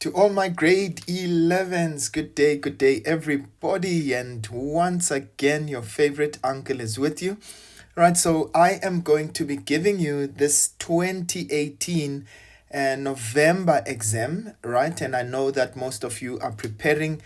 To all my grade 11s, good day, everybody. And once again, your favorite uncle is with you. Right, so I am going to be giving you this 2018 November exam, right? And I know that most of you are preparing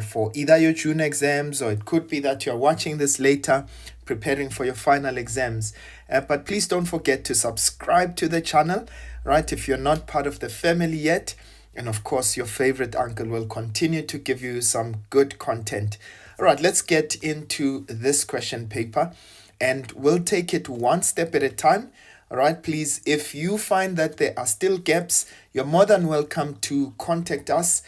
for either your June exams, or it could be that you're watching this later, preparing for your final exams. But please don't forget to subscribe to the channel, right? If you're not part of the family yet. And of course, your favorite uncle will continue to give you some good content. All right, let's get into this question paper and we'll take it one step at a time. All right, please, if you find that there are still gaps, you're more than welcome to contact us.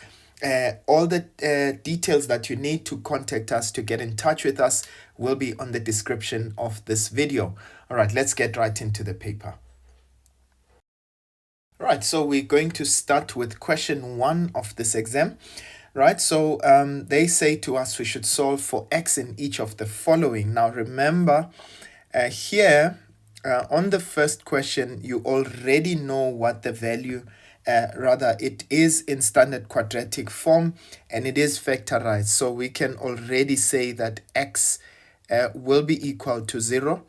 All the details that you need to contact us to get in touch with us will be on the description of this video. All right, let's get right into the paper. Right, so we're going to start with question 1 of this exam. Right, so they say to us we should solve for x in each of the following. Now remember, here on the first question, you already know what the value, rather it is in standard quadratic form and it is factorized. So we can already say that x will be equal to 0,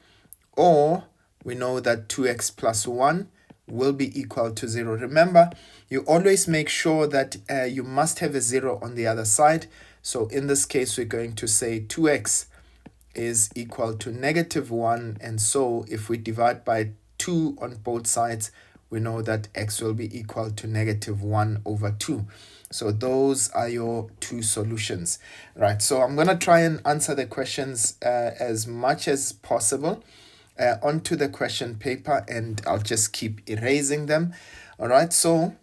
or we know that 2x plus 1 will be equal to 0. Remember, you always make sure that you must have a 0 on the other side. So in this case, we're going to say 2x is equal to negative 1. And so if we divide by 2 on both sides, we know that x will be equal to negative 1 over 2. So those are your two solutions. Right, so I'm going to try and answer the questions as much as possible onto the question paper, and I'll just keep erasing them. All right, so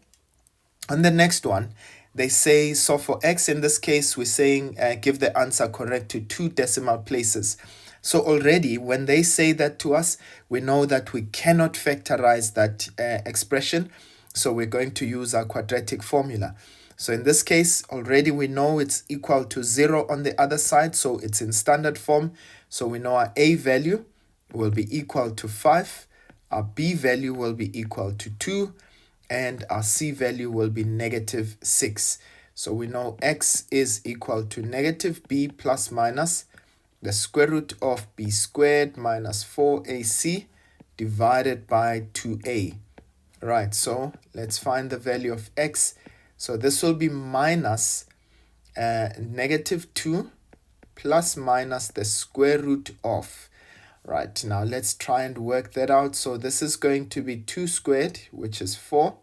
on the next one, they say, so for x in this case, we're saying give the answer correct to 2 decimal places. So already when they say that to us, we know that we cannot factorize that expression. So we're going to use our quadratic formula. So in this case, already we know it's equal to 0 on the other side. So it's in standard form. So we know our a value will be equal to 5, our b value will be equal to 2, and our c value will be negative 6. So we know x is equal to negative b plus minus the square root of b squared minus 4ac divided by 2a. Right, so let's find the value of x. So this will be minus negative 2 plus minus the square root of. Right, now let's try and work that out. So this is going to be 2 squared, which is 4,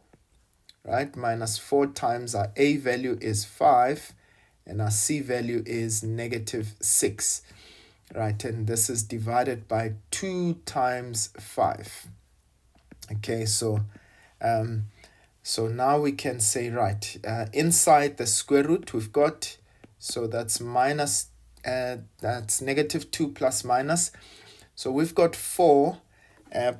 right? Minus 4 times our a value is 5, and our c value is negative 6, right? And this is divided by 2 times 5. Okay, so now we can say, right, inside the square root we've got, so that's minus, that's negative 2 plus minus. So we've got 4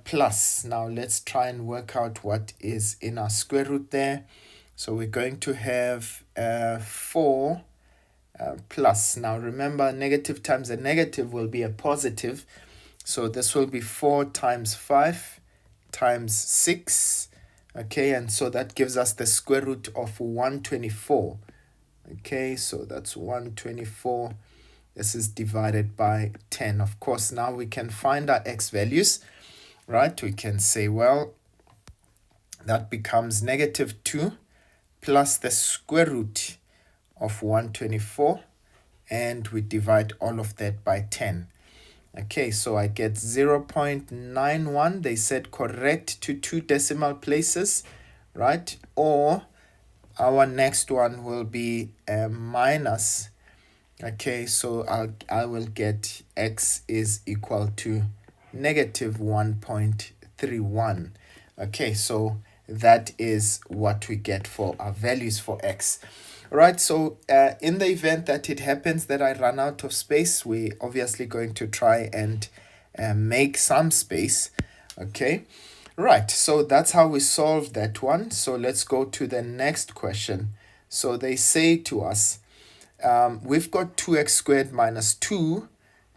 plus. Now let's try and work out what is in our square root there. So we're going to have 4 plus. Now remember, negative times a negative will be a positive. So this will be 4 times 5 times 6. Okay, and so that gives us the square root of 124. Okay, so that's 124. This is divided by 10. Of course, now we can find our x values, right? We can say, well, that becomes negative 2 plus the square root of 124, and we divide all of that by 10. Okay, so I get 0.91. They said correct to 2 decimal places, right? Or our next one will be minus. Okay, so I will get x is equal to negative 1.31. Okay, so that is what we get for our values for x. Right, so in the event that it happens that I run out of space, we're obviously going to try and make some space. Okay, right, so that's how we solve that one. So let's go to the next question. So they say to us, we've got 2x squared minus 2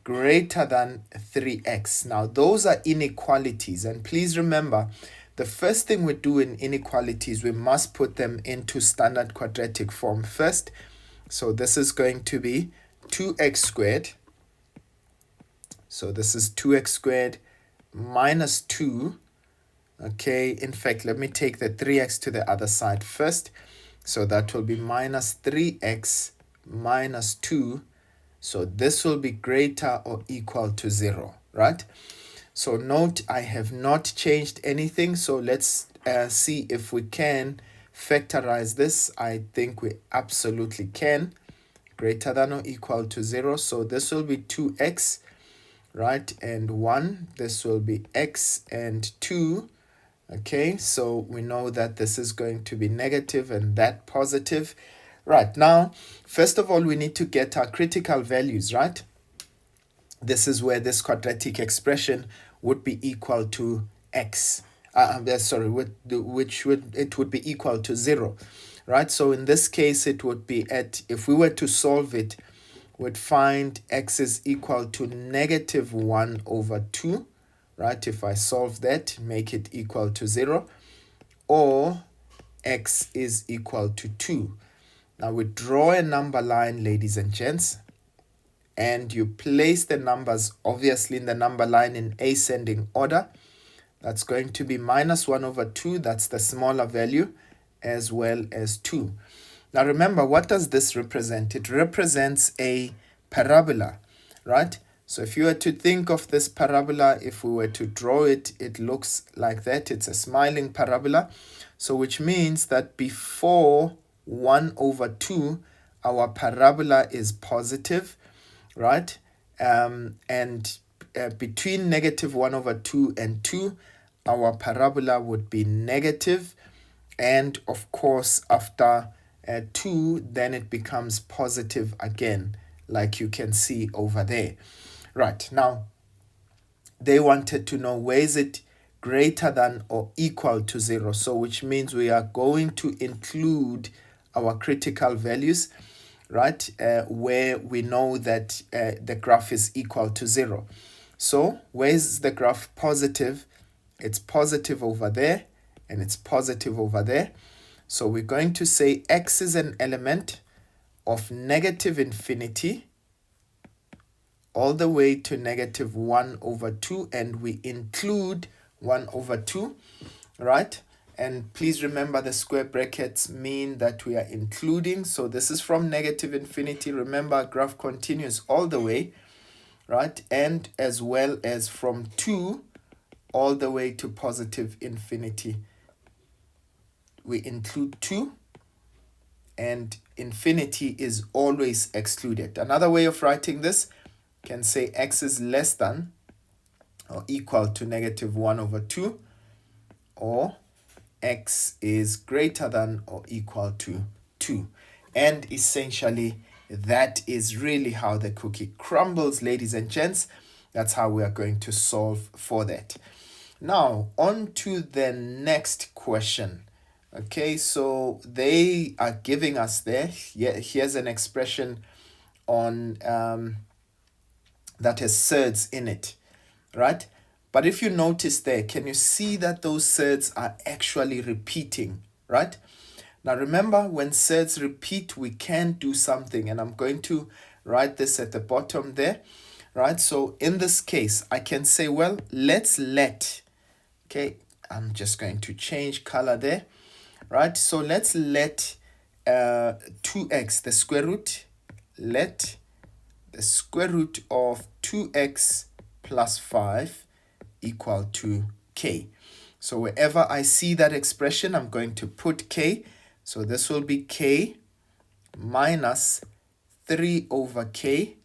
greater than 3x. Now, those are inequalities. And please remember, the first thing we do in inequalities, we must put them into standard quadratic form first. So this is going to be 2x squared. So this is 2x squared minus 2. Okay, in fact, let me take the 3x to the other side first. So that will be minus 3x minus 2. So this will be greater or equal to 0, right? So note, I have not changed anything. So let's see if we can factorize this. I think we absolutely can. Greater than or equal to 0. So this will be 2x, right? And 1. This will be x and 2. Okay, so we know that this is going to be negative and that positive. Right, now, first of all, we need to get our critical values, right? This is where this quadratic expression would be equal to x. It would be equal to 0, right? So in this case, it would be if we were to solve it, we'd find x is equal to negative 1 over 2, right? If I solve that, make it equal to 0, or x is equal to 2. Now we draw a number line, ladies and gents, and you place the numbers obviously in the number line in ascending order. That's going to be minus 1 over 2, that's the smaller value, as well as 2. Now remember, what does this represent? It represents a parabola, right? So if you were to think of this parabola, if we were to draw it, it looks like that. It's a smiling parabola. So which means that before 1 over 2, our parabola is positive, right? Between negative 1 over 2 and 2, our parabola would be negative. And of course, after 2, then it becomes positive again, like you can see over there. Right, now, they wanted to know where is it greater than or equal to 0. So which means we are going to include our critical values, right, where we know that the graph is equal to 0. So where is the graph positive? It's positive over there, and it's positive over there. So we're going to say x is an element of negative infinity all the way to negative 1 over 2, and we include 1 over 2, right? And please remember the square brackets mean that we are including. So this is from negative infinity. Remember, graph continues all the way, right? And as well as from 2 all the way to positive infinity. We include 2, and infinity is always excluded. Another way of writing this can say x is less than or equal to negative 1 over 2, or x is greater than or equal to 2. And essentially, that is really how the cookie crumbles, ladies and gents. That's how we are going to solve for that. Now, on to the next question. Okay, so they are giving us there. Here's an expression on that has surds in it, right? But if you notice there, can you see that those surds are actually repeating, right? Now remember, when surds repeat, we can do something, and I'm going to write this at the bottom there, right? So in this case, I can say, well, okay, I'm just going to change color there, right? So let's let 2x, the square root, let the square root of 2x plus 5 equal to k. So wherever I see that expression, I'm going to put k. So this will be k minus 3 over k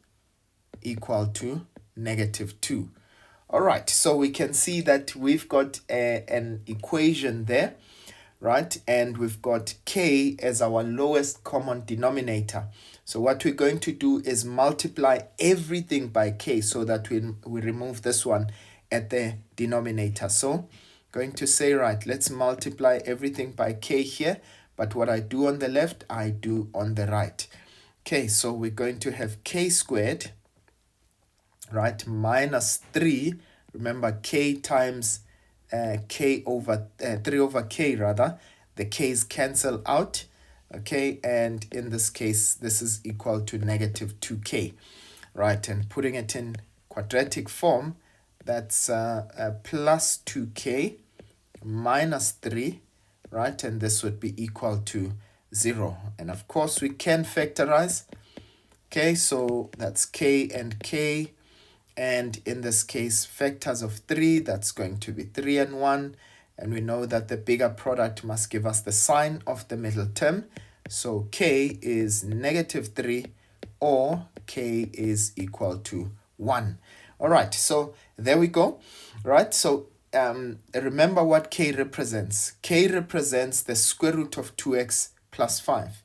equal to negative 2. All right, so we can see that we've got an equation there, right? And we've got k as our lowest common denominator. So what we're going to do is multiply everything by k so that we remove this one at the denominator. So going to say, right, let's multiply everything by k here. But what I do on the left, I do on the right. Okay, so we're going to have k squared, right, minus 3. Remember, k times k over 3 over k rather. The k's cancel out, okay, and in this case this is equal to negative 2k, right? And putting it in quadratic form, that's plus 2k minus 3, right? And this would be equal to 0. And of course we can factorize. Okay, so that's k and k, and in this case factors of 3, that's going to be 3 and 1, and we know that the bigger product must give us the sign of the middle term, so k is negative 3 or k is equal to 1. All right, so there we go. Right, so remember what k represents. K represents the square root of 2x plus 5.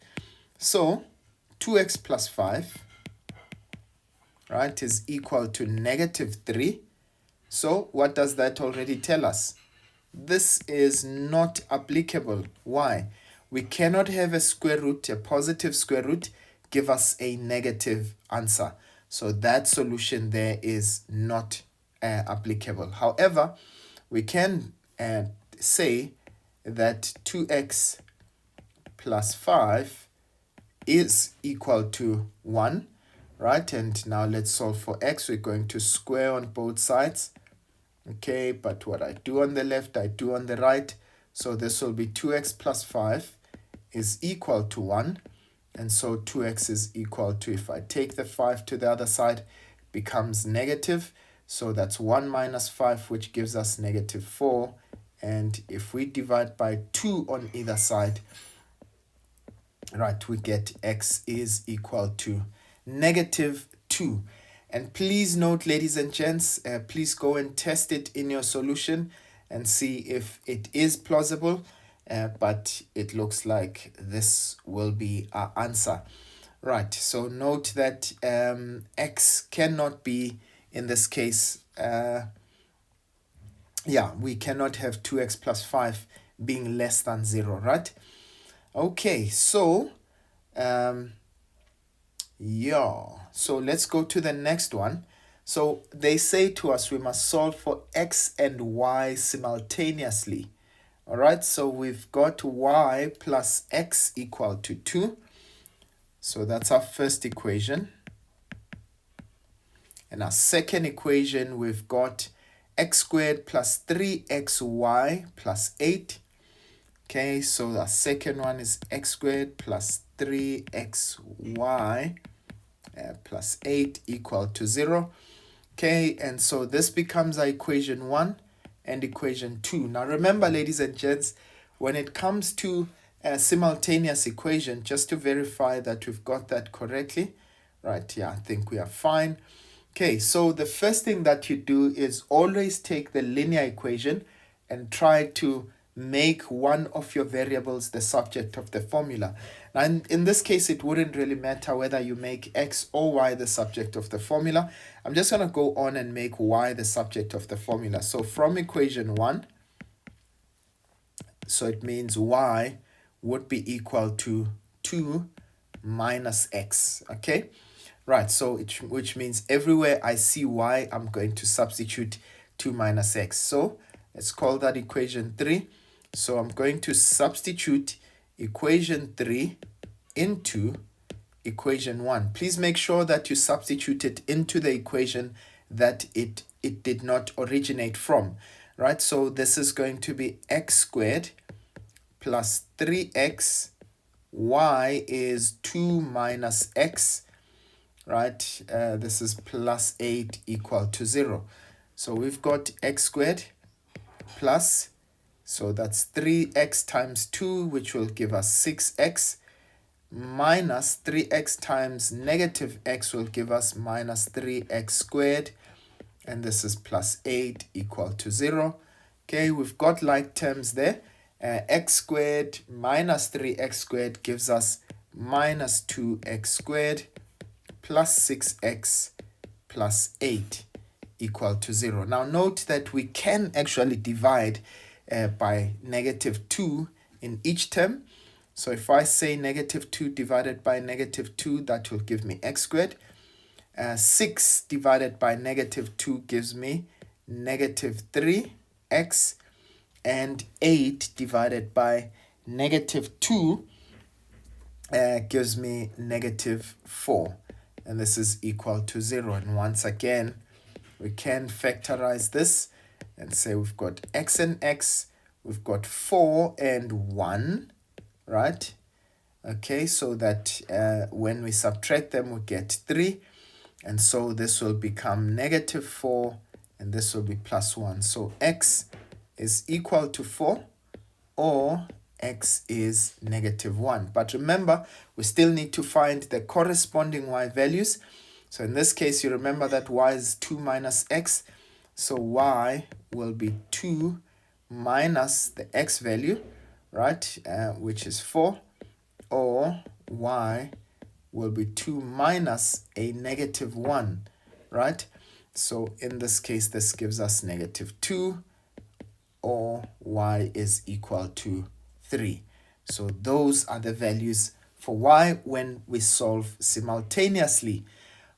So 2x plus 5, right, is equal to negative 3. So what does that already tell us? This is not applicable. Why? We cannot have a square root, a positive square root, give us a negative answer. So that solution there is not applicable. However, we can say that 2x plus 5 is equal to 1, right? And now let's solve for x. We're going to square on both sides. Okay, but what I do on the left, I do on the right. So this will be 2x plus 5 is equal to 1. And so 2x is equal to, if I take the 5 to the other side, becomes negative. So that's 1 minus 5, which gives us negative 4. And if we divide by 2 on either side, right, we get x is equal to negative 2. And please note, ladies and gents, please go and test it in your solution and see if it is plausible. But it looks like this will be our answer. Right, so note that x cannot be, in this case, we cannot have 2x plus 5 being less than 0, right? Okay, so so let's go to the next one. So they say to us we must solve for x and y simultaneously. All right, so we've got y plus x equal to 2. So that's our first equation. And our second equation, we've got x squared plus 3xy plus 8. Okay, so our second one is x squared plus 3xy plus 8 equal to 0. Okay, and so this becomes our equation 1 and equation 2. Now remember, ladies and gents, when it comes to a simultaneous equation, just to verify that we've got that correctly, right? Yeah, I think we are fine. Okay, so the first thing that you do is always take the linear equation and try to make one of your variables the subject of the formula. Now, in this case, it wouldn't really matter whether you make x or y the subject of the formula. I'm just going to go on and make y the subject of the formula. So from equation 1, so it means y would be equal to 2 minus x, okay? Right, so which means everywhere I see y, I'm going to substitute 2 minus x. So let's call that equation 3. So I'm going to substitute equation 3 into equation 1. Please make sure that you substitute it into the equation that it did not originate from, right? So this is going to be x squared plus 3x, y is 2 minus x, right? This is plus 8 equal to 0. So we've got x squared plus, so that's 3x times 2, which will give us 6x, minus 3x times negative x will give us minus 3x squared, and this is plus 8 equal to 0. Okay, we've got like terms there. X squared minus 3x squared gives us minus 2x squared plus 6x plus 8 equal to 0. Now note that we can actually divide by negative 2 in each term. So if I say negative 2 divided by negative 2, that will give me x squared. 6 divided by negative 2 gives me negative 3x. and 8 divided by -2 gives me -4. And this is equal to 0. And once again, we can factorize this and say we've got x and x, we've got 4 and 1, right? Okay, so that when we subtract them, we get 3. And so this will become -4, and this will be +1. So x is equal to 4, or x is -1. But remember, we still need to find the corresponding y values. So in this case, you remember that y is 2 minus x. So y will be 2 minus the x value, right, which is 4, or y will be 2 minus a -1, right? So in this case, this gives us -2, or y is equal to 3. So those are the values for y when we solve simultaneously.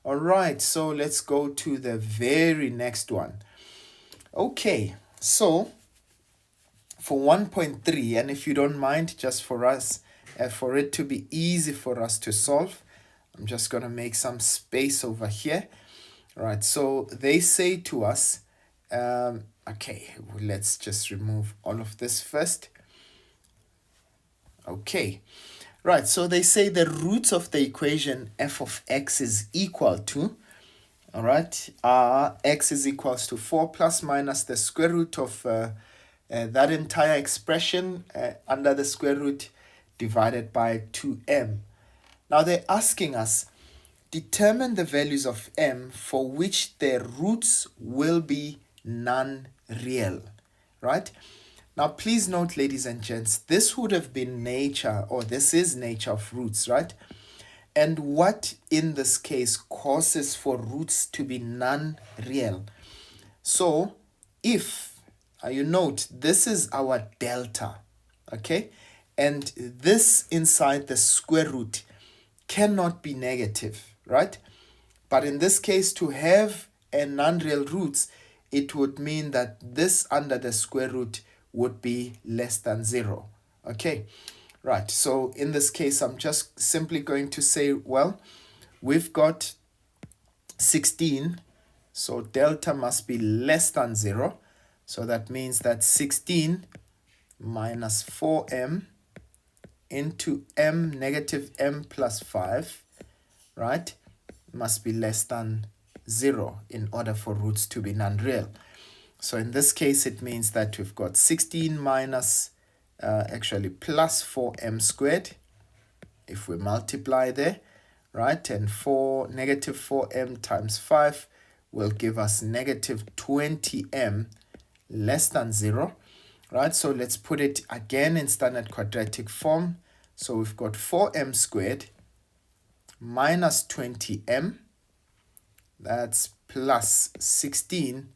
All right, so let's go to the very next one. Okay, so for 1.3, and if you don't mind, just for us, for it to be easy for us to solve, I'm just going to make some space over here. All right, so they say to us, okay, let's just remove all of this first. Okay, right, so they say the roots of the equation f of x is equal to, all right, x is equals to 4 plus minus the square root of that entire expression under the square root divided by 2m. Now they're asking us, determine the values of m for which the roots will be non-real, right? Now please note, ladies and gents, this would have been nature, or this is nature of roots, right? And what in this case causes for roots to be non-real? So if you note, this is our delta, okay? And this inside the square root cannot be negative, right? But in this case, to have a non-real roots, it would mean that this under the square root would be less than 0, okay? Right, so in this case, I'm just simply going to say, well, we've got 16, so delta must be less than 0. So that means that 16 minus 4m into m negative m plus 5, right, must be less than 0 in order for roots to be non-real. So in this case, it means that we've got 16 minus, actually plus 4m squared, if we multiply there, right, and negative 4m times 5 will give us negative 20m less than 0, right? So let's put it again in standard quadratic form. So we've got 4m squared minus 20m, that's plus 16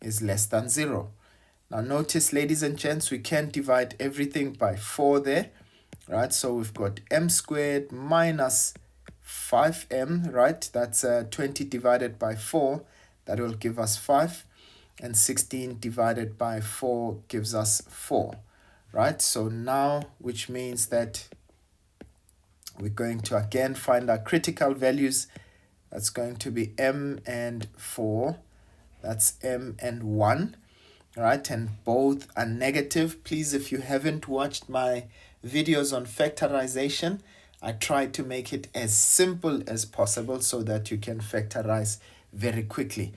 is less than 0. Now notice, ladies and gents, we can divide everything by 4 there, right? So we've got m squared minus 5m, right? That's 20 divided by 4, that will give us 5. And 16 divided by 4 gives us 4, right? So now, which means that we're going to again find our critical values. That's going to be m and 4. That's m and 1, right? And both are negative. Please, if you haven't watched my videos on factorization, I try to make it as simple as possible so that you can factorize very quickly.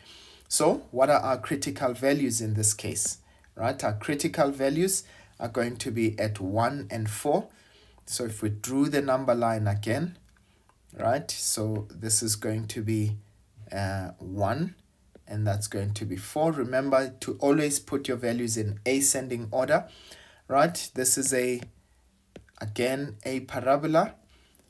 So what are our critical values in this case, right? Our critical values are going to be at 1 and 4. So if we drew the number line again, right? So this is going to be 1, and that's going to be 4. Remember to always put your values in ascending order, right? This is again a parabola,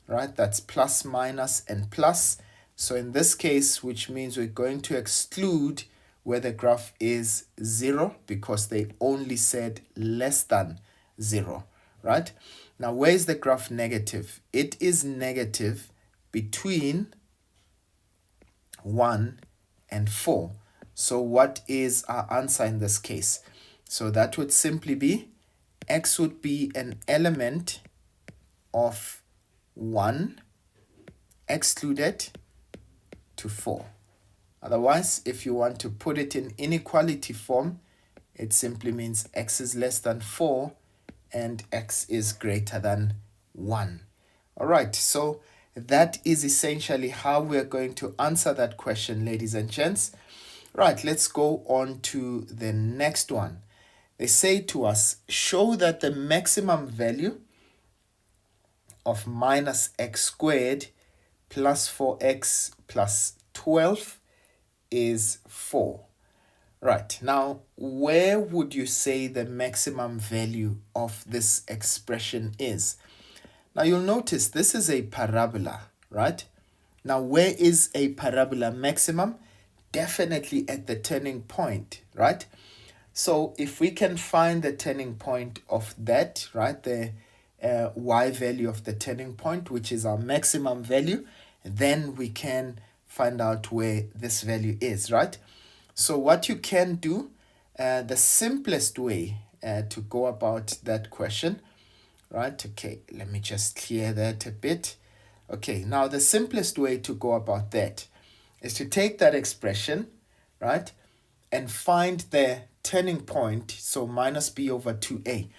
right? That's plus, minus, and plus. So in this case, which means we're going to exclude where the graph is 0 because they only said less than 0, right? Now, where is the graph negative? It is negative between 1 and 4. So what is our answer in this case? So that would simply be x would be an element of 1 excluded to 4. Otherwise, if you want to put it in inequality form, it simply means x is less than 4 and x is greater than 1. All right, so that is essentially how we're going to answer that question, ladies and gents. Right, let's go on to the next one. They say to us, show that the maximum value of minus x squared plus 4x plus 12 is 4. Right, now where would you say the maximum value of this expression is? Now you'll notice this is a parabola, right? Now where is a parabola maximum? Definitely at the turning point, right? So if we can find the turning point of that, right, the y value of the turning point, which is our maximum value, then we can find out where this value is, right? So what you can do, the simplest way to go about that question, right? Okay, let me just clear that a bit. Okay, now the simplest way to go about that is to take that expression, right, and find the turning point, so minus b over 2a.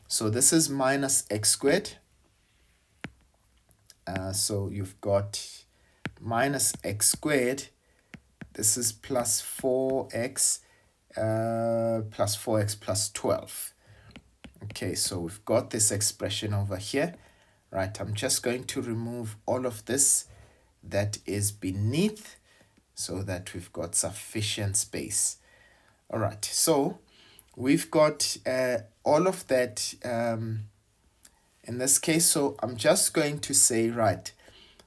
So this is minus x squared. So you've got minus x squared. This is plus 4x plus 12. Okay, so we've got this expression over here. Right, I'm just going to remove all of this that is beneath so that we've got sufficient space. All right, so we've got all of that in this case. So I'm just going to say, right,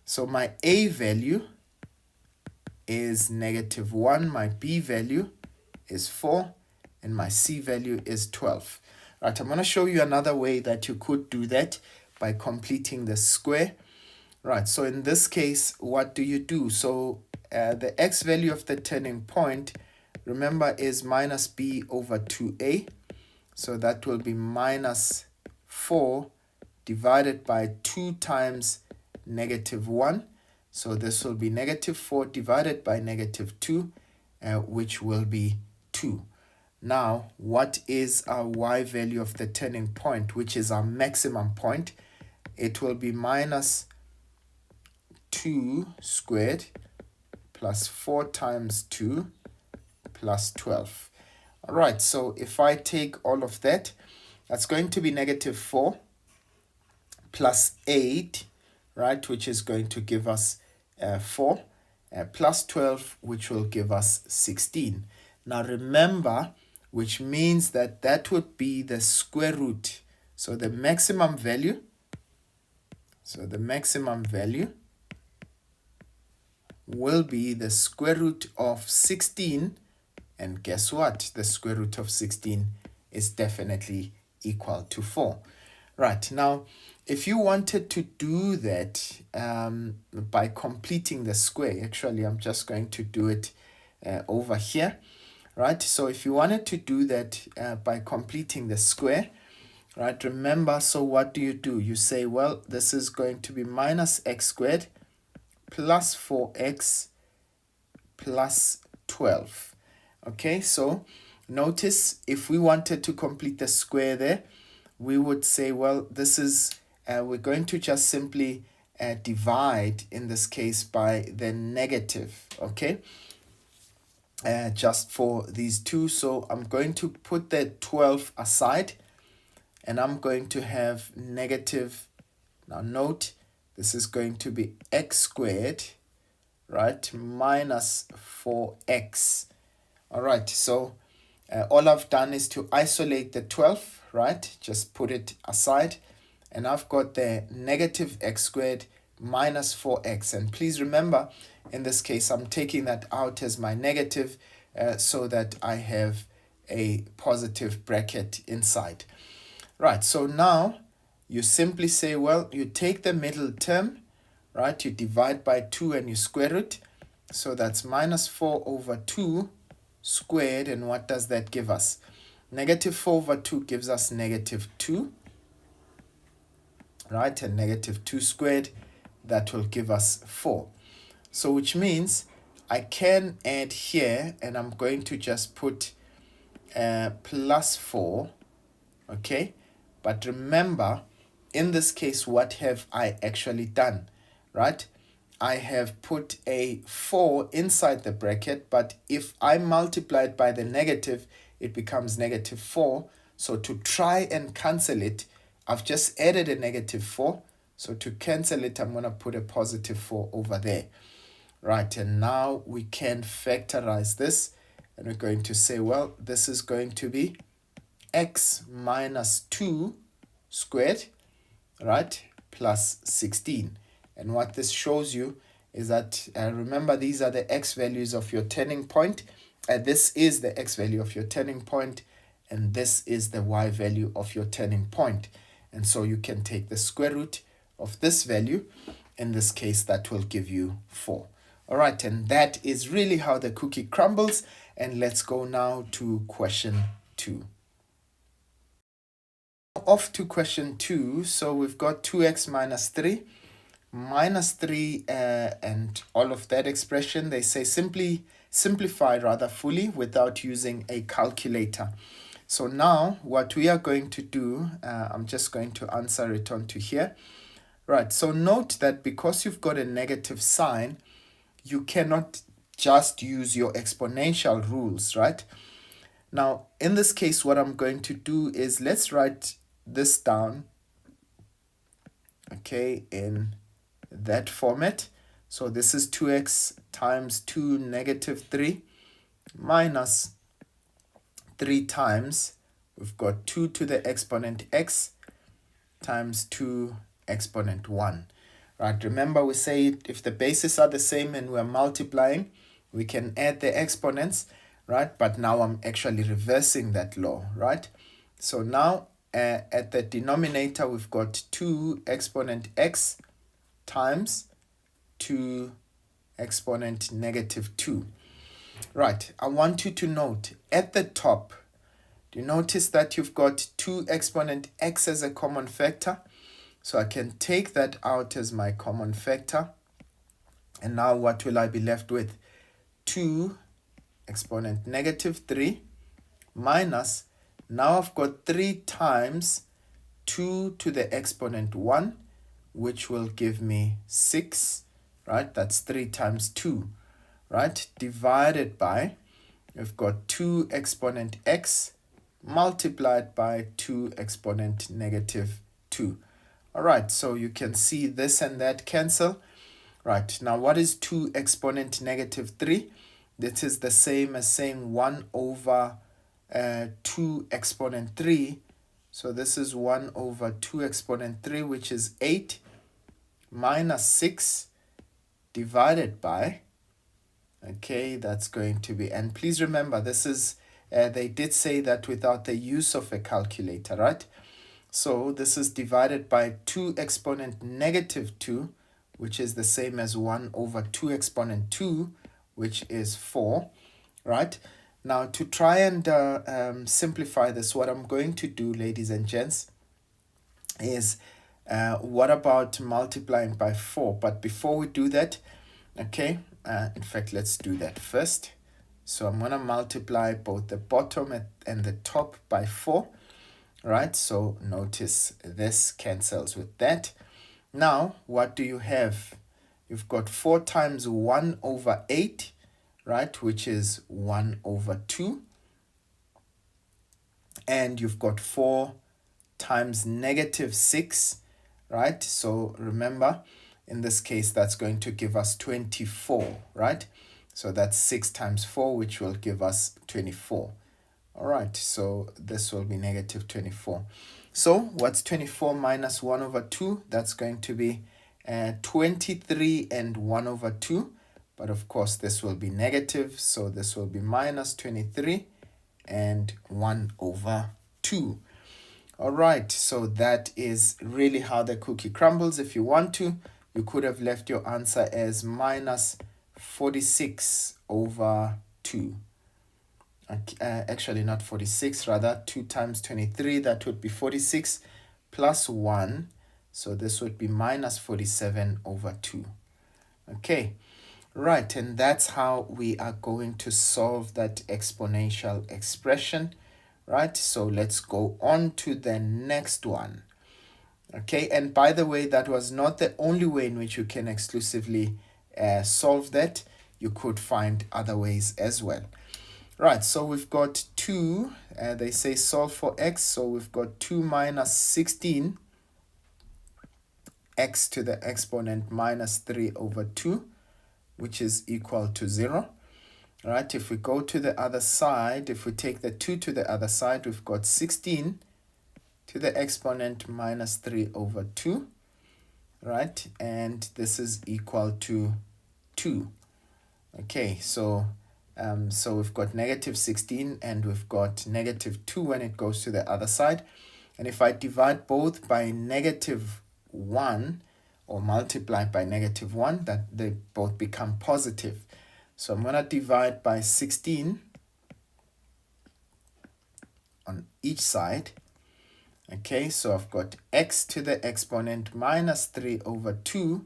so my a value is -1, my b value is 4, and my c value is 12. Right, I'm going to show you another way that you could do that by completing the square. Right, so in this case, what do you do? So the x value of the turning point, remember, is minus b over 2a. So that will be minus 4 divided by 2 times -1. So this will be -4 divided by -2, which will be 2. Now, what is our y value of the turning point, which is our maximum point? It will be minus 2 squared plus 4 times 2 plus 12. All right, so if I take all of that, that's going to be -4 plus 8, right, which is going to give us 4, plus 12, which will give us 16. Now remember, which means that that would be the square root. So the maximum value, will be the square root of 16. And guess what? The square root of 16 is definitely equal to 4. Right, now, if you wanted to do that by completing the square, actually, I'm just going to do it over here. Right, so if you wanted to do that by completing the square, right, remember, so what do? You say, well, this is going to be minus x squared plus 4x plus 12. Okay, so notice if we wanted to complete the square there, we would say, well, this is, we're going to just simply divide, in this case, by the negative, okay? Just for these two. So I'm going to put the 12 aside, and I'm going to have negative. Now note, this is going to be x squared, right, minus 4x. All right, so all I've done is to isolate the 12, right? Just put it aside, and I've got the negative x squared minus 4x. And please remember, in this case, I'm taking that out as my negative so that I have a positive bracket inside. Right, so now you simply say, well, you take the middle term, right? You divide by 2 and you square it. So that's minus 4 over 2 squared. And what does that give us? Negative 4 over 2 gives us negative 2, right? And negative 2 squared, that will give us 4. So which means I can add here, and I'm going to just put plus 4, okay? But remember, in this case, what have I actually done, right? I have put a 4 inside the bracket, but if I multiply it by the negative, it becomes negative 4. So to try and cancel it, I've just added a negative 4. So to cancel it, I'm going to put a positive 4 over there. Right, and now we can factorize this, and we're going to say, well, this is going to be x minus 2 squared, right, plus 16. And what this shows you is that, remember, these are the x values of your turning point. This is the x value of your turning point, and this is the y value of your turning point. And so you can take the square root of this value. In this case, that will give you 4. All right, and that is really how the cookie crumbles. And let's go now to question 2. Off to question 2. So we've got 2x minus 3 and all of that expression. They say simplify rather fully without using a calculator. So now what we are going to do, I'm just going to answer it onto here. Right, so note that because you've got a negative sign, you cannot just use your exponential rules, right? Now, in this case, what I'm going to do is let's write this down, okay, in that format. So this is 2x times 2 negative 3 minus 3 times, we've got 2 to the exponent x times 2 exponent 1. Right, remember we say if the bases are the same and we're multiplying, we can add the exponents, right? But now I'm actually reversing that law, right? So now at the denominator, we've got 2 exponent x times 2 exponent negative 2. Right, I want you to note at the top, do you notice that you've got 2 exponent x as a common factor? So I can take that out as my common factor. And now what will I be left with? 2 exponent negative 3 minus, now I've got 3 times 2 to the exponent 1, which will give me 6, right? That's 3 times 2, right? Divided by, we've got 2 exponent x multiplied by 2 exponent negative 2. All right, so you can see this and that cancel. Right, now what is 2 exponent negative 3? This is the same as saying 1 over 2 exponent 3. So this is 1 over 2 exponent 3, which is 8 minus 6 divided by, okay, that's going to be, and please remember, this is, they did say that without the use of a calculator, right? So this is divided by 2 exponent negative 2, which is the same as 1 over 2 exponent 2, which is 4, right? Now to try and simplify this, what I'm going to do, ladies and gents, is what about multiplying by 4? But before we do that, okay, in fact, let's do that first. So I'm going to multiply both the bottom and the top by 4. Right, so notice this cancels with that. Now, what do you have? You've got 4 times 1 over 8, right, which is 1 over 2. And you've got 4 times negative 6, right? So remember, in this case, that's going to give us 24, right? So that's 6 times 4, which will give us 24. All right, so this will be negative 24. So what's 24 minus 1 over 2? That's going to be 23 and 1 over 2. But of course, this will be negative. So this will be minus 23 and 1 over 2. All right, so that is really how the cookie crumbles. If you want to, you could have left your answer as minus 46 over 2. Actually not 46, rather 2 times 23, that would be 46 plus 1. So this would be minus 47 over 2. Okay, right, and that's how we are going to solve that exponential expression, right? So let's go on to the next one. Okay, and by the way, that was not the only way in which you can exclusively solve that. You could find other ways as well. Right, so we've got 2, they say solve for x, so we've got 2 minus 16 x to the exponent minus 3 over 2, which is equal to 0. Right, if we go to the other side, if we take the 2 to the other side, we've got 16 to the exponent minus 3 over 2, right? And this is equal to 2. Okay, so we've got negative 16 and we've got negative 2 when it goes to the other side. And if I divide both by negative 1 or multiply by negative 1, that they both become positive. So I'm going to divide by 16 on each side. Okay, so I've got x to the exponent minus 3 over 2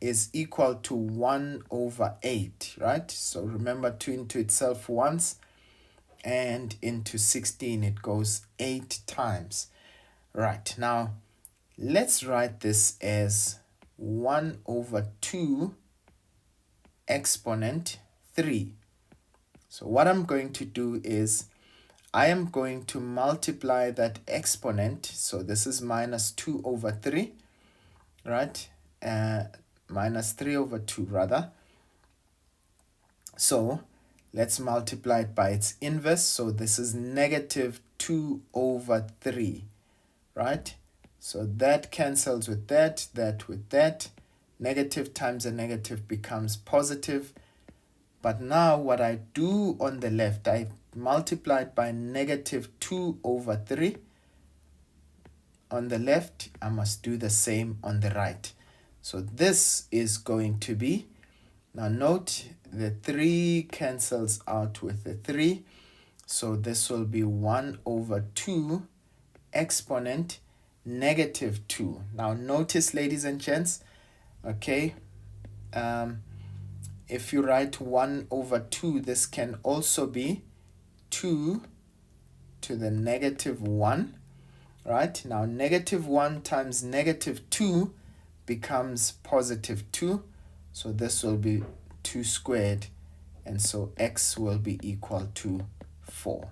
is equal to 1 over 8, right? So remember, 2 into itself once, and into 16 it goes 8 times. Right, now let's write this as 1 over 2 exponent 3. So what I'm going to do is I am going to multiply that exponent. So this is minus 2 over 3, right? Minus 3 over 2 rather. So let's multiply it by its inverse. So this is negative 2 over 3, right? So that cancels with that, that with that. Negative times a negative becomes positive. But now what I do on the left, I multiply it by negative 2 over 3. On the left, I must do the same on the right. So this is going to be, now note the 3 cancels out with the 3. So this will be 1 over 2 exponent negative 2. Now notice, ladies and gents, okay, if you write 1 over 2, this can also be 2 to the negative 1, right? Now negative 1 times negative 2 becomes positive 2. So this will be 2 squared, and so x will be equal to 4.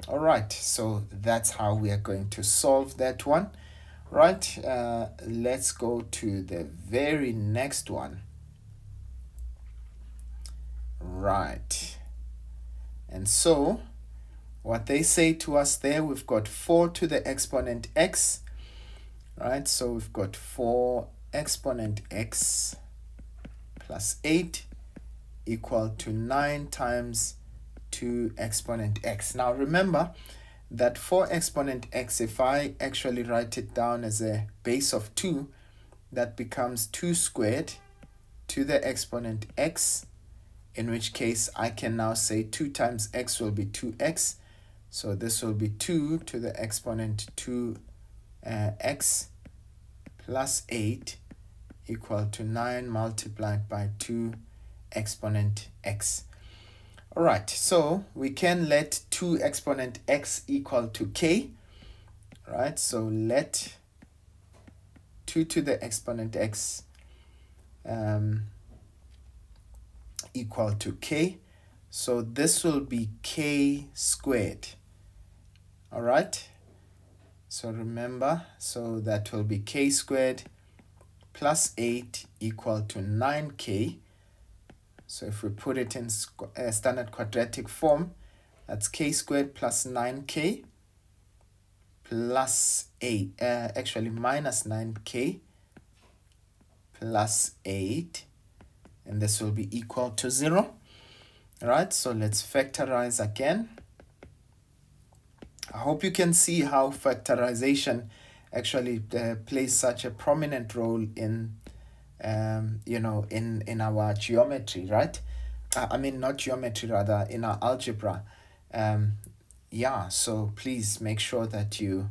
All right, so that's how we are going to solve that one. Right, let's go to the very next one. Right, and so what they say to us there, we've got 4 to the exponent x, right? So we've got 4 exponent x plus 8 equal to 9 times 2 exponent x. Now remember that 4 exponent x, if I actually write it down as a base of 2, that becomes 2 squared to the exponent x, in which case I can now say 2 times x will be 2x. So this will be 2 to the exponent 2x plus 8 equal to 9 multiplied by 2 exponent x. All right, so we can let 2 exponent x equal to k, right? So let 2 to the exponent x equal to k. So this will be k squared. All right, so remember, so that will be k squared plus 8 equal to 9k. So if we put it in standard quadratic form, that's k squared plus 9k plus 8, actually minus 9k plus 8, and this will be equal to 0. All right, so let's factorize again. I hope you can see how factorization actually plays such a prominent role in in our geometry, right? I mean, not geometry, rather in our algebra. Yeah, so please make sure that you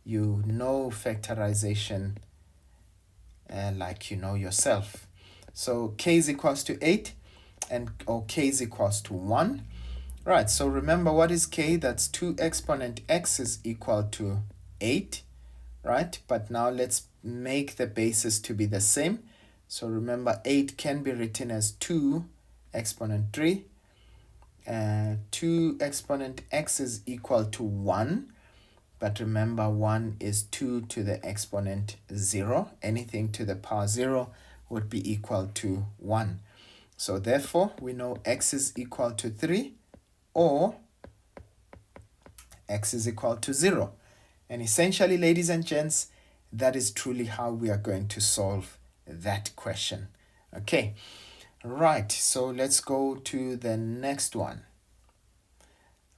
know factorization like you know yourself. So k is equals to 8 or k is equals to 1. Right, so remember what is k? That's 2 exponent x is equal to 8, right? But now let's make the basis to be the same. So remember 8 can be written as 2 exponent 3. 2 exponent x is equal to 1. But remember 1 is 2 to the exponent 0. Anything to the power 0 would be equal to 1. So therefore we know x is equal to 3 or x is equal to 0. And essentially, ladies and gents, that is truly how we are going to solve that question. Okay, right, so let's go to the next one.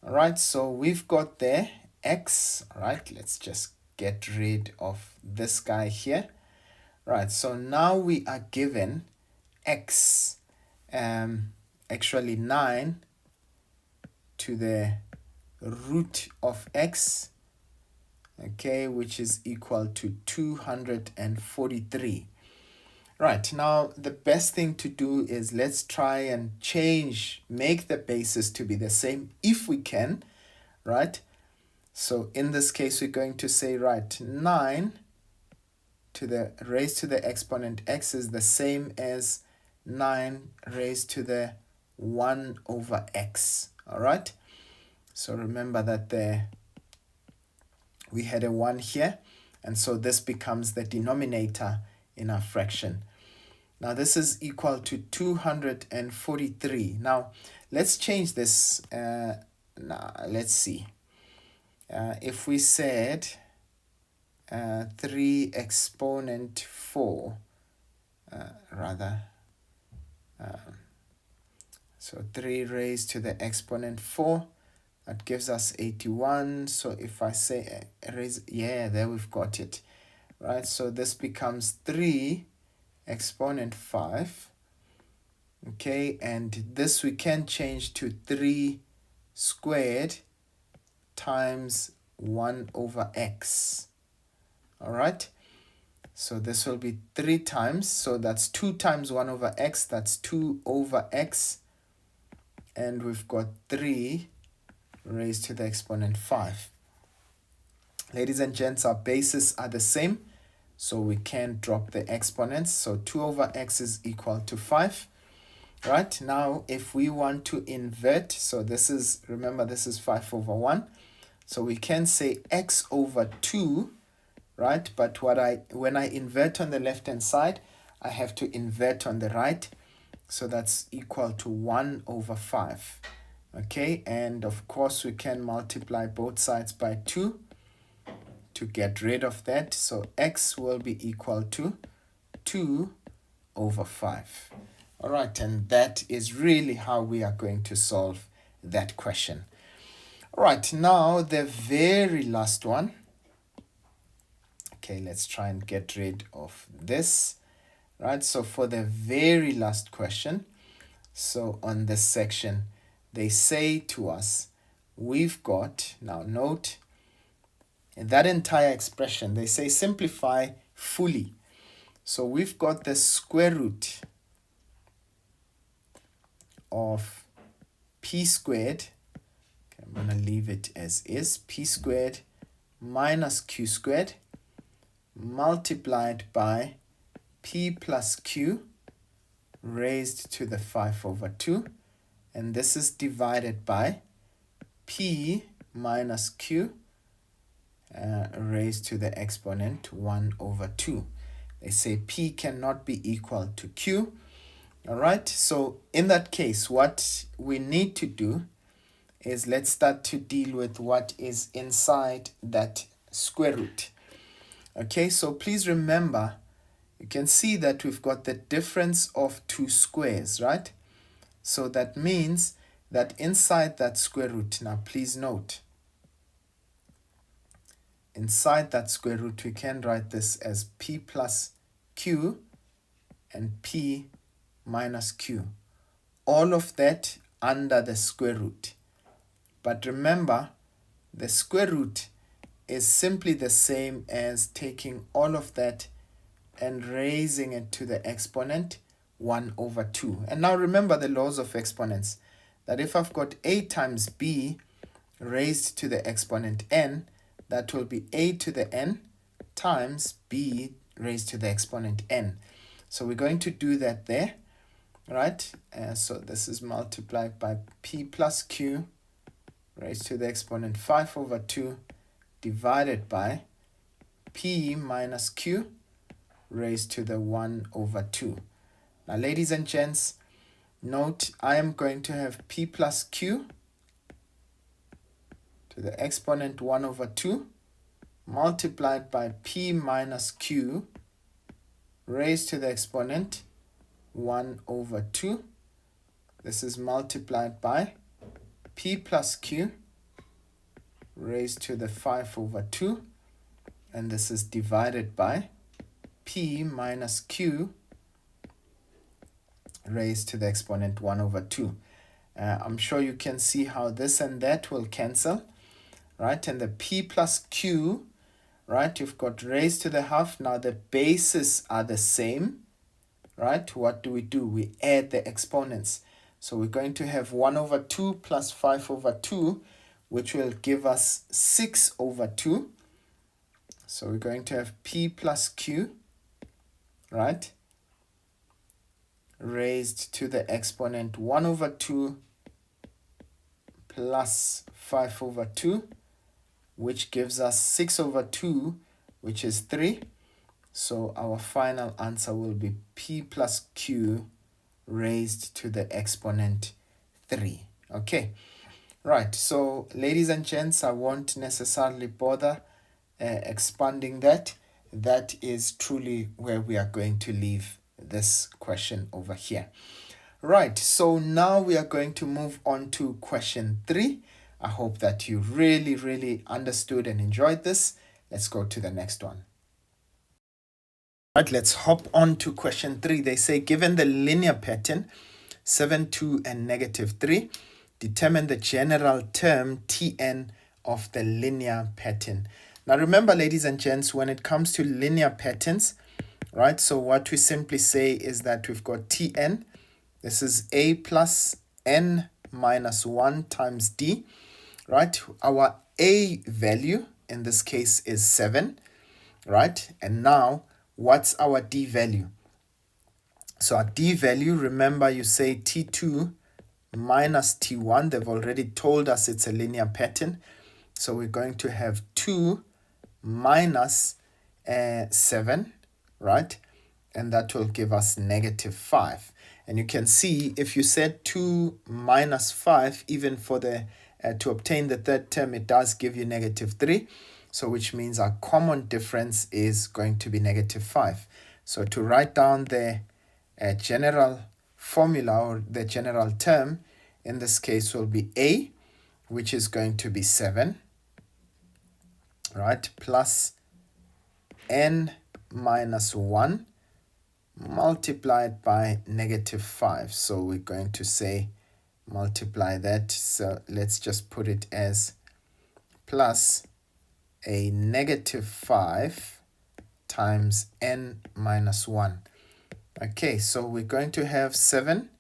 All right, so we've got there x. All right, let's just get rid of this guy here. Right, so now we are given x, actually 9 to the root of x, okay, which is equal to 243. Right, now the best thing to do is let's try and make the basis to be the same if we can, right? So in this case, we're going to say, right, 9 to the raised to the exponent x is the same as 9 raised to the 1 over x, all right? So remember that we had a 1 here, and so this becomes the denominator in our fraction. Now this is equal to 243. Now let's change this. Now let's see. If we said 3 exponent 4, so 3 raised to the exponent 4, that gives us 81. So if I say there we've got it, right? So this becomes 3 exponent 5, okay, and this we can change to 3 squared times 1 over x, all right? So this will be 3 times, so that's 2 times 1 over x, that's 2 over x, and we've got 3 raised to the exponent 5. Ladies and gents, our bases are the same, so we can drop the exponents. So 2 over x is equal to 5. Right, now if we want to invert, so this is, remember this is 5 over 1. So we can say x over 2, right? But when I invert on the left-hand side, I have to invert on the right. So that's equal to 1 over 5. Okay, and of course we can multiply both sides by 2 to get rid of that. So x will be equal to 2 over 5. All right, and that is really how we are going to solve that question. All right, now the very last one. Okay, let's try and get rid of this. Right, so for the very last question, so on this section, they say to us, we've got, now note, that entire expression, they say simplify fully. So we've got the square root of p squared, okay, I'm going to leave it as is, p squared minus q squared multiplied by p plus q raised to the 5 over 2, and this is divided by p minus q raised to the exponent 1 over 2. They say p cannot be equal to q. All right, so in that case, what we need to do is let's start to deal with what is inside that square root. Okay, so please remember, you can see that we've got the difference of 2 squares, right? So that means that inside that square root, now please note, inside that square root, we can write this as p plus q and p minus q. All of that under the square root. But remember, the square root is simply the same as taking all of that and raising it to the exponent 1 over 2. And now remember the laws of exponents, that if I've got a times b raised to the exponent n, that will be a to the n times b raised to the exponent n. So we're going to do that there, right? So this is multiplied by p plus q raised to the exponent 5 over 2 divided by p minus q raised to the 1 over 2. Now, ladies and gents, note I am going to have p plus q to the exponent 1 over 2 multiplied by p minus q raised to the exponent 1 over 2. This is multiplied by p plus q raised to the 5 over 2. And this is divided by p minus q raised to the exponent 1 over 2. I'm sure you can see how this and that will cancel, right? And the p plus q, right, you've got raised to the half. Now the bases are the same, right? What do? We add the exponents. So we're going to have 1 over 2 plus 5 over 2, which will give us 6 over 2. So we're going to have p plus q, right, raised to the exponent 1 over 2 plus 5 over 2, which gives us 6 over 2, which is 3. So our final answer will be p plus q raised to the exponent 3. Okay, right. So ladies and gents, I won't necessarily bother expanding that. That is truly where we are going to leave this question over here. Right, so now we are going to move on to question 3. I hope that you really understood and enjoyed this. Let's go to the next one. Right, let's hop on to question 3. They say, given the linear pattern 7, 2, and negative 3, determine the general term Tn of the linear pattern. Now remember, ladies and gents, when it comes to linear patterns, right, so what we simply say is that we've got Tn, this is a plus n minus 1 times d, right? Our a value in this case is 7, right? And now what's our d value? So our d value, remember you say t2 minus t1. They've already told us it's a linear pattern. So we're going to have 2 minus 7, right? And that will give us negative 5. And you can see if you said 2 minus 5, even for the to obtain the third term, it does give you negative 3. So which means our common difference is going to be negative 5. So to write down the general formula or the general term, in this case will be a, which is going to be 7, right, plus n minus 1 multiplied by negative 5. So we're going to say multiply that. So let's just put it as plus a negative 5 times n minus 1. Okay, so we're going to have 7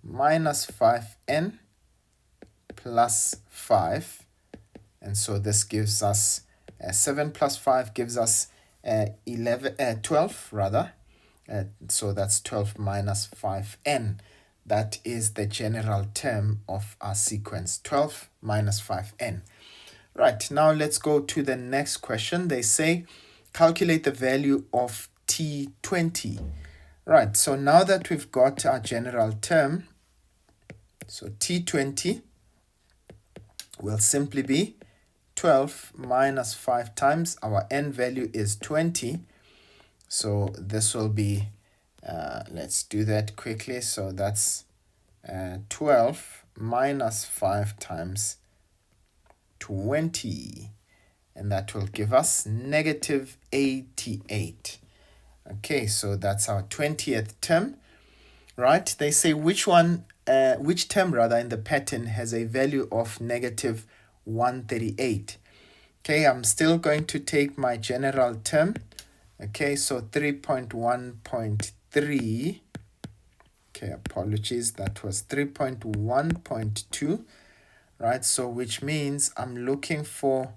minus 5n plus 5. And so this gives us 7 plus 5 gives us 12 rather. So that's 12 minus 5n. That is the general term of our sequence, 12 minus 5n. Right, now let's go to the next question. They say, calculate the value of T20. Right, so now that we've got our general term, so T20 will simply be 12 minus 5 times our n value is 20. So this will be, let's do that quickly. So that's 12 minus 5 times 20. And that will give us negative 88. Okay, so that's our 20th term. right? They say which term rather in the pattern has a value of negative 138. Okay, I'm still going to take my general term. Okay, so 3.1.3. Okay, apologies, that was 3.1.2, right? So which means I'm looking for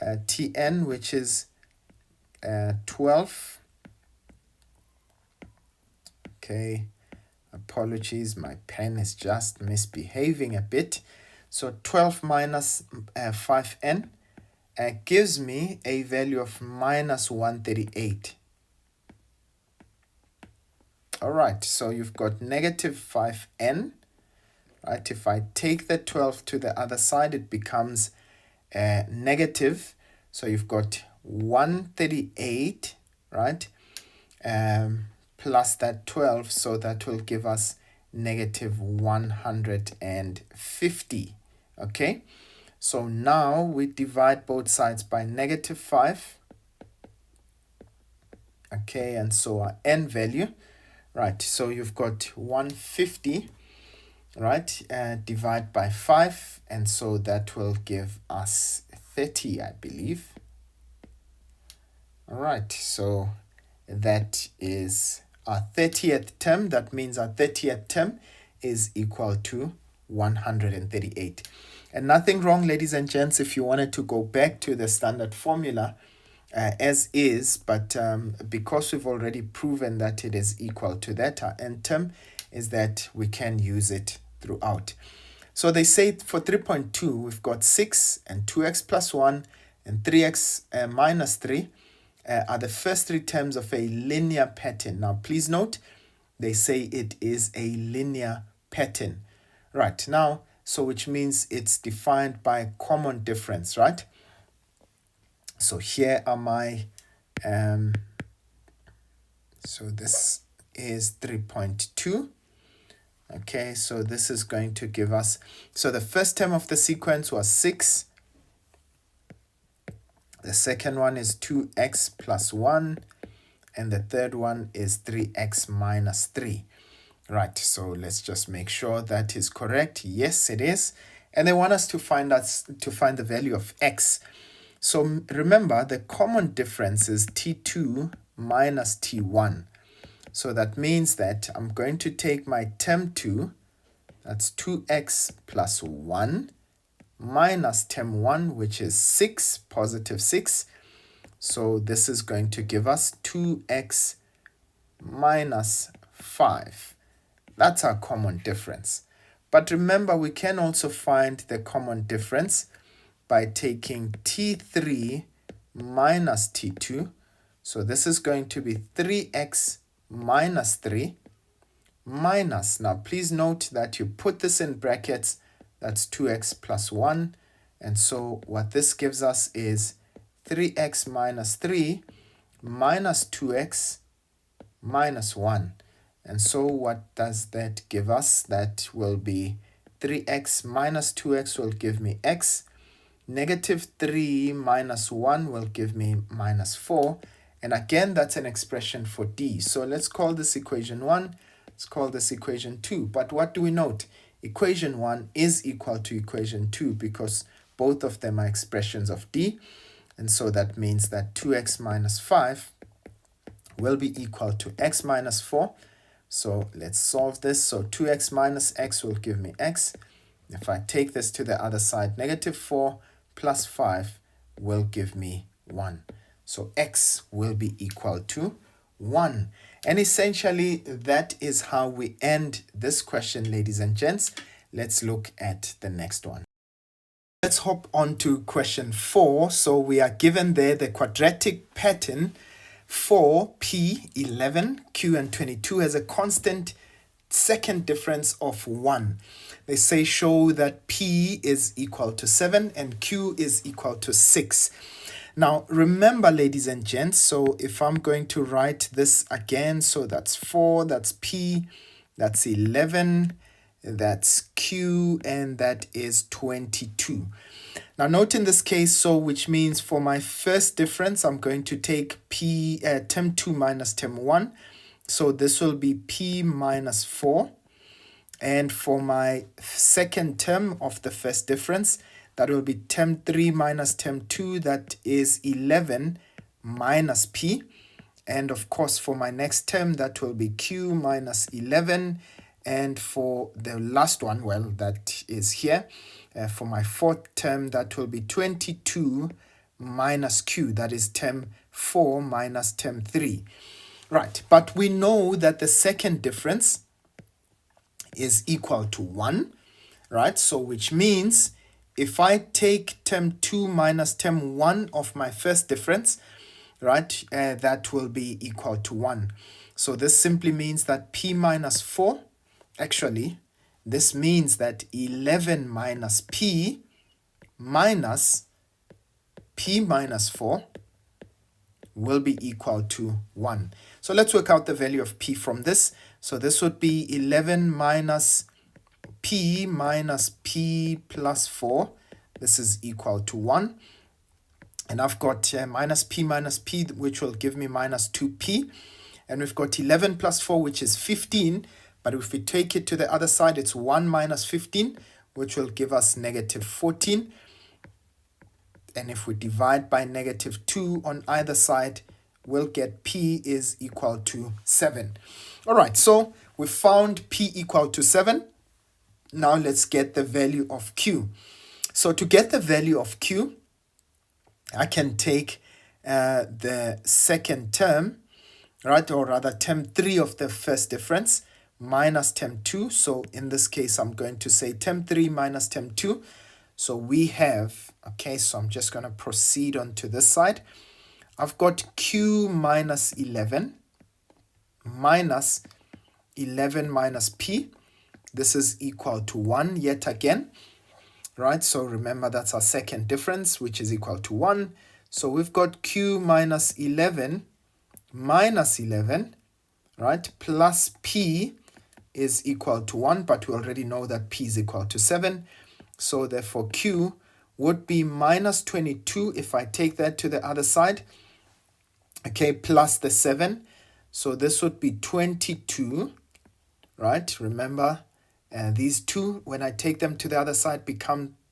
Tn, which is 12. Okay, apologies, my pen is just misbehaving a bit. So 12 minus 5n gives me a value of minus 138. All right, so you've got negative 5n, right? If I take the 12 to the other side, it becomes negative. So you've got 138, right? Plus that 12, so that will give us negative 150. Okay, so now we divide both sides by negative 5. Okay, and so our n value, right, so you've got 150, right, divide by 5, and so that will give us 30, I believe. All right, so that is our 30th term. That means our 30th term is equal to 138. And nothing wrong, ladies and gents, if you wanted to go back to the standard formula as is, but because we've already proven that it is equal to that, our end term is that we can use it throughout. So they say for 3.2, we've got 6 and 2x plus 1 and 3x minus 3 are the first three terms of a linear pattern. Now, please note, they say it is a linear pattern. Right, now, so which means it's defined by a common difference, right? So here are my, so this is 3.2. Okay, so this is going to give us, so the first term of the sequence was 6. The second one is 2x plus 1. And the third one is 3x minus 3. Right, so let's just make sure that is correct. Yes, it is. And they want us to find the value of x. So remember, the common difference is t2 minus t1. So that means that I'm going to take my term 2, that's 2x plus 1, minus term 1, which is 6, positive 6. So this is going to give us 2x minus 5. That's our common difference. But remember, we can also find the common difference by taking t3 minus t2. So this is going to be 3x minus 3 minus, now please note that you put this in brackets, that's 2x plus 1. And so what this gives us is 3x minus 3 minus 2x minus 1. And so what does that give us? That will be 3x minus 2x will give me x. Negative 3 minus 1 will give me minus 4. And again, that's an expression for d. So let's call this equation 1. Let's call this equation 2. But what do we note? Equation 1 is equal to equation 2 because both of them are expressions of d. And so that means that 2x minus 5 will be equal to x minus 4. So let's solve this. So 2x minus x will give me x. If I take this to the other side, negative 4 plus 5 will give me 1. So x will be equal to 1. And essentially, that is how we end this question, ladies and gents. Let's look at the next one. Let's hop on to question 4. So we are given there the quadratic pattern for P, 11, Q, and 22 has a constant second difference of 1. They say show that P is equal to 7 and Q is equal to 6. Now, remember, ladies and gents, so if I'm going to write this again, so that's 4, that's P, that's 11, that's Q, and that is 22. Now, note in this case, so which means for my first difference, I'm going to take P term 2 minus term 1. So this will be p minus 4. And for my second term of the first difference, that will be term 3 minus term 2, that is 11 minus p. And of course, for my next term, that will be q minus 11. And for the last one, well, that is here. For my fourth term, that will be 22 minus q, that is term 4 minus term 3. Right, but we know that the second difference is equal to 1, right? So which means if I take term 2 minus term 1 of my first difference, right, that will be equal to 1. So this simply means that p minus 4, actually, this means that 11 minus p minus p minus 4 will be equal to 1. So let's work out the value of p from this. So this would be 11 minus p plus 4. This is equal to 1. And I've got minus p, which will give me minus 2p. And we've got 11 plus 4, which is 15. But if we take it to the other side, it's 1 minus 15, which will give us negative 14. And if we divide by negative 2 on either side, we'll get p is equal to 7. All right, so we found p equal to 7. Now let's get the value of q. So to get the value of q, I can take the second term, right, or rather term 3 of the first difference minus term 2. So in this case, I'm going to say term 3 minus term 2. So we have, okay, so I'm just going to proceed on to this side. I've got q minus 11 minus 11 minus p. This is equal to 1 yet again, right? So remember that's our second difference, which is equal to 1. So we've got q minus 11 minus 11, right, plus p is equal to 1, but we already know that p is equal to 7. So therefore q would be minus 22 if I take that to the other side, okay, plus the 7. So this would be 22, right? Remember, these two, when I take them to the other side,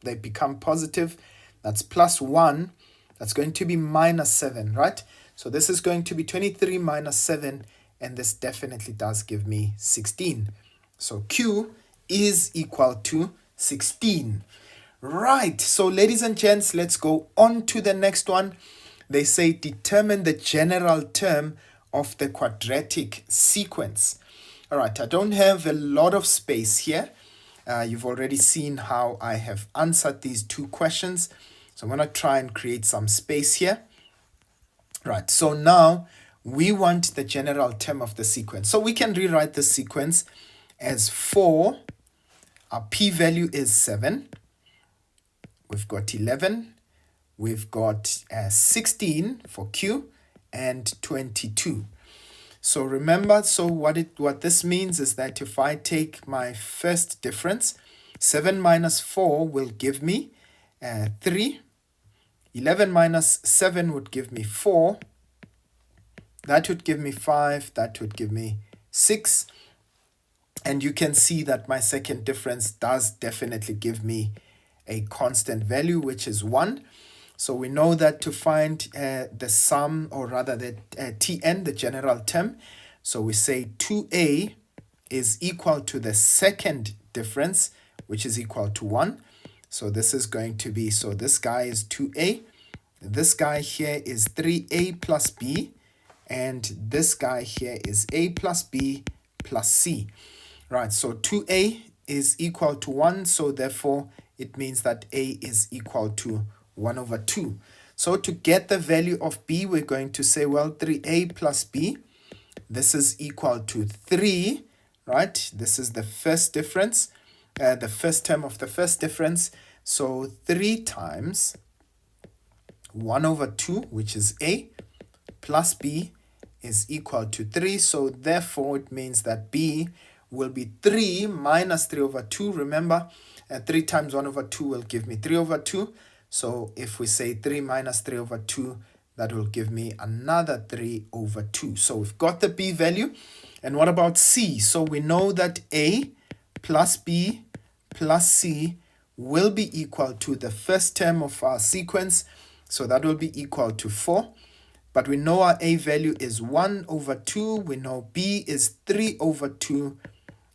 they become positive. That's plus 1. That's going to be minus 7, right? So this is going to be 23 minus 7, and this definitely does give me 16. So q is equal to 16. Right, so ladies and gents, let's go on to the next one. They say determine the general term of the quadratic sequence. All right, I don't have a lot of space here. You've already seen how I have answered these two questions. So I'm going to try and create some space here. Right, so now we want the general term of the sequence. So we can rewrite the sequence as 4. Our p-value is 7. We've got 11. We've got 16 for q and 22. So remember, so what this means is that if I take my first difference, 7 minus 4 will give me 3. 11 minus 7 would give me 4. That would give me 5. That would give me 6. And you can see that my second difference does definitely give me a constant value, which is 1. So we know that to find the sum, or rather the Tn, the general term, so we say 2a is equal to the second difference, which is equal to 1. So this is going to be, so this guy is 2a, this guy here is 3a plus b, and this guy here is a plus b plus c. Right, so 2a is equal to 1, so therefore it means that a is equal to 1 over 2. So to get the value of b, we're going to say, well, 3a plus b, this is equal to 3, right? This is the first difference, the first term of the first difference. So 3 times 1 over 2, which is a, plus b is equal to 3. So therefore it means that b will be 3 minus 3 over 2. Remember, 3 times 1 over 2 will give me 3 over 2. So if we say 3 minus 3 over 2, that will give me another 3 over 2. So we've got the B value. And what about C? So we know that A plus B plus C will be equal to the first term of our sequence. So that will be equal to 4. But we know our A value is 1 over 2. We know B is 3 over 2.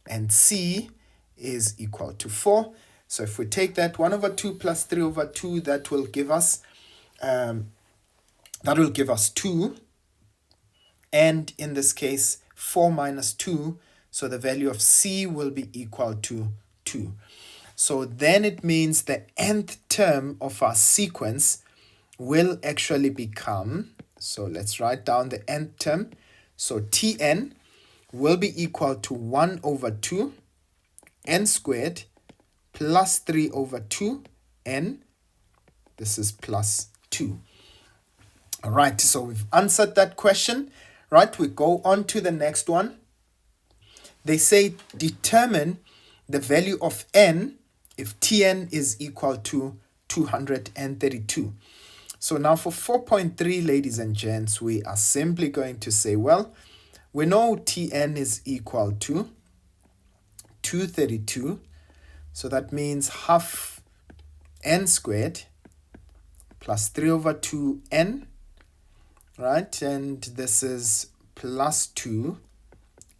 And C is equal to 4. So if we take that 1 over 2 plus 3 over 2, that will give us 2. And in this case, 4 minus 2. So the value of C will be equal to 2. So then it means the nth term of our sequence will actually become, so let's write down the nth term. So Tn will be equal to 1 over 2 n squared plus 3 over 2 n. This is plus 2. All right, so we've answered that question. Right, we go on to the next one. They say determine the value of n if Tn is equal to 232. So now for 4.3, ladies and gents, we are simply going to say, well, we know Tn is equal to 232. So that means half n squared plus 3 over 2n, right? And this is plus 2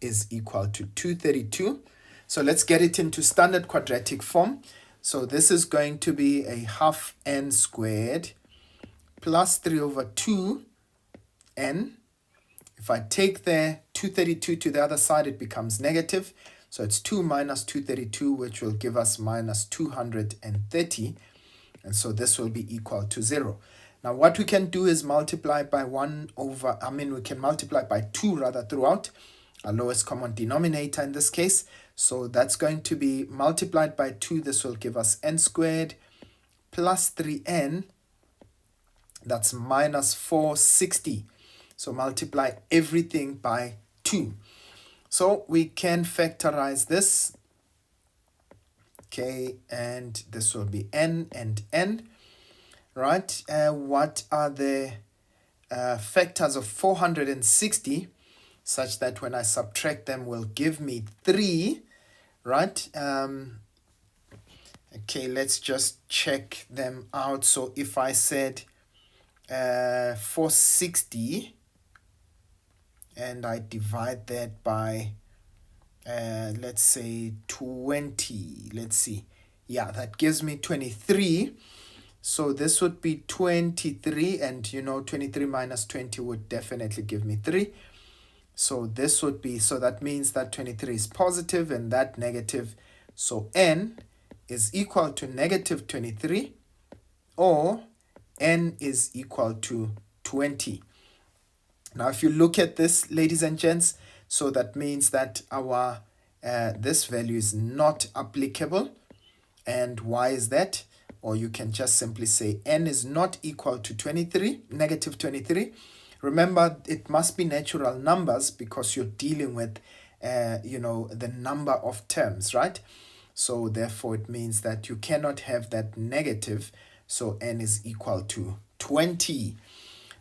is equal to 232. So let's get it into standard quadratic form. So this is going to be a half n squared plus 3 over 2n. If I take the 232 to the other side, it becomes negative. So it's 2 minus 232, which will give us minus 230. And so this will be equal to 0. Now what we can do is multiply by we can multiply by 2 rather throughout, our lowest common denominator in this case. So that's going to be multiplied by 2. This will give us n squared plus 3n. That's minus 460. So multiply everything by 2. So we can factorize this. Okay, and this will be n and n. Right, what are the factors of 460 such that when I subtract them will give me 3, right? Okay, let's just check them out. So if I said 460 and I divide that by let's say 20, let's see, yeah, that gives me 23. So this would be 23, and 23 minus 20 would definitely give me 3. So this would be, so that means that 23 is positive and that negative. So n is equal to negative 23, or n is equal to 20. Now if you look at this, ladies and gents, so that means that our this value is not applicable. And why is that? Or you can just simply say n is not equal to 23, negative 23. Remember, it must be natural numbers because you're dealing with, the number of terms, right? So therefore, it means that you cannot have that negative. So n is equal to 20.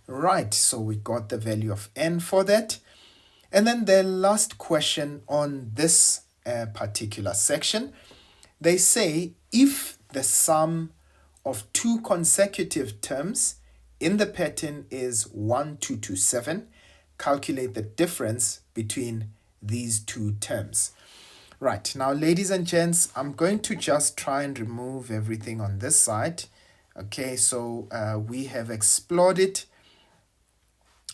Right, so we got the value of n for that. And then the last question on this particular section, they say if the sum of two consecutive terms in the pattern is 1, 2 to 7, calculate the difference between these two terms. Right, now ladies and gents, I'm going to just try and remove everything on this side. Okay, so we have explored it.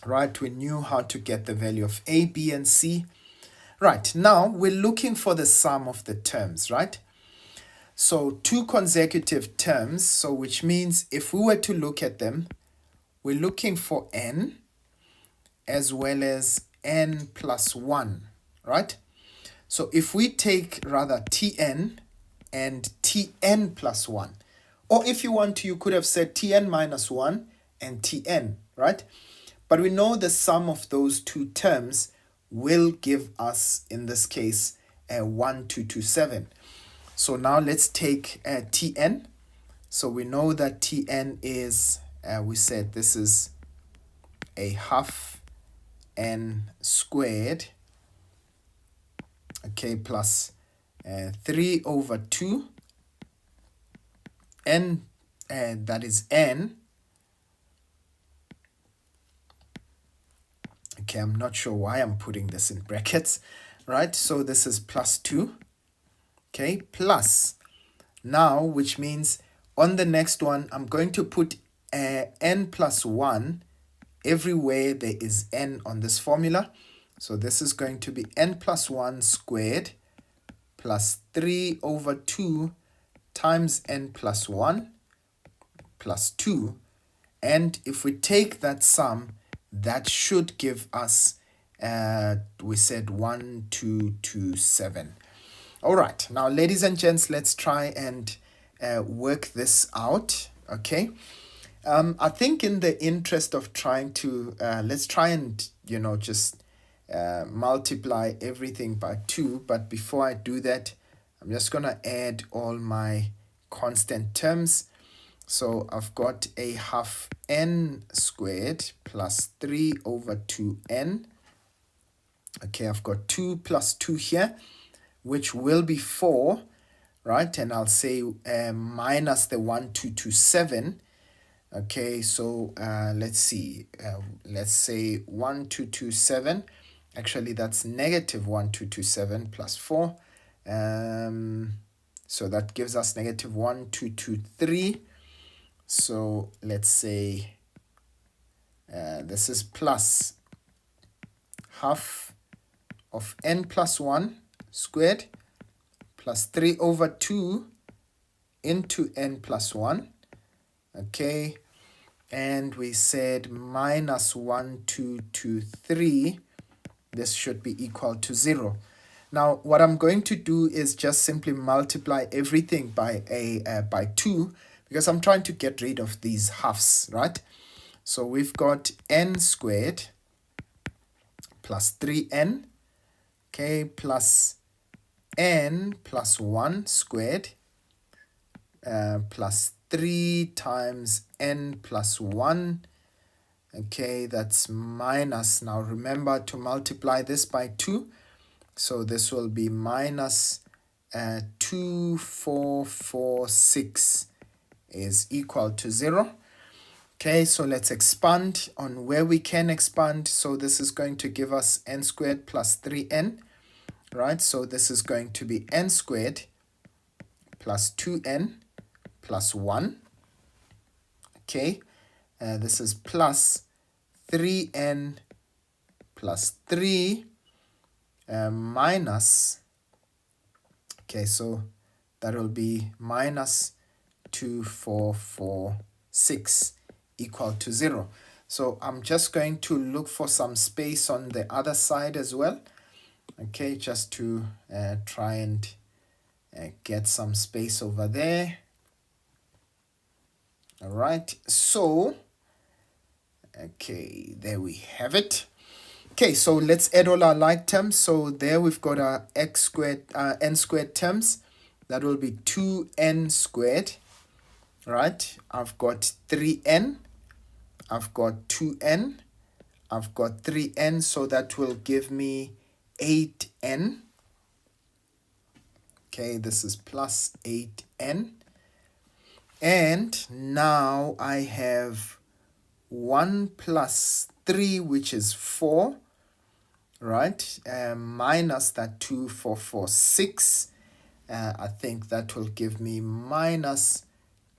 Right, we knew how to get the value of A, B, and C. Right, now we're looking for the sum of the terms, right? So two consecutive terms, so which means if we were to look at them, we're looking for n as well as n plus 1, right? So if we take rather Tn and Tn plus 1, or if you want to, you could have said Tn minus 1 and Tn, right? But we know the sum of those two terms will give us, in this case, 1, 2 to 7. So now let's take Tn. So we know that Tn is, we said this is a half n squared, okay, plus 3 over 2 n, that is n. Okay, I'm not sure why I'm putting this in brackets, right? So this is plus 2, okay, plus, now, which means on the next one, I'm going to put n plus 1 everywhere there is n on this formula. So this is going to be n plus 1 squared plus 3 over 2 times n plus 1 plus 2. And if we take that sum, that should give us, we said 1227. All right, now, ladies and gents, let's try and work this out, okay? I think in the interest of trying to, let's try and, just multiply everything by 2. But before I do that, I'm just going to add all my constant terms. So I've got a half n squared plus 3 over 2n. Okay, I've got 2 plus 2 here, which will be 4, right? And I'll say minus the 1227. Okay, so let's see. Let's say 1227. Actually, that's negative 1227 plus 4. So that gives us negative 1223. So let's say this is plus half of n plus 1 squared plus 3 over 2 into n plus 1. Okay, and we said minus 1223. This should be equal to 0. Now, what I'm going to do is just simply multiply everything by 2, because I'm trying to get rid of these halves, right? So we've got n squared plus 3n, okay, plus n plus 1 squared plus 3 times n plus 1. Okay, that's minus. Now remember to multiply this by 2. So this will be minus 2446 is equal to 0. Okay, so let's expand on where we can expand. So this is going to give us n squared plus 3n, right? So this is going to be n squared plus 2n plus 1. Okay, this is plus 3n plus 3 minus, okay, so that will be minus 2446 equal to 0. So I'm just going to look for some space on the other side as well, okay, just to try and get some space over there. All right, so okay, there we have it. Okay, so let's add all our like terms. So there we've got our n squared terms. That will be 2n squared, right? I've got 3n, I've got 2n, I've got 3n, so that will give me 8n. Okay, this is plus 8n. And now I have 1 plus 3, which is 4, right? Minus that 2446. I think that will give me minus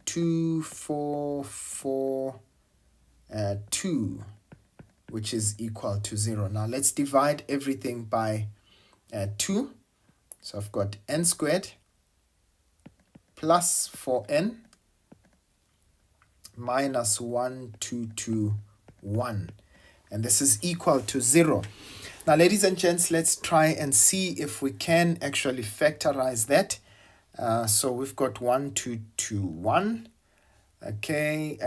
2442, which is equal to 0. Now let's divide everything by 2. So I've got n squared plus 4n minus 1221, and this is equal to 0. Now, ladies and gents, let's try and see if we can actually factorize that. So we've got 1221. Okay,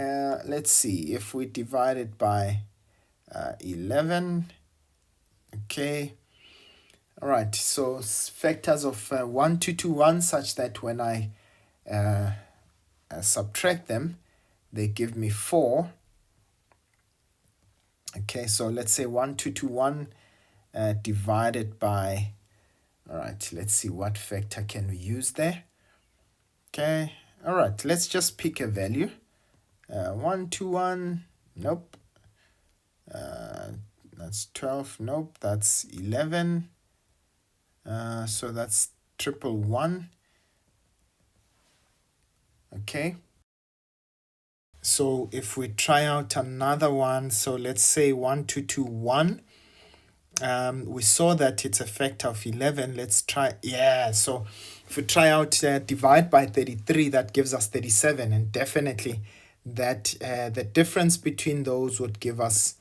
let's see if we divide it by 11. Okay, all right, so factors of 1221 such that when I subtract them, they give me 4. Okay, so let's say 1221 divided by, all right, let's see what factor can we use there. Okay, all right, let's just pick a value. 121, nope. That's 12, nope. That's 11. So that's 111. Okay. So if we try out another one, so let's say 1221. We saw that it's a factor of 11. Let's try, yeah, so if we try out divide by 33, that gives us 37, and definitely that the difference between those would give us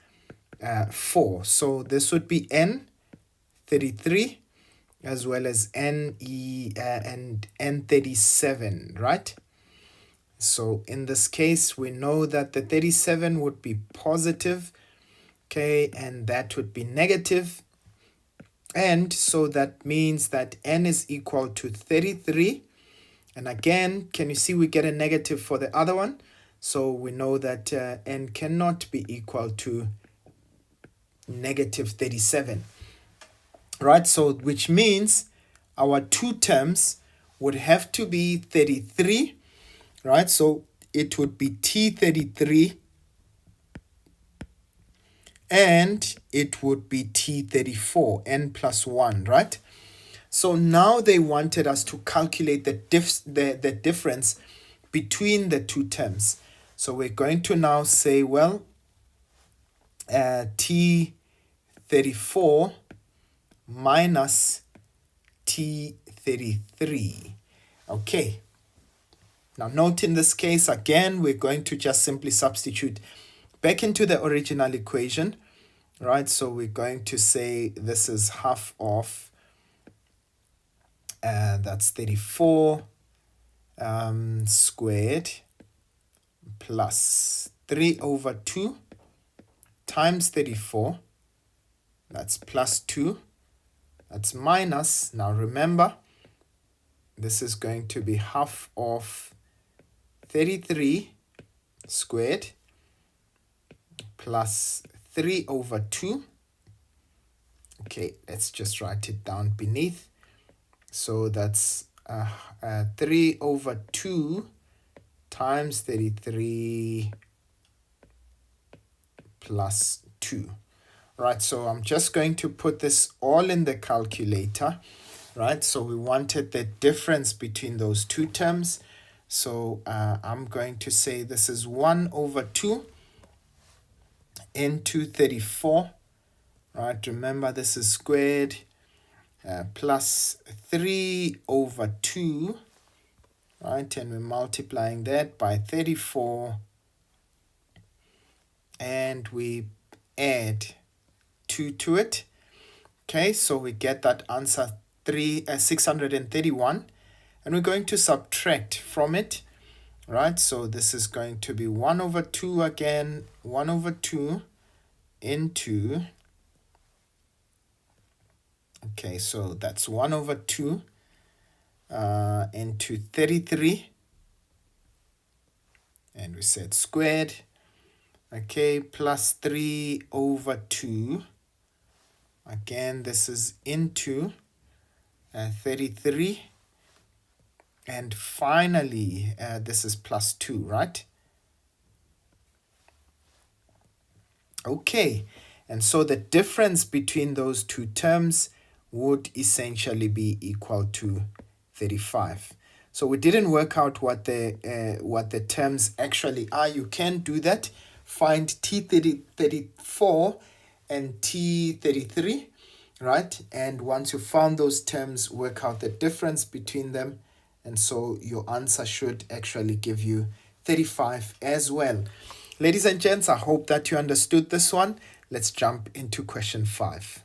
4. So this would be N33 as well as and N37, right? So in this case, we know that the 37 would be positive, okay, and that would be negative. And so that means that N is equal to 33. And again, can you see we get a negative for the other one? So we know that N cannot be equal to negative 37. Right, so which means our two terms would have to be 33, right? So it would be T33 and it would be T34, N plus 1, right? So now they wanted us to calculate the difference between the two terms. So we're going to now say, well, T34 minus T33. Okay. Now note in this case, again, we're going to just simply substitute back into the original equation, right? So we're going to say this is half of, that's 34 squared plus 3 over 2 times 34. That's plus 2. That's minus, now remember, this is going to be half of 33 squared plus 3 over 2. Okay, let's just write it down beneath. So that's 3 over 2 times 33 plus 2. Right, so I'm just going to put this all in the calculator, right? So we wanted the difference between those two terms. So I'm going to say this is 1 over 2 into 34, right? Remember, this is squared, plus 3 over 2, right? And we're multiplying that by 34, and we add 2 to it. Okay, so we get that answer 631, and we're going to subtract from it, right? So this is going to be 1 over 2 again, 1 over 2 into, okay, so that's 1 over 2 into 33, and we said squared, okay, plus 3 over 2. Again, this is into 33. And finally, this is plus 2, right? Okay, and so the difference between those two terms would essentially be equal to 35. So we didn't work out what the terms actually are. You can do that. Find T34 and T33, right? And once you found those terms, work out the difference between them. And so your answer should actually give you 35 as well. Ladies and gents, I hope that you understood this one. Let's jump into question 5.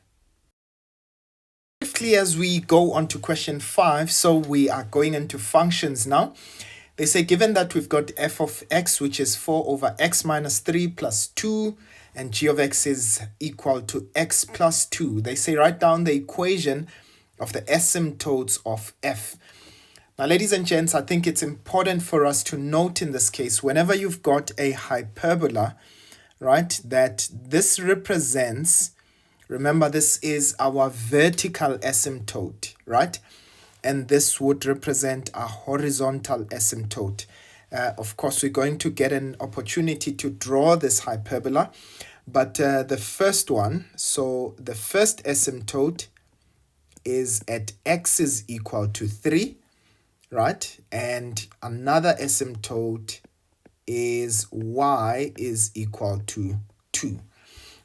Briefly, as we go on to question 5, so we are going into functions now. They say, given that we've got f of x, which is 4 over x minus 3 plus 2, and g of x is equal to x plus 2. They say, write down the equation of the asymptotes of f. Now, ladies and gents, I think it's important for us to note in this case, whenever you've got a hyperbola, right, that this represents, remember this is our vertical asymptote, right? And this would represent a horizontal asymptote. Of course, we're going to get an opportunity to draw this hyperbola, but the first one, so the first asymptote is at x is equal to 3, right? And another asymptote is y is equal to 2.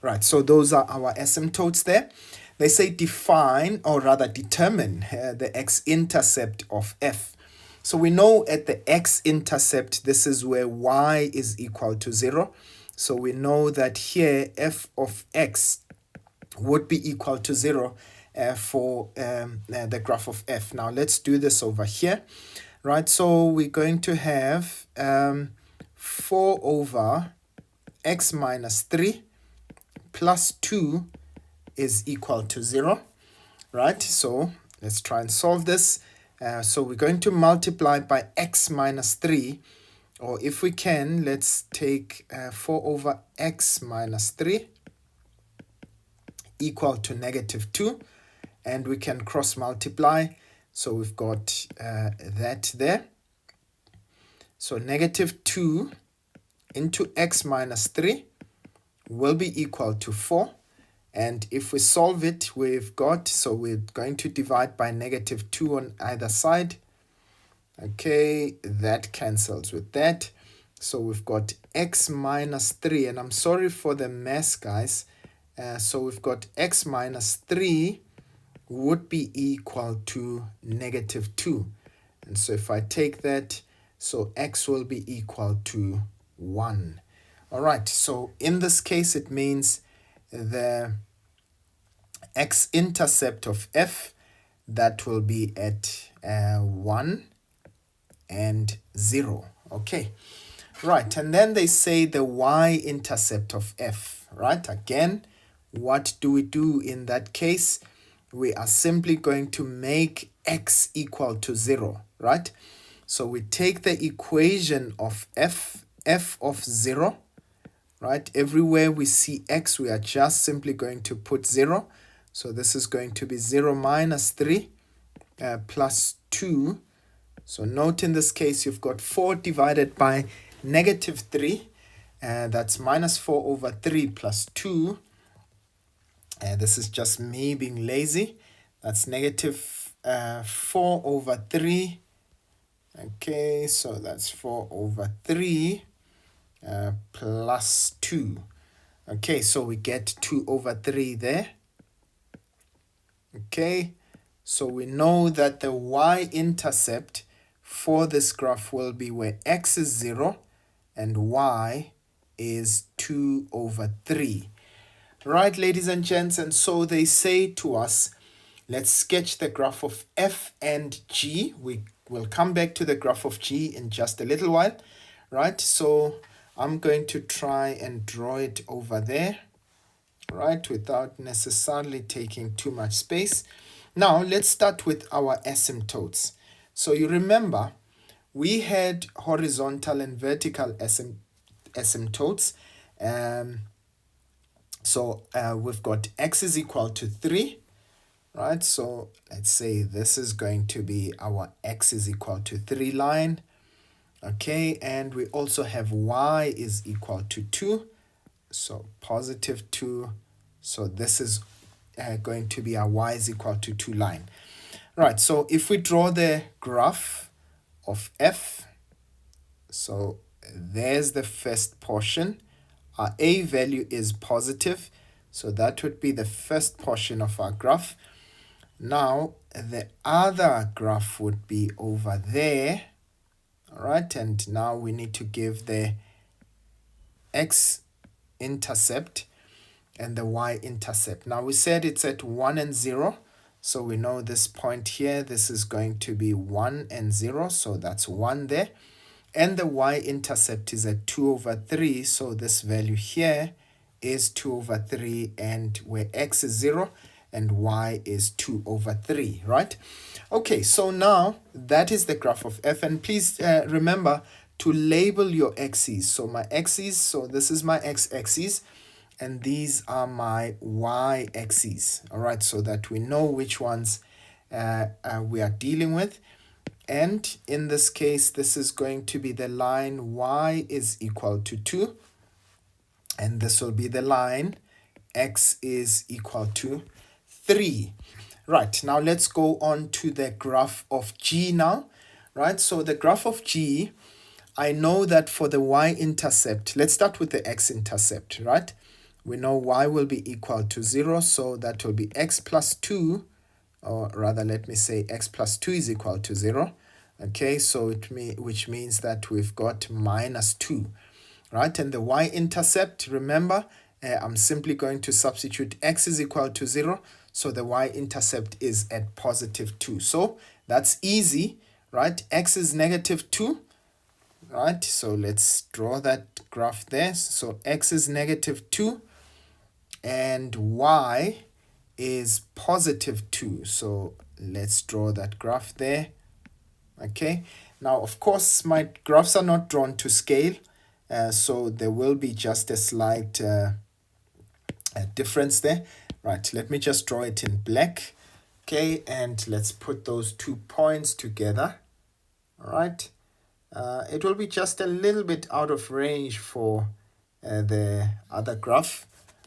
Right, so those are our asymptotes there. They say define, or rather determine, the x-intercept of f. So we know at the x-intercept, this is where y is equal to 0. So we know that here f of x would be equal to 0 for the graph of f. Now let's do this over here. Right, so we're going to have 4 over x minus 3 plus 2 is equal to 0, right? So let's try and solve this. So we're going to multiply by x minus 3, or if we can, let's take 4 over x minus 3 equal to negative 2, and we can cross multiply. So we've got that there. So negative 2 into x minus 3 will be equal to 4. And if we solve it, we've got, so we're going to divide by negative 2 on either side. Okay, that cancels with that. So we've got x minus 3, and I'm sorry for the mess, guys. So we've got x minus 3 would be equal to negative 2. And so if I take that, so x will be equal to 1. All right, so in this case, it means the x-intercept of f, that will be at 1 and 0. Okay, right, and then they say the y-intercept of f, right? Again, what do we do in that case? We are simply going to make x equal to 0, right? So we take the equation of f of 0, right? Everywhere we see x, we are just simply going to put 0. So this is going to be 0 minus 3 plus 2. So note in this case, you've got 4 divided by negative 3. That's minus 4 over 3 plus 2. This is just me being lazy. That's negative 4 over 3. Okay, so that's 4 over 3 plus 2. Okay, so we get 2 over 3 there. Okay, so we know that the y-intercept for this graph will be where x is 0 and y is 2 over 3. Right, ladies and gents, and so they say to us, let's sketch the graph of f and g. We will come back to the graph of g in just a little while, right? So I'm going to try and draw it over there, right, without necessarily taking too much space. Now let's start with our asymptotes. So you remember we had horizontal and vertical asymptotes. So we've got x is equal to 3, right? So let's say this is going to be our x is equal to 3 line. Okay, and we also have y is equal to 2. So positive 2. So this is going to be our y is equal to 2 line. Right, so if we draw the graph of f, so there's the first portion. Our a value is positive, so that would be the first portion of our graph. Now, the other graph would be over there. All right, and now we need to give the x-intercept and the y-intercept. Now, we said it's at 1 and 0, so we know this point here, this is going to be 1 and 0, so that's 1 there. And the y-intercept is at 2 over 3, so this value here is 2 over 3, and where x is 0 and y is 2 over 3, right? Okay, so now that is the graph of f, and please remember to label your axes. So my axes, so this is my x-axis, and these are my y-axis. All right, so that we know which ones we are dealing with. And in this case, this is going to be the line y is equal to 2. And this will be the line x is equal to 3. Right, now let's go on to the graph of G now. Right, so the graph of G, I know that for the y-intercept, let's start with the x-intercept, right? We know y will be equal to 0, so that will be x plus 2, or rather let me say x plus 2 is equal to 0. Okay, so which means that we've got minus 2, right? And the y-intercept, remember, I'm simply going to substitute x is equal to 0, so the y-intercept is at positive 2. So that's easy, right? X is negative 2, right? So let's draw that graph there. So x is negative 2 and y is positive 2. So let's draw that graph there. Okay, now of course my graphs are not drawn to scale, so there will be just a slight difference there. Right, let me just draw it in black. Okay, and let's put those 2 points together. All right, it will be just a little bit out of range for the other graph.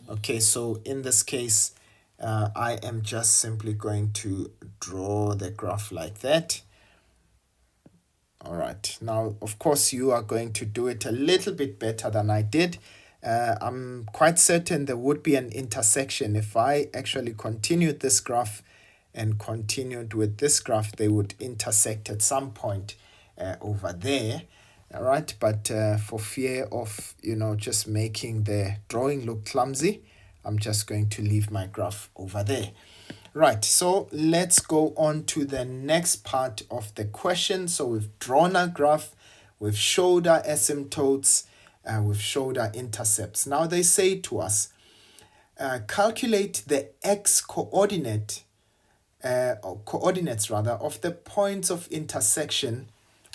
Okay, so in this case, I am just simply going to draw the graph like that. All right, now of course you are going to do it a little bit better than I did. I'm quite certain there would be an intersection. If I actually continued this graph and continued with this graph, they would intersect at some point over there. All right, but for fear of, just making the drawing look clumsy, I'm just going to leave my graph over there. Right, so let's go on to the next part of the question. So we've drawn a graph, we've showed our asymptotes, we've showed our intercepts. Now they say to us, calculate the x coordinate, or coordinates rather, of the points of intersection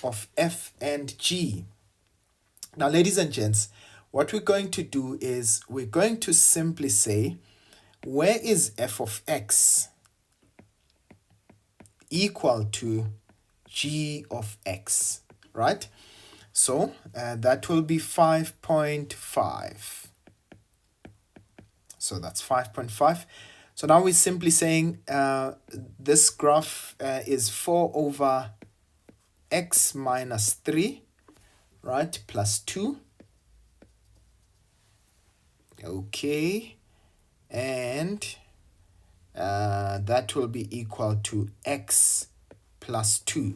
of F and G. Now, ladies and gents, what we're going to do is we're going to simply say, where is f of x equal to g of x, right? So that will be 5.5. So that's 5.5. So now we're simply saying this graph is 4 over x minus 3, right, plus 2. Okay, and that will be equal to x plus 2.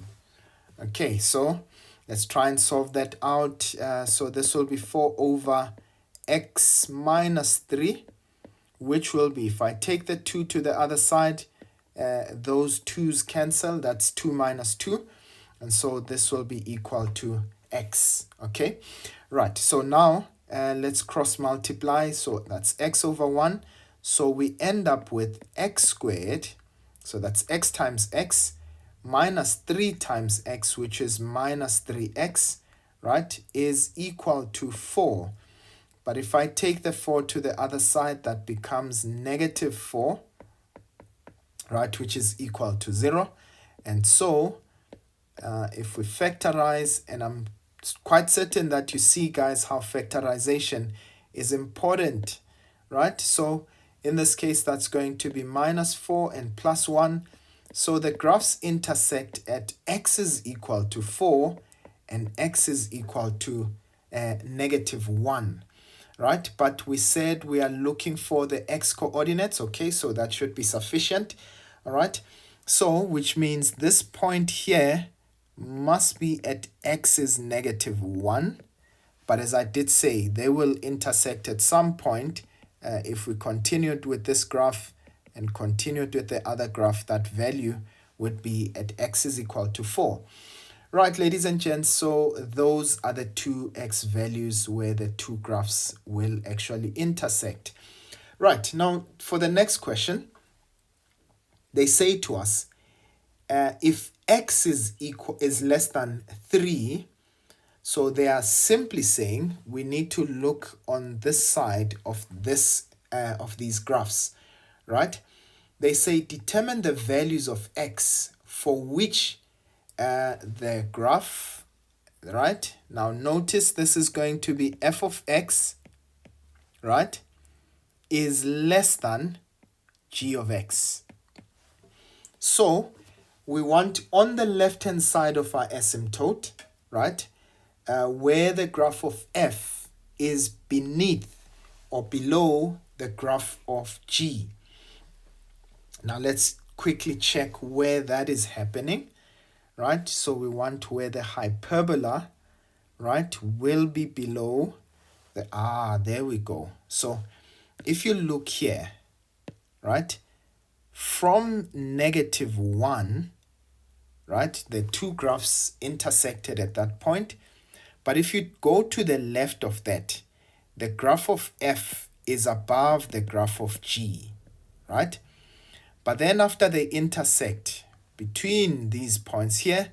Okay, so let's try and solve that out. So this will be 4 over x minus 3, which will be, if I take the 2 to the other side, those 2's cancel. That's 2 minus 2. And so this will be equal to x. Okay, right. So now let's cross multiply. So that's x over 1. So we end up with x squared. So that's x times x minus 3 times x, which is minus 3x, right, is equal to 4. But if I take the 4 to the other side, that becomes negative 4, right, which is equal to 0. And so if we factorize, and I'm quite certain that you see, guys, how factorization is important, right? So in this case, that's going to be minus 4 and plus 1. So the graphs intersect at x is equal to 4 and x is equal to negative 1. Right, but we said we are looking for the x coordinates. Okay, so that should be sufficient. All right, so which means this point here must be at x is negative 1. But as I did say, they will intersect at some point. If we continued with this graph and continued with the other graph, that value would be at x is equal to 4. Right, ladies and gents, so those are the two x values where the two graphs will actually intersect. Right, now for the next question, they say to us, if x is less than 3, So they are simply saying we need to look on this side of these graphs, right? They say determine the values of x for which the graph, right? Now notice this is going to be f of x, right, is less than g of x. So we want on the left hand side of our asymptote, right, where the graph of f is beneath or below the graph of g. Now let's quickly check where that is happening, right? So we want where the hyperbola, right, will be below the, there we go. So if you look here, right, from -1, right, the two graphs intersected at that point. But if you go to the left of that, the graph of f is above the graph of g, right? But then after they intersect between these points here,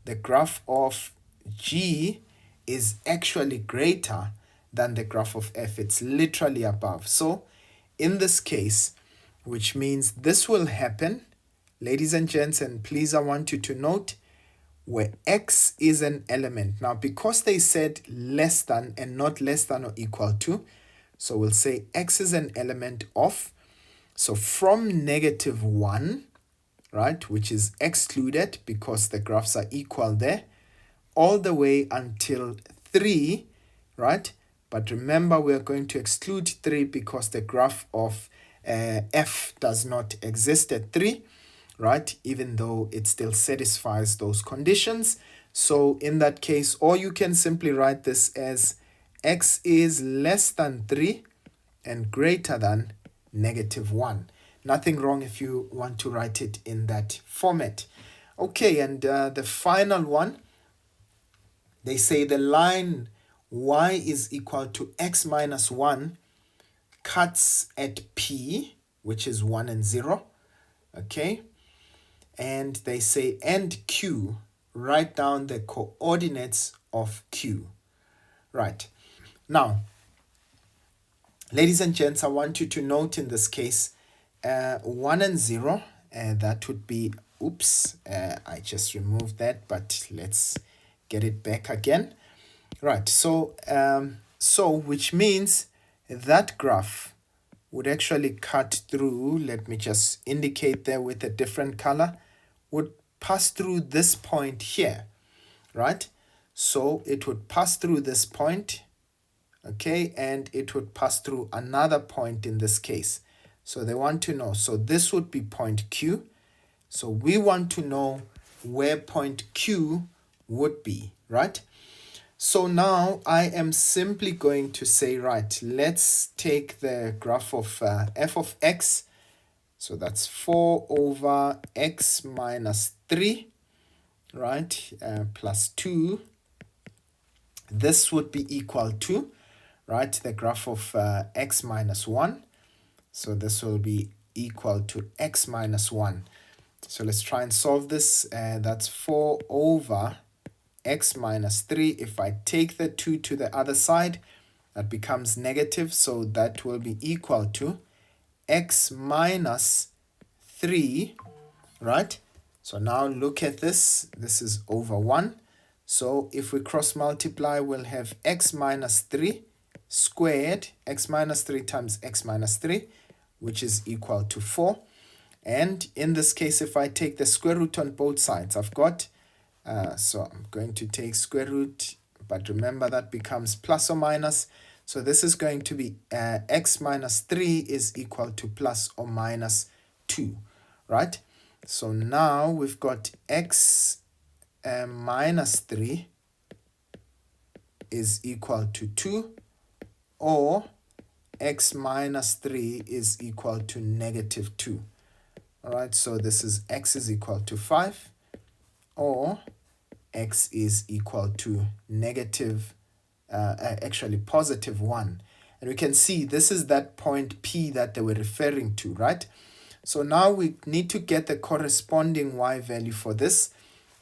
the graph of g is actually greater than the graph of f. It's literally above. So in this case, which means this will happen, ladies and gents, and please I want you to note, where x is an element. Now because they said less than and not less than or equal to, so we'll say x is an element of, so from -1, right, which is excluded because the graphs are equal there, all the way until 3, right? But remember we're going to exclude 3 because the graph of f does not exist at 3, right? Even though it still satisfies those conditions. So in that case, or you can simply write this as x is less than 3 and greater than -1. Nothing wrong if you want to write it in that format. Okay, and the final one, they say the line y is equal to x minus 1 cuts at P, which is 1 and 0, okay? And they say, and Q, write down the coordinates of Q. Right. Now, ladies and gents, I want you to note in this case, 1 and 0, that would be, I just removed that, but let's get it back again. Right, so, which means that graph would actually cut through, let me just indicate there with a different color, would pass through this point here, right? So it would pass through this point, okay, and it would pass through another point in this case. So they want to know, so this would be point Q. So we want to know where point Q would be, right? So now I am simply going to say, right, let's take the graph of f of x. So that's 4 over x minus 3, right, plus 2. This would be equal to, right, the graph of x minus 1. So this will be equal to x minus 1. So let's try and solve this. That's 4 over x minus 3. If I take the 2 to the other side, that becomes negative. So that will be equal to x minus 3, right? So now look at this. This is over 1. So if we cross multiply, we'll have x minus 3 squared, x minus 3 times x minus 3, which is equal to 4. And in this case, if I take the square root on both sides, I've got, so I'm going to take square root, but remember that becomes plus or minus. So this is going to be x minus 3 is equal to plus or minus 2, right? So now we've got x minus 3 is equal to 2, or x minus 3 is equal to negative 2. All right, so this is x is equal to 5, or x is equal to negative, actually positive 1. And we can see this is that point P that they were referring to, right? So now we need to get the corresponding y value for this,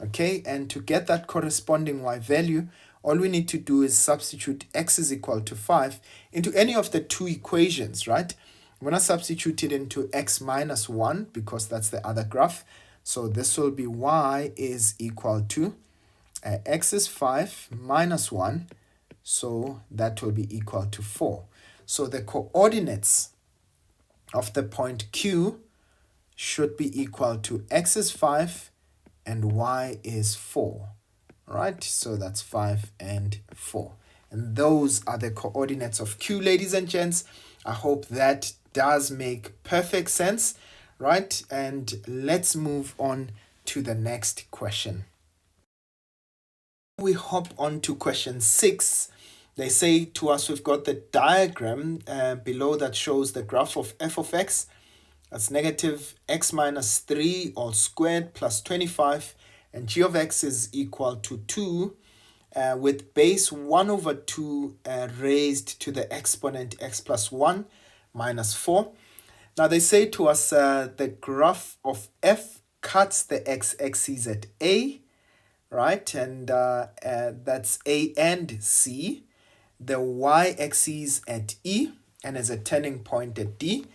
okay? And to get that corresponding y value, all we need to do is substitute x is equal to 5 into any of the two equations, right? I'm going to substitute it into x minus 1 because that's the other graph. So this will be y is equal to x is 5 minus 1. So that will be equal to 4. So the coordinates of the point Q should be equal to x is 5 and y is 4. Right? So that's 5 and 4. And those are the coordinates of Q, ladies and gents. I hope that does make perfect sense, right? And let's move on to the next question. We hop on to question 6. They say to us we've got the diagram below that shows the graph of f of x. That's negative x minus 3 all squared plus 25. And g of x is equal to 2 with base 1 over 2 raised to the exponent x plus 1 minus 4. Now they say to us the graph of f cuts the x-axis at A, right? And that's A and C. The y-axis at E and as a turning point at D.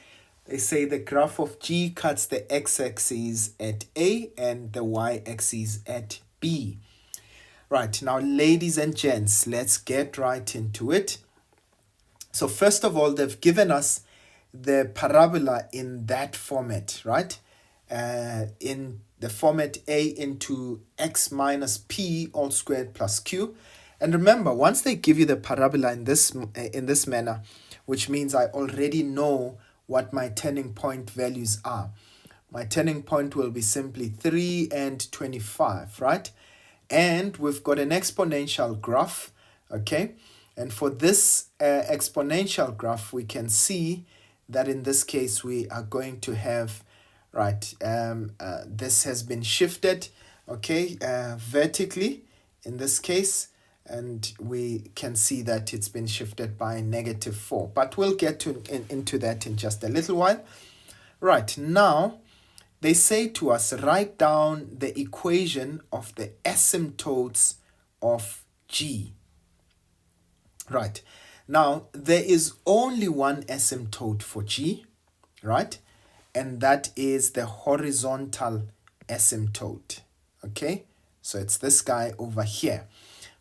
They say the graph of G cuts the x-axis at A and the y-axis at B. Right, now ladies and gents, let's get right into it. So first of all, they've given us the parabola in that format, right? In the format A into x minus p all squared plus q. And remember, once they give you the parabola in this manner, which means I already know what my turning point values are. My turning point will be simply 3 and 25, right? And we've got an exponential graph, okay? And for this exponential graph, we can see that in this case, we are going to have, right, this has been shifted, okay, vertically in this case. And we can see that it's been shifted by negative 4. But we'll get into that in just a little while. Right, now they say to us, write down the equation of the asymptotes of G. Right, now there is only one asymptote for G, right? And that is the horizontal asymptote, okay? So it's this guy over here.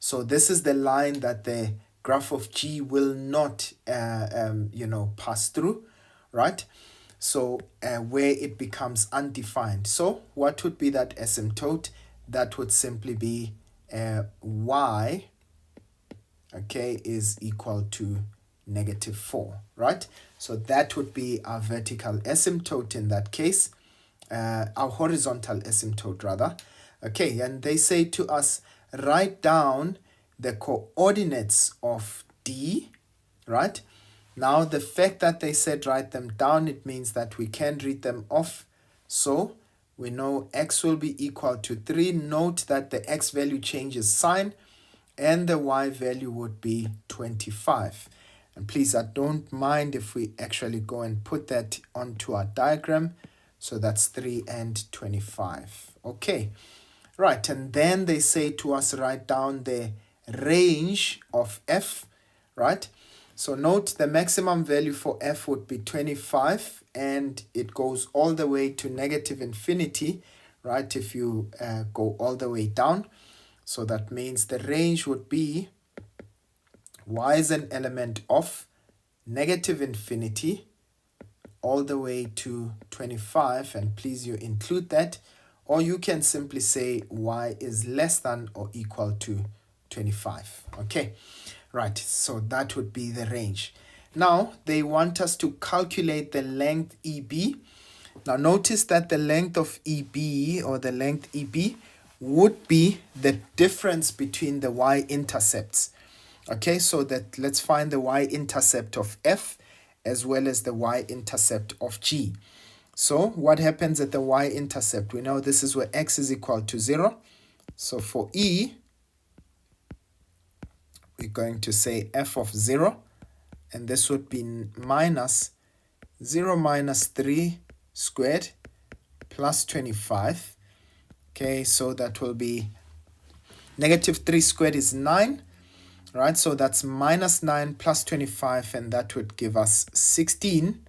So this is the line that the graph of G will not, pass through, right? So where it becomes undefined. So what would be that asymptote? That would simply be y, okay, is equal to negative 4, right? So that would be our vertical asymptote in that case, our horizontal asymptote rather. Okay, and they say to us, write down the coordinates of D, right? Now, the fact that they said write them down, it means that we can read them off. So we know x will be equal to 3. Note that the x value changes sign and the y value would be 25. And please, I don't mind if we actually go and put that onto our diagram. So that's 3 and 25. Okay. Right, and then they say to us, write down the range of f, right? So note the maximum value for f would be 25, and it goes all the way to negative infinity, right, if you go all the way down. So that means the range would be y is an element of negative infinity all the way to 25, and please you include that. Or you can simply say y is less than or equal to 25. Okay, right, so that would be the range. Now, they want us to calculate the length EB. Now, notice that the length of EB or the length EB would be the difference between the y-intercepts. Okay, so that let's find the y-intercept of F as well as the y-intercept of G. So what happens at the y-intercept? We know this is where x is equal to 0. So for E, we're going to say f of 0. And this would be minus 0 minus 3 squared plus 25. Okay, so that will be negative 3 squared is 9. right? So that's minus 9 plus 25, and that would give us 16,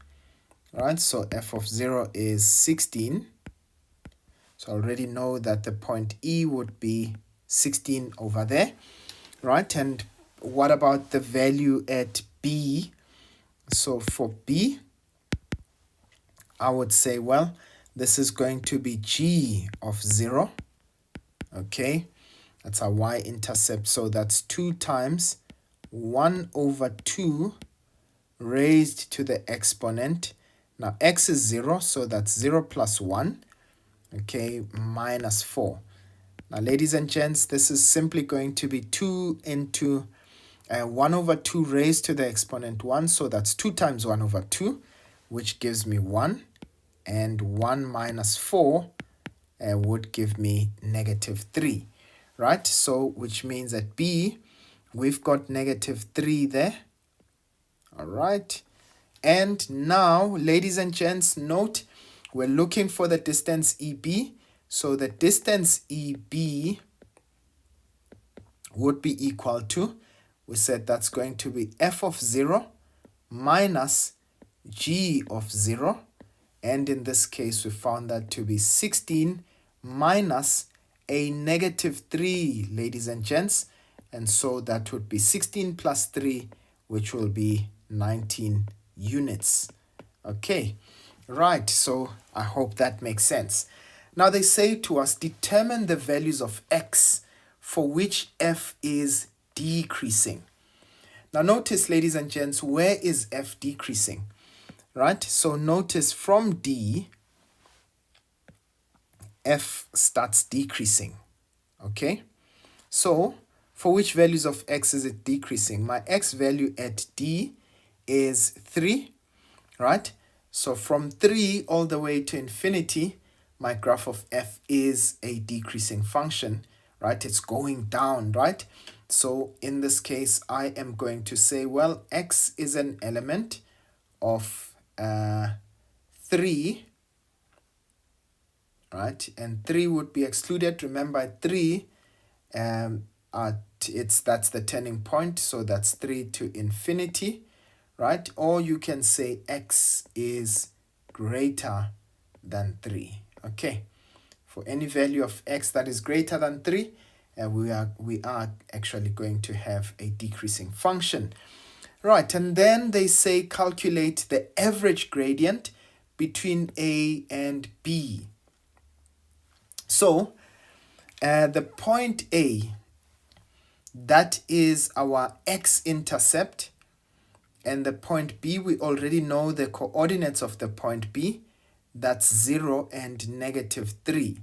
right? So f of 0 is 16. So I already know that the point E would be 16 over there, right? And what about the value at B? So for B, I would say, well, this is going to be g of 0, okay? That's our y-intercept, so that's 2 times 1 over 2 raised to the exponent. Now x is 0, so that's 0 plus 1, okay, minus 4. Now, ladies and gents, this is simply going to be 2 into 1 over 2 raised to the exponent 1, so that's 2 times 1 over 2, which gives me 1, and 1 minus 4 would give me negative 3, right? So, which means at B, we've got negative 3 there, all right? And now, ladies and gents, note, we're looking for the distance EB, so the distance EB would be equal to, we said that's going to be f of 0 minus g of 0, and in this case we found that to be 16 minus a negative 3, ladies and gents, and so that would be 16 plus 3, which will be 19 units. Okay, right, so I hope that makes sense. Now they say to us, determine the values of x for which f is decreasing. Now notice, ladies and gents, where is f decreasing? Right, so notice from D, f starts decreasing, okay? So for which values of x is it decreasing? My x value at D is 3, right? So from 3 all the way to infinity, my graph of f is a decreasing function, right? It's going down, right? So in this case, I am going to say, well, x is an element of 3, right? And 3 would be excluded. Remember, 3, that's the turning point, so that's 3 to infinity, right? Or you can say x is greater than 3, okay? For any value of x that is greater than 3, we are actually going to have a decreasing function. Right, and then they say calculate the average gradient between A and B. So, the point A, that is our x-intercept, and the point B, we already know the coordinates of the point B, that's 0 and negative 3.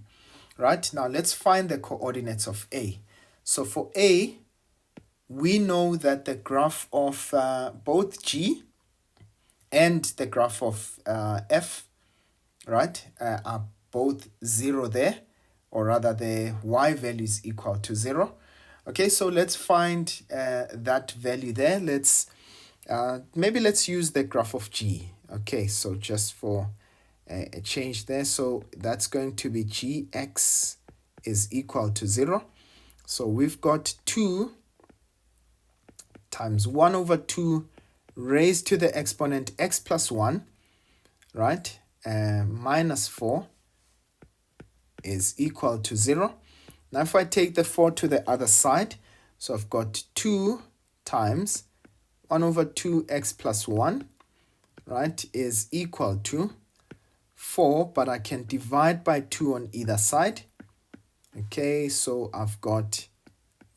Right, now let's find the coordinates of A. So for A, we know that the graph of both G and the graph of F, right, are both 0 there, or rather the y value is equal to 0. Okay, so let's find that value there. Maybe let's use the graph of G. Okay, so just for a change there, so that's going to be Gx is equal to 0. So we've got 2 times 1 over 2 raised to the exponent x plus 1, right, minus 4 is equal to 0. Now if I take the 4 to the other side, so I've got 2 times 1 over 2x plus 1, right, is equal to 4, but I can divide by 2 on either side. Okay, so I've got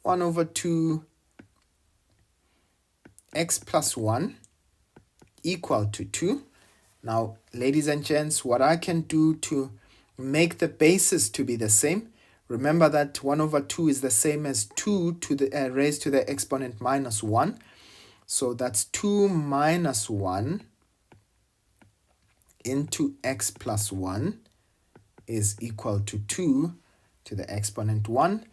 1 over 2 x plus 1 equal to 2. Now, ladies and gents, what I can do to make the bases to be the same, remember that 1 over 2 is the same as 2 to the raised to the exponent minus 1. So that's 2 minus 1 into x plus 1 is equal to 2 to the exponent 1.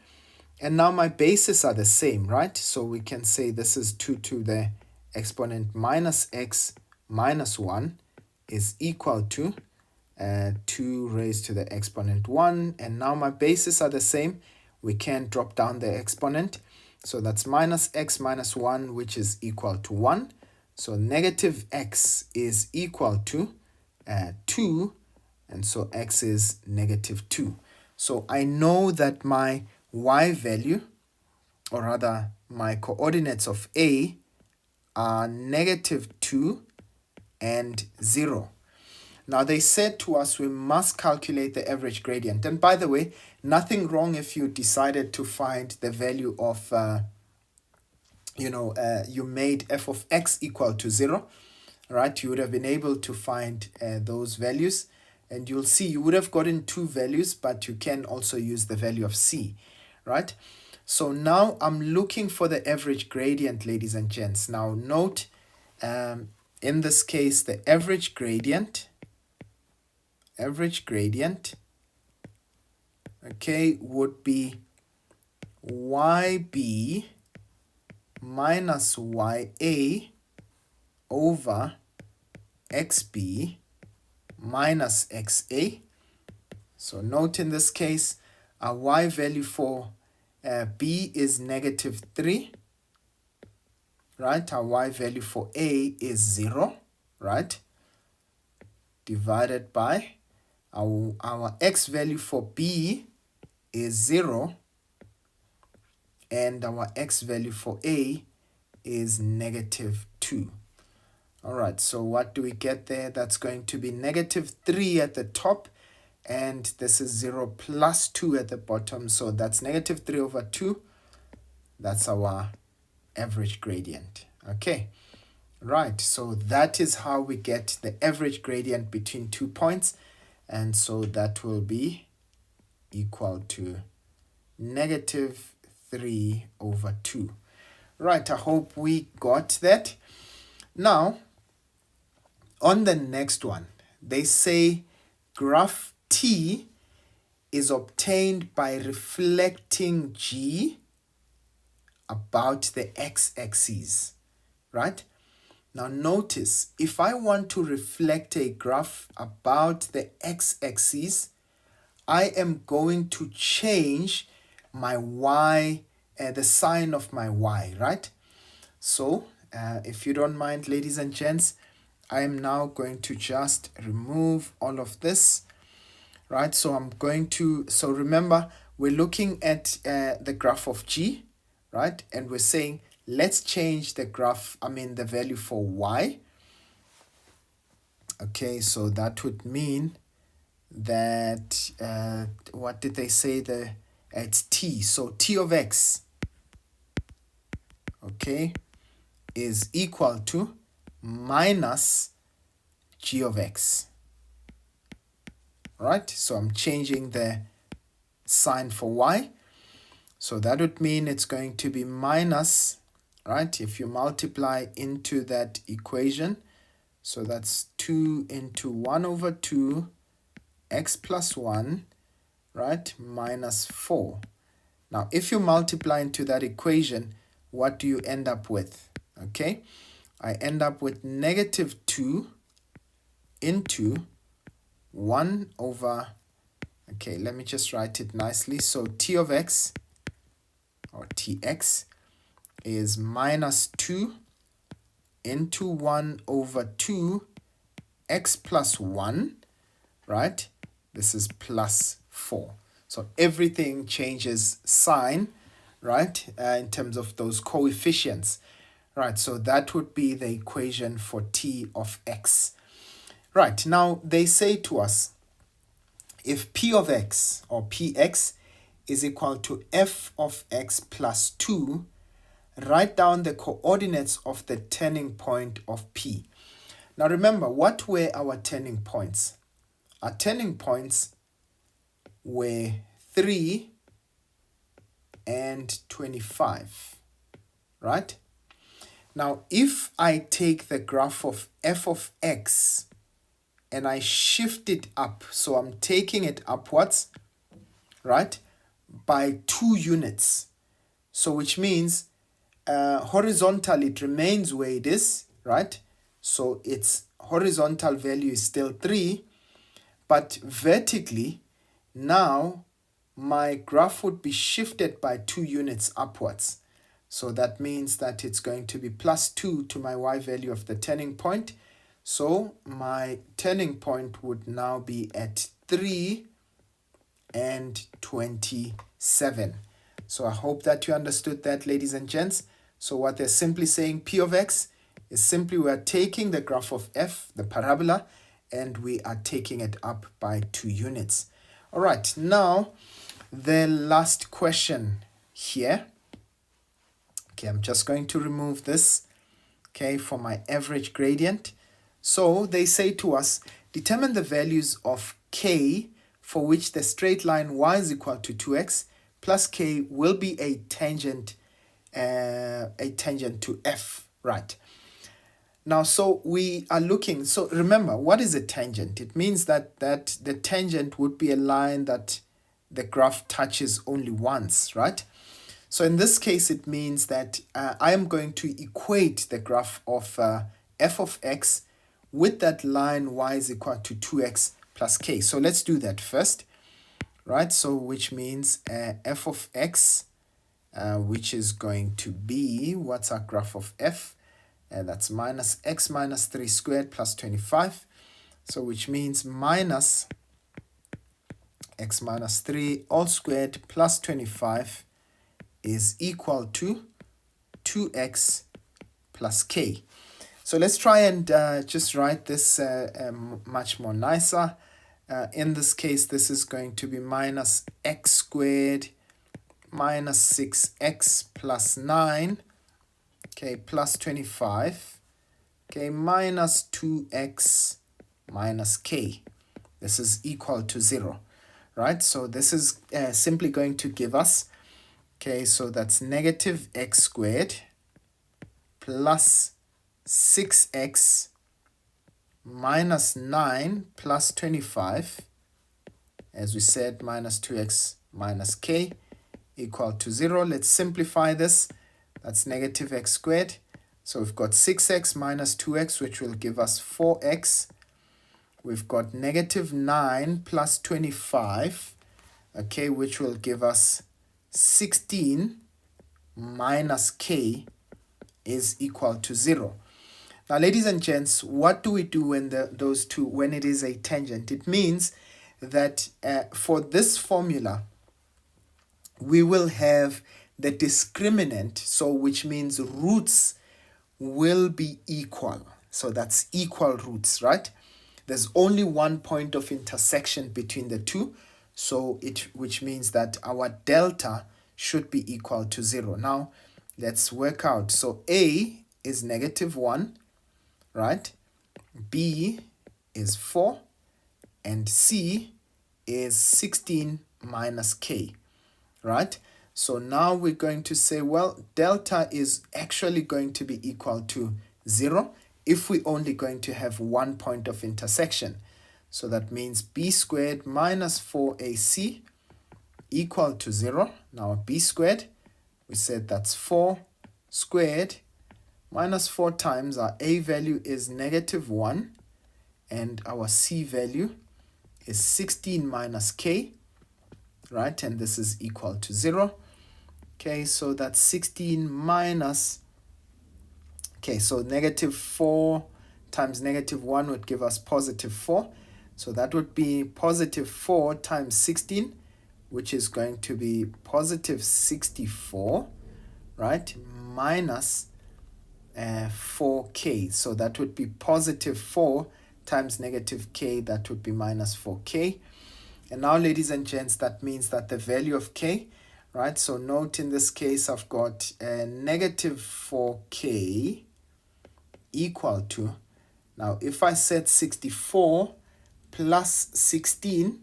And now my bases are the same, right? So we can say this is 2 to the exponent minus x minus 1 is equal to 2 raised to the exponent 1. And now my bases are the same. We can drop down the exponent. So that's minus x minus 1, which is equal to 1. So negative x is equal to 2, and so x is negative 2. So I know that my y value, or rather my coordinates of A, are negative 2 and 0. Now they said to us we must calculate the average gradient. And by the way, nothing wrong if you decided to find the value of, you made f of x equal to 0, right? You would have been able to find those values. And you'll see you would have gotten two values, but you can also use the value of c, right? So now I'm looking for the average gradient, ladies and gents. Now note, in this case, the average gradient, okay, would be yb minus ya over xb minus xa. So note in this case, our y value for b is negative 3, right? Our y value for a is 0, right? Divided by our x value for b is 0, and our x value for a is negative 2. All right, so what do we get there? That's going to be negative 3 at the top, and this is 0 plus 2 at the bottom. So that's negative 3 over 2. That's our average gradient. Okay, right. So that is how we get the average gradient between 2 points. And so that will be equal to negative 3 over 2. Right, I hope we got that. Now, on the next one, they say graph T is obtained by reflecting G about the x-axis, right? Now notice, if I want to reflect a graph about the x-axis, I am going to change my y, the sign of my y, right? So, if you don't mind, ladies and gents, I am now going to just remove all of this, right? So I'm going to, so remember, we're looking at the graph of G, right? And we're saying, let's change the graph, the value for y. Okay, so that would mean that, what did they say? It's t. So t of x, okay, is equal to minus g of x. Right? So I'm changing the sign for y. So that would mean it's going to be minus, right? If you multiply into that equation, so that's 2 into 1 over 2 x plus 1, right, minus 4. Now, if you multiply into that equation, what do you end up with? Okay, I end up with negative 2 into 1 over, okay, let me just write it nicely. So t of x, or tx, is minus 2 into 1 over 2 x plus 1, right? This is plus 4. So everything changes sign, right, in terms of those coefficients, right? So that would be the equation for t of x. Right, now they say to us, if p of x, or px, is equal to f of x plus 2, write down the coordinates of the turning point of P. Now remember, what were our turning points? Our turning points were 3 and 25, right? Now, if I take the graph of f of x and I shift it up, so I'm taking it upwards, right, by 2 units. So which means horizontally it remains where it is, right? So its horizontal value is still 3, but vertically, now my graph would be shifted by 2 units upwards, So that means that it's going to be plus 2 to my y value of the turning point. So my turning point would now be at 3 and 27. So I hope that you understood that, ladies and gents. So what they're simply saying, P of x is simply we are taking the graph of f, the parabola, and we are taking it up by 2 units. All right, now the last question here. Okay, I'm just going to remove this, okay, for my average gradient. So they say to us, determine the values of k for which the straight line y is equal to 2x plus k will be a tangent to f, right? Now, so we are looking, so remember, what is a tangent? It means that the tangent would be a line that the graph touches only once, right? So in this case, it means that I am going to equate the graph of f of x with that line y is equal to 2x plus k. So let's do that first, right? So which means f of x, which is going to be, what's our graph of f? That's minus x minus 3 squared plus 25. So which means minus x minus 3 all squared plus 25 is equal to 2x plus k. So let's try and just write this much more nicer. In this case, this is going to be minus x squared minus 6x plus 9, okay, plus 25, okay, minus 2x minus k. This is equal to 0, right? So this is simply going to give us, okay, so that's negative x squared plus 6x minus 9 plus 25, as we said, minus 2x minus k equal to 0. Let's simplify this. That's negative x squared. So we've got 6x minus 2x, which will give us 4x. We've got negative 9 plus 25, okay, which will give us 16 minus k is equal to 0. Now, ladies and gents, what do we do when those two, when it is a tangent? It means that for this formula, we will have the discriminant, so which means roots will be equal. So that's equal roots, right? There's only one point of intersection between the two, so which means that our delta should be equal to 0. Now, let's work out. So A is negative 1, right? B is 4, and C is 16 minus k, right? So now we're going to say, well, delta is actually going to be equal to 0 if we're only going to have one point of intersection. So that means b squared minus 4ac equal to 0. Now b squared, we said that's 4 squared minus 4 times our a value is negative 1 and our c value is 16 minus k, right? And this is equal to 0. Okay, so that's 16 minus, okay, so negative 4 times negative 1 would give us positive 4. So that would be positive 4 times 16, which is going to be positive 64, right? Minus 4k. So that would be positive 4 times negative k, that would be minus 4k. And now, ladies and gents, that means that the value of k, right? So note in this case, I've got negative 4k equal to, now if I set 64 plus 16,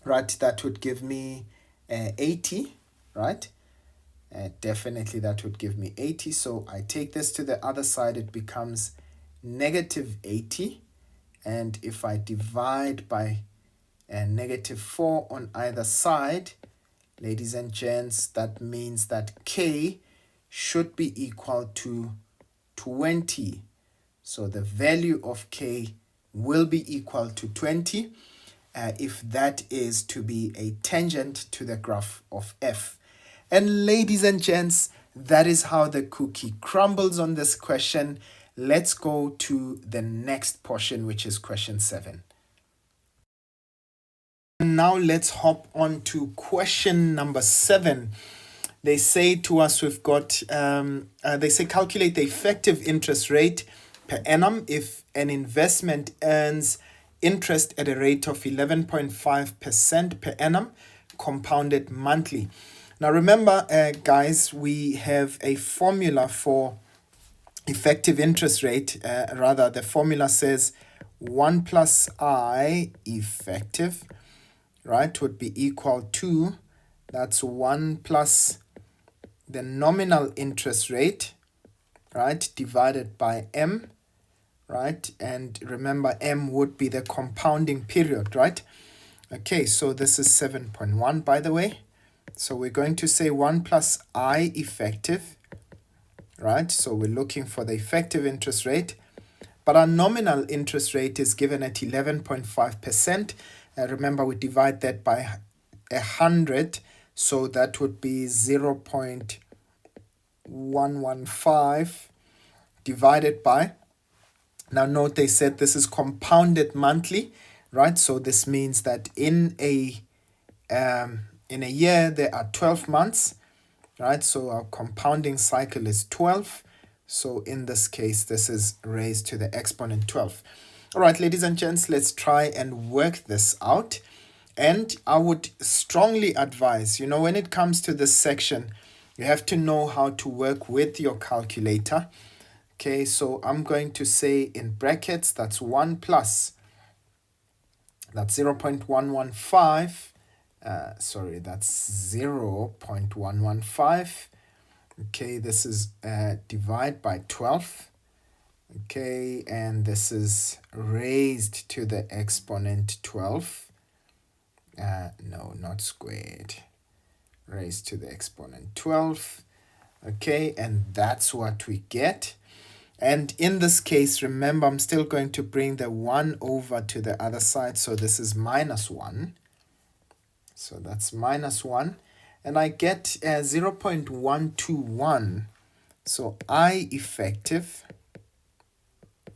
right, that would give me 80, right? Definitely that would give me 80. So I take this to the other side, it becomes negative 80. And if I divide by negative 4 on either side, ladies and gents, that means that k should be equal to 20. So the value of k will be equal to 20 if that is to be a tangent to the graph of f. And ladies and gents, that is how the cookie crumbles on this question. Let's go to the next portion, which is question 7. Now let's hop on to question number 7. They say to us, we've got, they say calculate the effective interest rate per annum if an investment earns interest at a rate of 11.5% per annum, compounded monthly. Now remember, guys, we have a formula for effective interest rate. The formula says 1 plus I effective, right, would be equal to, that's 1 plus the nominal interest rate, right, divided by M, right? And remember, M would be the compounding period, right? Okay, so this is 7.1, by the way. So we're going to say 1 plus I effective, right? So we're looking for the effective interest rate, but our nominal interest rate is given at 11.5%. Remember, we divide that by 100, so that would be 0.115 divided by, now note they said this is compounded monthly, right? So this means that in a year there are 12 months, right? So our compounding cycle is 12. So in this case, this is raised to the exponent 12. All right, ladies and gents, let's try and work this out. And I would strongly advise, when it comes to this section, you have to know how to work with your calculator. Okay, so I'm going to say in brackets, that's 1 plus, that's 0.115. That's 0.115. Okay, this is divide by 12. Okay, and this is raised to the exponent 12. No, not squared. Raised to the exponent 12. Okay, and that's what we get. And in this case, remember, I'm still going to bring the 1 over to the other side. So this is minus 1. So that's minus 1. And I get 0.121. So I effective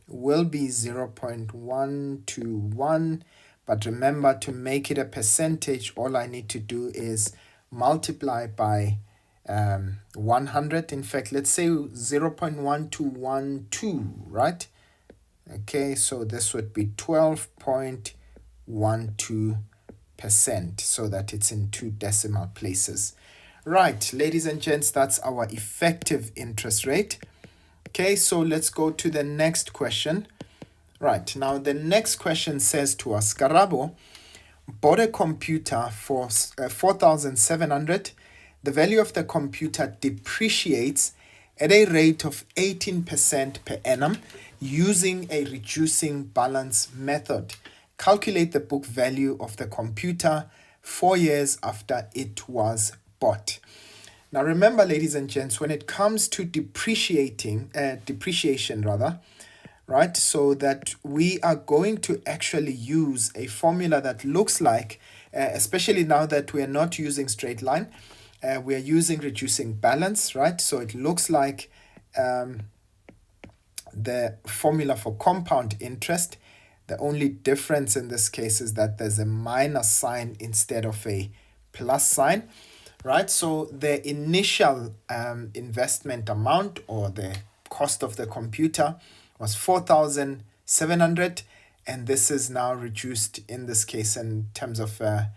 will be 0.121. But remember, to make it a percentage, all I need to do is multiply by 100. In fact, let's say 0.1212, right? Okay, so this would be 12.12%, so that it's in 2 decimal places. Right, ladies and gents, that's our effective interest rate. Okay, so let's go to the next question. Right, now the next question says to us, Karabo bought a computer for 4,700. The value of the computer depreciates at a rate of 18% per annum using a reducing balance method. Calculate the book value of the computer 4 years after it was bought. Now remember, ladies and gents, when it comes to depreciation, right, so that we are going to actually use a formula that looks like, especially now that we are not using straight line, we are using reducing balance, right? So it looks like the formula for compound interest. The only difference in this case is that there's a minus sign instead of a plus sign, right? So the initial investment amount, or the cost of the computer, was 4,700, and this is now reduced in this case in terms of the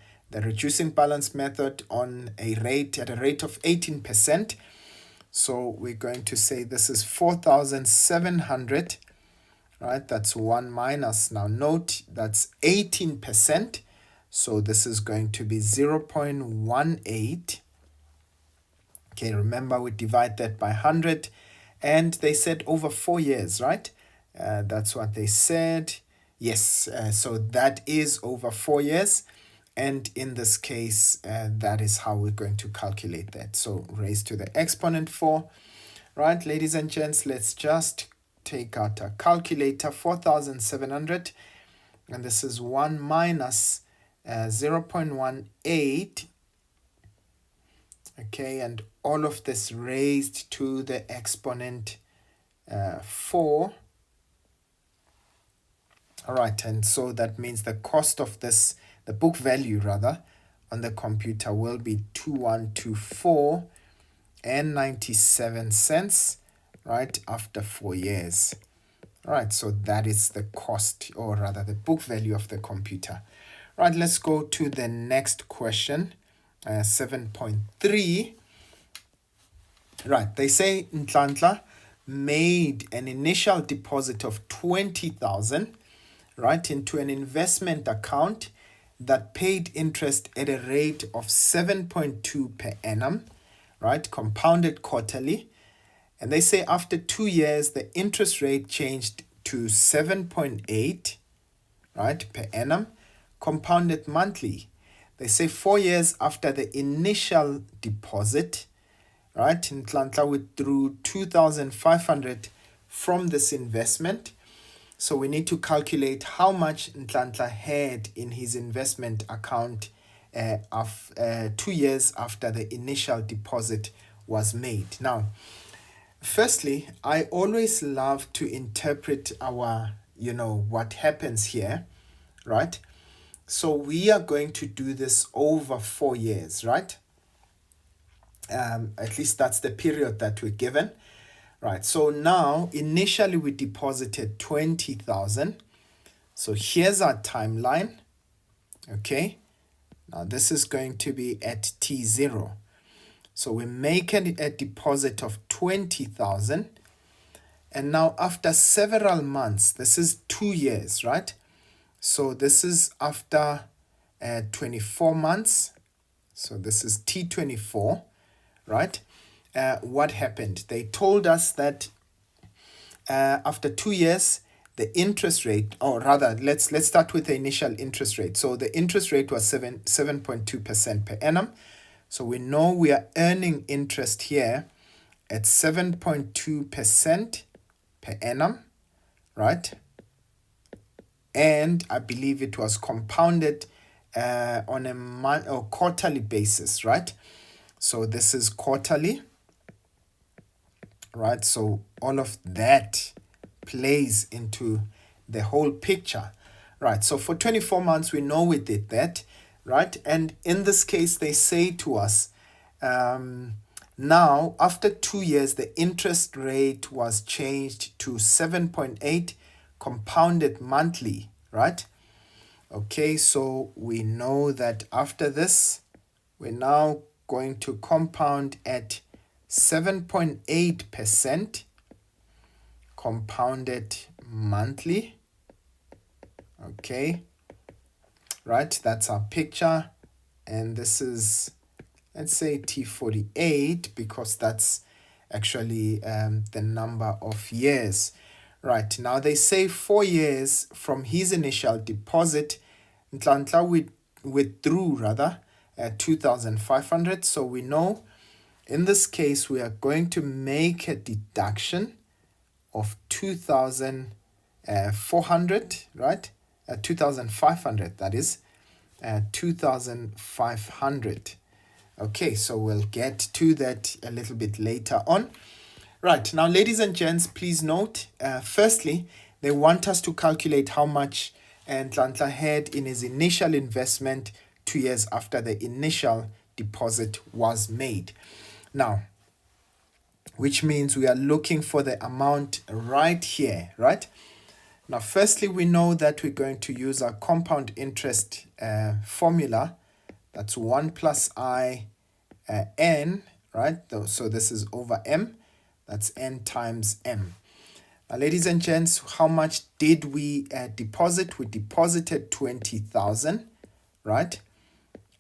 reducing balance method at a rate of 18%. So we're going to say this is 4,700, right? That's 1 minus, now note, that's 18%. So this is going to be 0.18. Okay, remember, we divide that by 100. And they said over 4 years, right? That's what they said. Yes, so that is over 4 years. And in this case, that is how we're going to calculate that. So raised to the exponent 4. Right, ladies and gents, let's just take out a calculator. 4,700. And this is 1 minus 0.18. Okay, and all of this raised to the exponent 4. All right, and so that means the cost of this, the book value rather, on the computer will be 2124 and 97 cents, right, after 4 years. All right, so that is the cost, or rather the book value of the computer. Right, let's go to the next question, 7.3. Right, they say Nhlanhla made an initial deposit of 20,000, right, into an investment account that paid interest at a rate of 7.2 per annum, right, compounded quarterly. And they say after 2 years, the interest rate changed to 7.8, right, per annum, compounded monthly. They say 4 years after the initial deposit, right, Nhlanhla withdrew 2,500 from this investment. So we need to calculate how much Nhlanhla had in his investment account 2 years after the initial deposit was made. Now, firstly, I always love to interpret our, what happens here, right? So we are going to do this over 4 years, right? At least that's the period that we're given. Right, so now initially we deposited 20,000. So here's our timeline. Okay, now this is going to be at T0. So we make a deposit of 20,000. And now after several months, this is 2 years, right? So this is after 24 months. So this is T24, right? What happened? They told us that after 2 years, the interest rate, or rather, let's start with the initial interest rate. So the interest rate was 7.2% per annum. So we know we are earning interest here at 7.2% per annum, right? And I believe it was compounded on a month or quarterly basis, right? So this is quarterly, right? So all of that plays into the whole picture, right? So for 24 months, we know we did that, right? And in this case, they say to us, now after 2 years, the interest rate was changed to 7.8 compounded monthly, right? Okay, so we know that after this, we're now going to compound at 7.8% compounded monthly. Okay, right, that's our picture. And this is, let's say T48, because that's actually the number of years. Right, now they say 4 years from his initial deposit, Nhlanhla withdrew rather 2,500. So we know in this case we are going to make a deduction of 2,400, right? 2,500, that is 2,500. Okay, so we'll get to that a little bit later on. Right, now ladies and gents, please note, firstly, they want us to calculate how much Nhlanhla had in his initial investment 2 years after the initial deposit was made. Now, which means we are looking for the amount right here, right? Now, firstly, we know that we're going to use our compound interest formula. That's 1 plus I n, right? So this is over m. That's n times m. Now, ladies and gents, how much did we deposit? We deposited 20,000, right?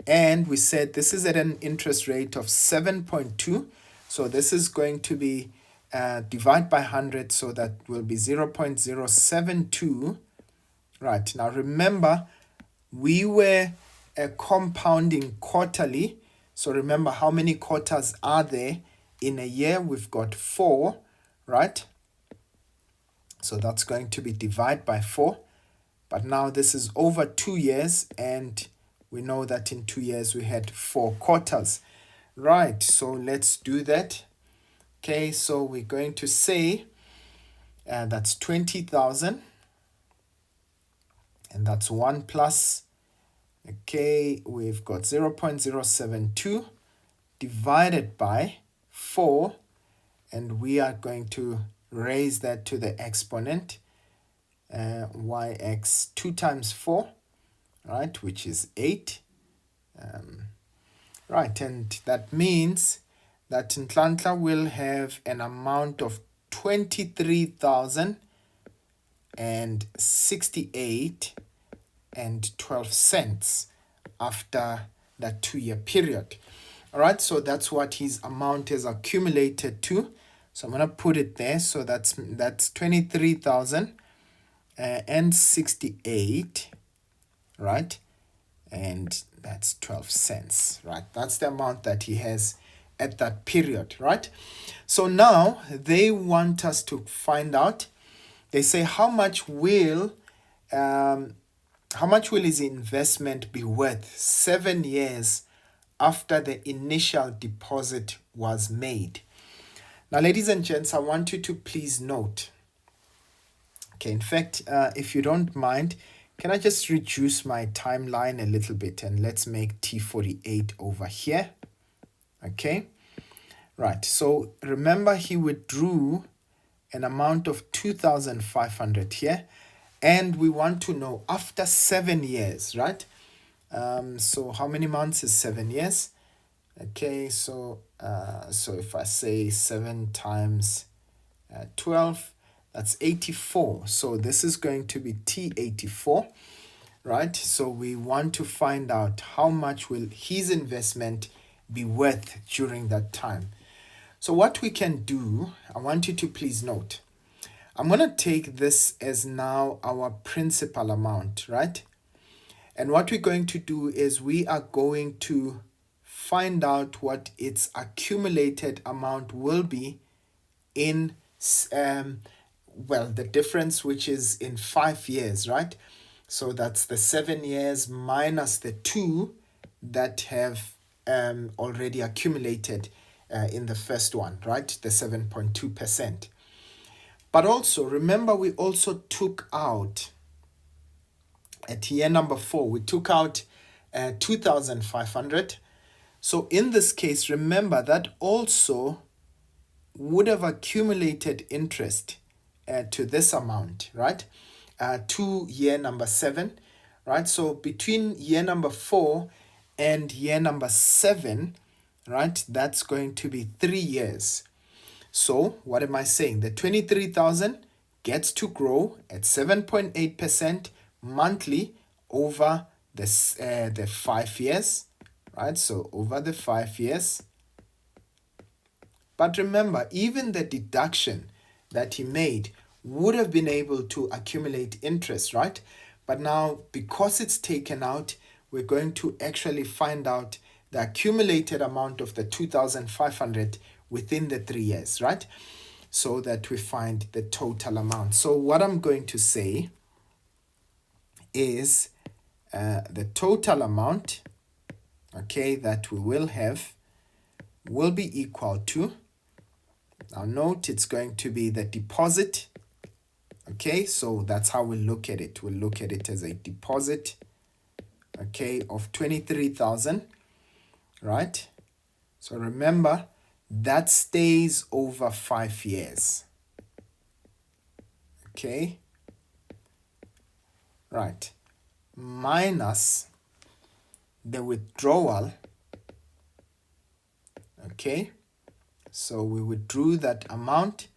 And we said this is at an interest rate of 7.2. So this is going to be divide by 100, so that will be 0.072. Right, now remember, we were compounding quarterly. So remember, how many quarters are there in a year? We've got 4, right? So that's going to be divided by 4. But now this is over 2 years, and we know that in 2 years we had 4 quarters. Right, so let's do that. Okay, so we're going to say that's 20,000, and that's 1 plus, okay, we've got 0.072 divided by 4, and we are going to raise that to the exponent, yx 2 times 4, right, which is 8. Right, and that means that Nhlanhla will have an amount of 23,068 and 12 cents after that 2-year period. All right, so that's what his amount is accumulated to. So I'm going to put it there. So that's 23,068, right? And that's 12 cents, right? That's the amount that he has at that period, right? So now they want us to find out. They say how much will his investment be worth 7 years after the initial deposit was made? Now, ladies and gents, I want you to please note. Okay, in fact, if you don't mind, can I just reduce my timeline a little bit, and let's make T48 over here. Okay, right. So remember, he withdrew an amount of 2,500 here, and we want to know after 7 years, right? So how many months is 7 years? Okay, so if I say 7 times 12, that's 84. So this is going to be T84, right? So we want to find out how much will his investment be worth during that time. So what we can do, I want you to please note, I'm going to take this as now our principal amount, right? And what we're going to do is we are going to find out what its accumulated amount will be in, the difference, which is in 5 years, right? So that's the 7 years minus the 2 that have already accumulated in the first one, right? The 7.2%. But also, remember, we also took out, at year number 4, we took out 2,500. So in this case, remember that also would have accumulated interest to this amount, right? To year number 7, right? So between year number 4 and year number 7, right, that's going to be 3 years. So what am I saying? The 23,000 gets to grow at 7.8% monthly over the 5 years, right? So over the 5 years. But remember, even the deduction that he made would have been able to accumulate interest, right? But now, because it's taken out, we're going to actually find out the accumulated amount of the 2,500 within the 3 years, right? So that we find the total amount. So what I'm going to say is the total amount, okay, that we will have will be equal to, now note, it's going to be the deposit, okay, so that's how we look at it. We'll look at it as a deposit, okay, of 23,000, right? So remember, that stays over 5 years, okay, right, minus the withdrawal, okay, so we withdrew that amount,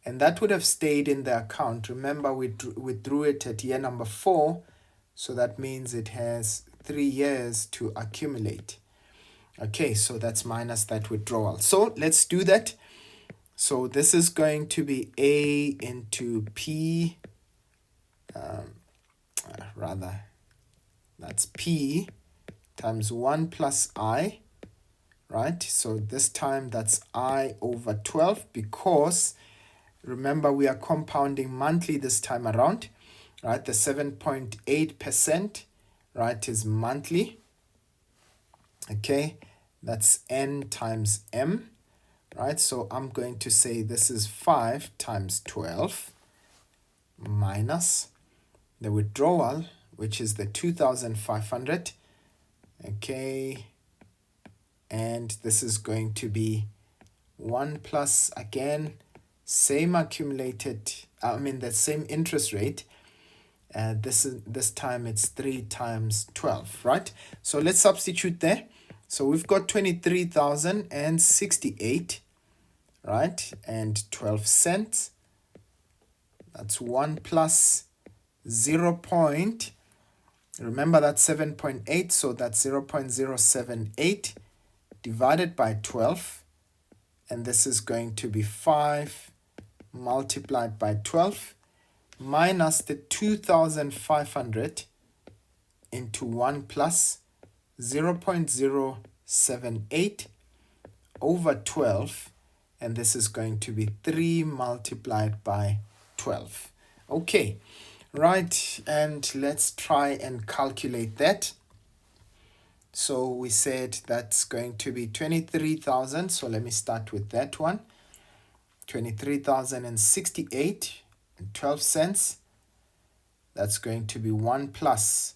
and that would have stayed in the account. Remember, we withdrew it at year number 4, so that means it has 3 years to accumulate. Okay, so that's minus that withdrawal. So let's do that. So this is going to be A into P, that's P times 1 plus I, right? So this time that's I over 12, because remember we are compounding monthly this time around, right? The 7.8%, right, is monthly. Okay, That's n times m, right? So I'm going to say this is 5 times 12 minus the withdrawal, which is the 2,500. Okay, and this is going to be 1 plus, again, same accumulated, the same interest rate. This time it's 3 times 12, right? So let's substitute there. So we've got 23,068, right? And 12 cents. That's 1 plus 0. Remember that's 7.8, so that's 0.078 divided by 12. And this is going to be 5 multiplied by 12 minus the 2,500 into 1 plus 0.078 over 12. And this is going to be 3 multiplied by 12. Okay, right, and let's try and calculate that. So we said that's going to be 23,000. So let me start with that one. 23,068 and 12 cents. That's going to be 1 plus,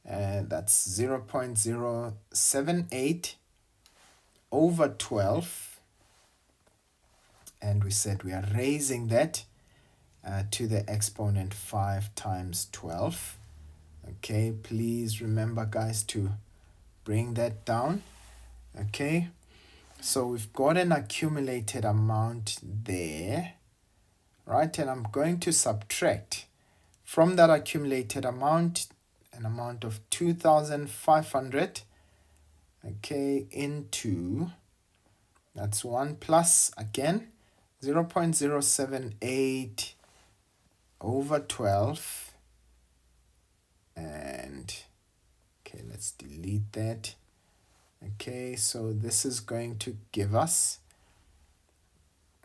that's 0.078 over 12. And we said we are raising that to the exponent 5 times 12. Okay, please remember, guys, to bring that down. Okay, so we've got an accumulated amount there, right? And I'm going to subtract from that accumulated amount an amount of 2,500, okay, into, that's 1 plus, again, 0.078 over 12. And okay, let's delete that. Okay, so this is going to give us,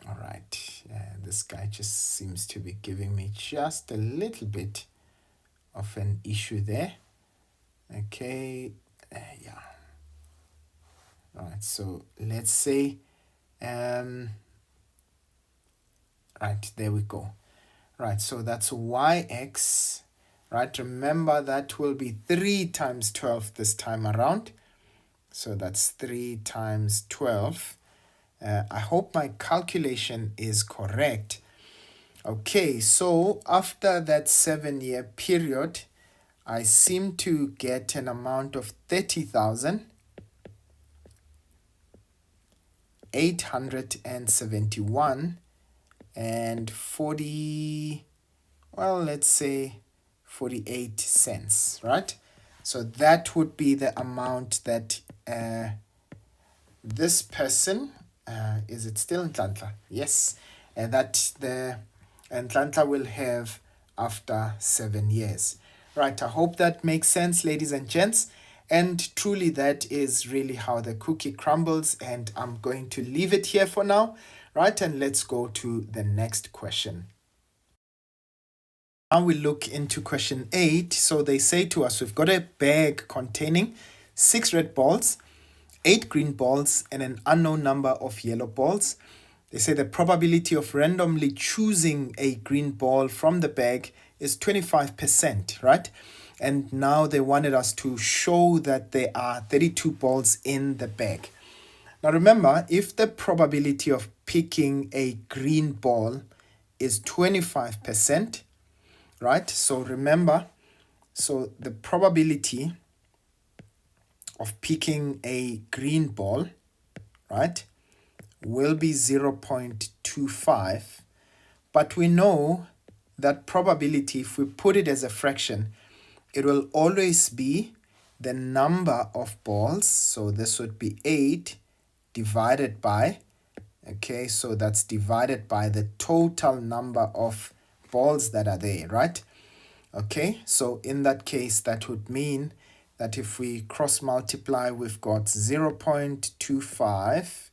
all right, this guy just seems to be giving me just a little bit of an issue there. Okay, yeah. All right, so let's say, right, there we go. Right, so that's yx, right? Remember that will be 3 times 12 this time around. So that's 3 times 12. I hope my calculation is correct. Okay, so after that 7-year period, I seem to get an amount of 30,871 and 40, well, let's say 48 cents, right? So that would be the amount that this person, is it still Nhlanhla? Yes, that the Nhlanhla will have after 7 years. Right, I hope that makes sense, ladies and gents. And truly, that is really how the cookie crumbles. And I'm going to leave it here for now. Right, and let's go to the next question. Now we look into question 8. So they say to us, we've got a bag containing 6 red balls, 8 green balls, and an unknown number of yellow balls. They say the probability of randomly choosing a green ball from the bag is 25%, right? And now they wanted us to show that there are 32 balls in the bag. Now remember, if the probability of picking a green ball is 25%, right? So remember, so the probability of picking a green ball, right, will be 0.25. But we know that probability, if we put it as a fraction, it will always be the number of balls. So this would be 8 divided by, okay, so that's divided by the total number of balls that are there, right? Okay, so in that case, that would mean that if we cross multiply, we've got 0.25.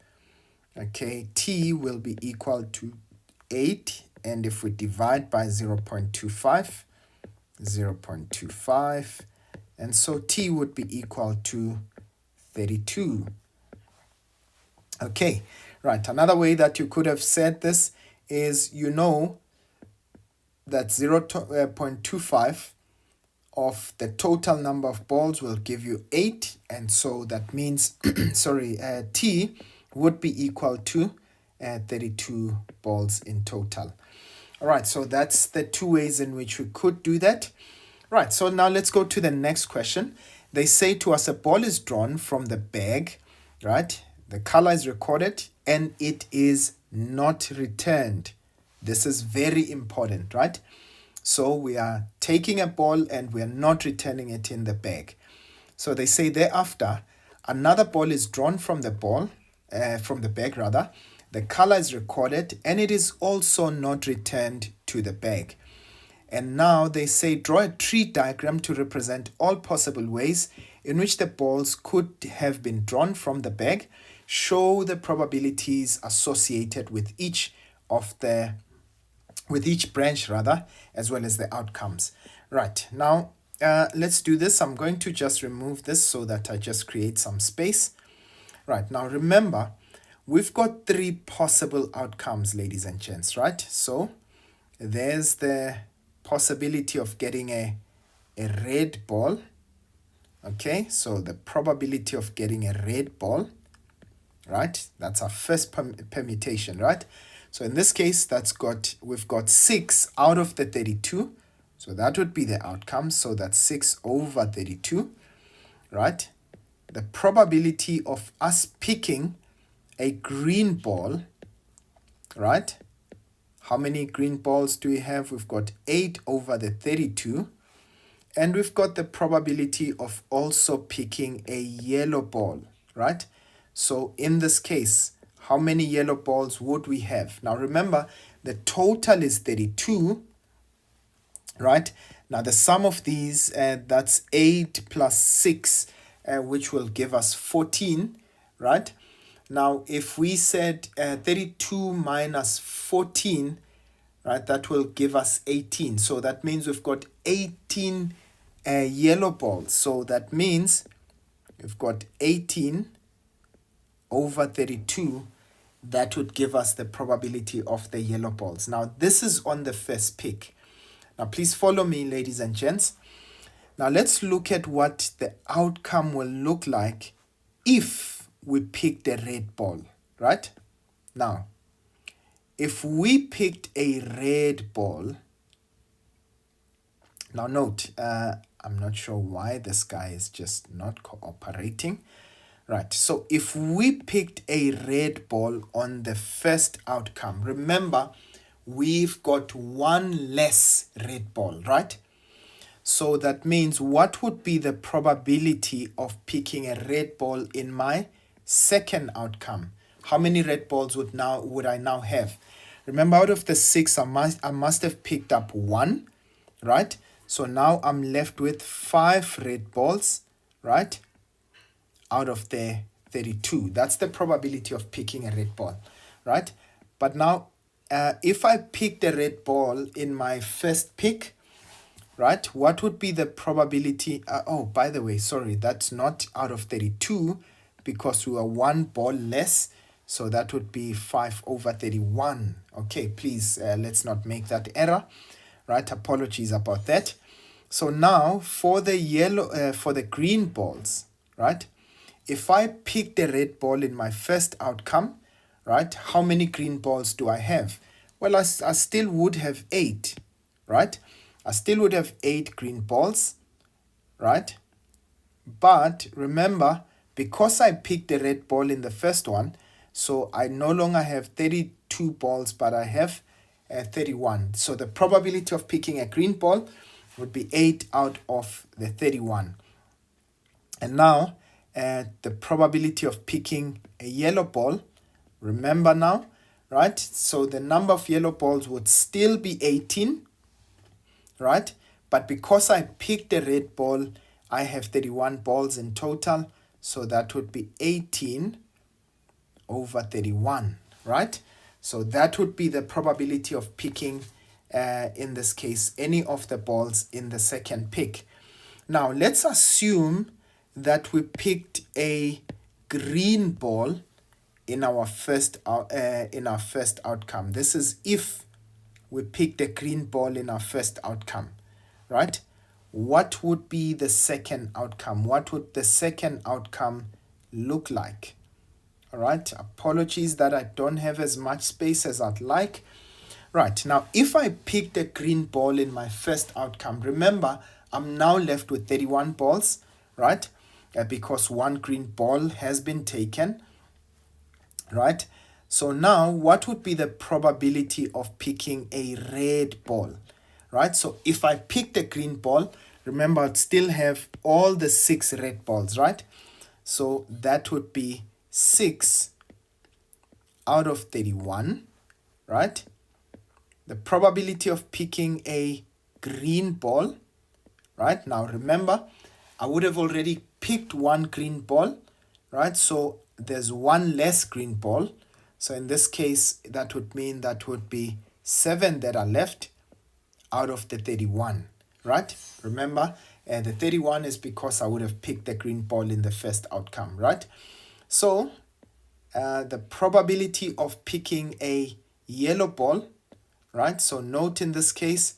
Okay, t will be equal to 8. And if we divide by 0.25, 0.25. And so t would be equal to 32. Okay, right. Another way that you could have said this is, that 0.25 of the total number of balls will give you 8, and so that means t would be equal to 32 balls in total. All right, so that's the two ways in which we could do that. Right, so now let's go to the next question. They say to us a ball is drawn from the bag, right? The color is recorded and it is not returned. This is very important, right? So we are taking a ball and we are not returning it in the bag. So they say thereafter, another ball is drawn from the bag rather. The color is recorded and it is also not returned to the bag. And now they say draw a tree diagram to represent all possible ways in which the balls could have been drawn from the bag. Show the probabilities associated with each branch rather, as well as the outcomes. Right, now let's do this. I'm going to just remove this so that I just create some space. Right, now remember, we've got 3 possible outcomes, ladies and gents, right? So there's the possibility of getting a red ball. Okay, so the probability of getting a red ball, right? That's our first permutation, right? So in this case, we've got 6 out of the 32. So that would be the outcome. So that's 6 over 32, right? The probability of us picking a green ball, right? How many green balls do we have? We've got 8 over the 32. And we've got the probability of also picking a yellow ball, right? So in this case, how many yellow balls would we have? Now remember, the total is 32, right? Now the sum of these, that's 8 plus 6, which will give us 14, right? Now if we said 32 minus 14, right, that will give us 18. So that means we've got 18 yellow balls. So that means we've got 18 over 32. That would give us the probability of the yellow balls. Now this is on the first pick. Now please follow me, ladies and gents. Now let's look at what the outcome will look like if we pick the red ball, right? Now, if we picked a red ball, now note, I'm not sure why this guy is just not cooperating. Right, so if we picked a red ball on the first outcome, remember, we've got 1 less red ball, right? So that means what would be the probability of picking a red ball in my second outcome? How many red balls would I now have? Remember, out of the 6, I must have picked up 1, right? So now I'm left with 5 red balls, right? Out of the 32. That's the probability of picking a red ball, right? But now, if I picked a red ball in my first pick, right, what would be the probability? Oh, by the way, sorry, that's not out of 32 because we were 1 ball less. So that would be 5 over 31. Okay, please, let's not make that error, right? Apologies about that. So now for the green balls, right? If I pick the red ball in my first outcome, right, how many green balls do I have? Well, I still would have 8, right? I still would have 8 green balls, right? But remember, because I picked the red ball in the first one, so I no longer have 32 balls, but I have 31. So the probability of picking a green ball would be 8 out of the 31. And now, the probability of picking a yellow ball, remember now, right? So the number of yellow balls would still be 18, right? But because I picked the red ball, I have 31 balls in total. So that would be 18 over 31, right? So that would be the probability of picking, in this case, any of the balls in the second pick. Now, let's assume that we picked a green ball in our first outcome. This is if we pick the green ball in our first outcome, right? What would be the second outcome? What would the second outcome look like? All right, apologies that I don't have as much space as I'd like. Right, now if I pick the green ball in my first outcome, remember I'm now left with 31 balls, right? Because one green ball has been taken, right? So now what would be the probability of picking a red ball, right? So if I pick the green ball, remember I'd still have all the 6 red balls, right? So that would be 6 out of 31, right? The probability of picking a green ball, right? Now remember, I would have already picked one green ball, right? So there's one less green ball. So in this case, that would mean that would be 7 that are left out of the 31, right? Remember, the 31 is because I would have picked the green ball in the first outcome, right? So the probability of picking a yellow ball, right? So note in this case,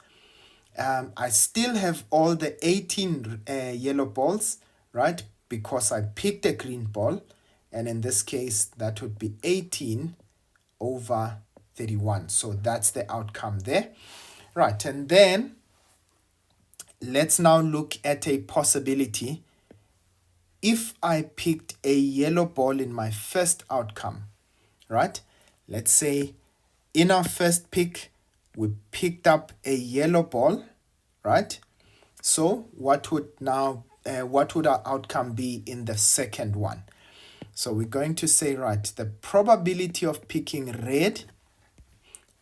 I still have all the 18 yellow balls, right? Because I picked a green ball. And in this case, that would be 18 over 31. So that's the outcome there. Right, and then let's now look at a possibility. If I picked a yellow ball in my first outcome, right? Let's say in our first pick, we picked up a yellow ball, right? So what would our outcome be in the second one? So we're going to say, right, the probability of picking red,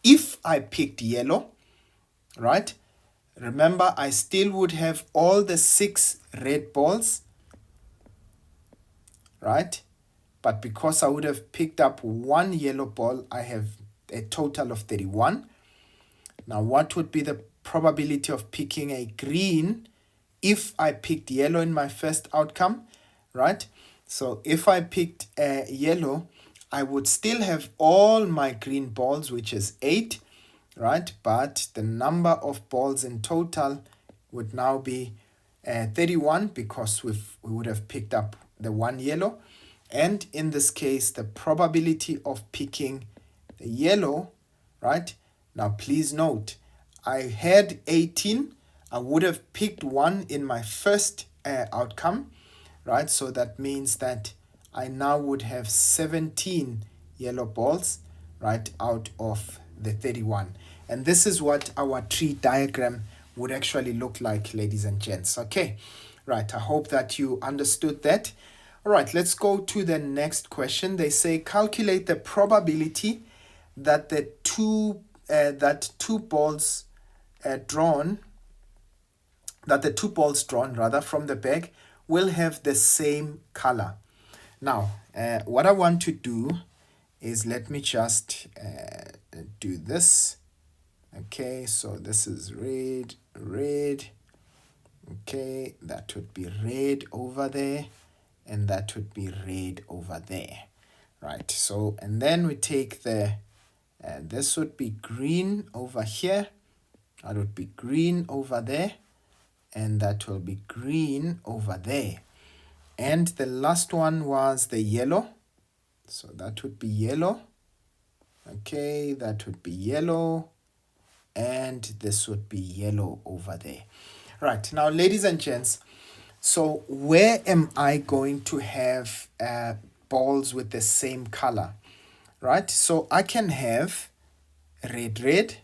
if I picked yellow, right? Remember, I still would have all the 6 red balls, right? But because I would have picked up one yellow ball, I have a total of 31. Now, what would be the probability of picking a green if I picked yellow in my first outcome, right? So if I picked yellow, I would still have all my green balls, which is 8, right? But the number of balls in total would now be 31 because we would have picked up the one yellow. And in this case, the probability of picking the yellow, right? Now, please note, I had 18. I would have picked one in my first outcome, right? So that means that I now would have 17 yellow balls, right, out of the 31. And this is what our tree diagram would actually look like, ladies and gents. Okay, right, I hope that you understood that. All right, let's go to the next question. They say calculate the probability that the two balls drawn from the bag will have the same color. Now, what I want to do is let me just do this. Okay, so this is red. Okay, that would be red over there, and that would be red over there. Right, so, and then we take the, this would be green over here, that would be green over there, and that will be green over there. And the last one was the yellow, so that would be yellow. Okay, that would be yellow, and this would be yellow over there. Right, now ladies and gents, so where am I going to have balls with the same color? Right, so I can have red,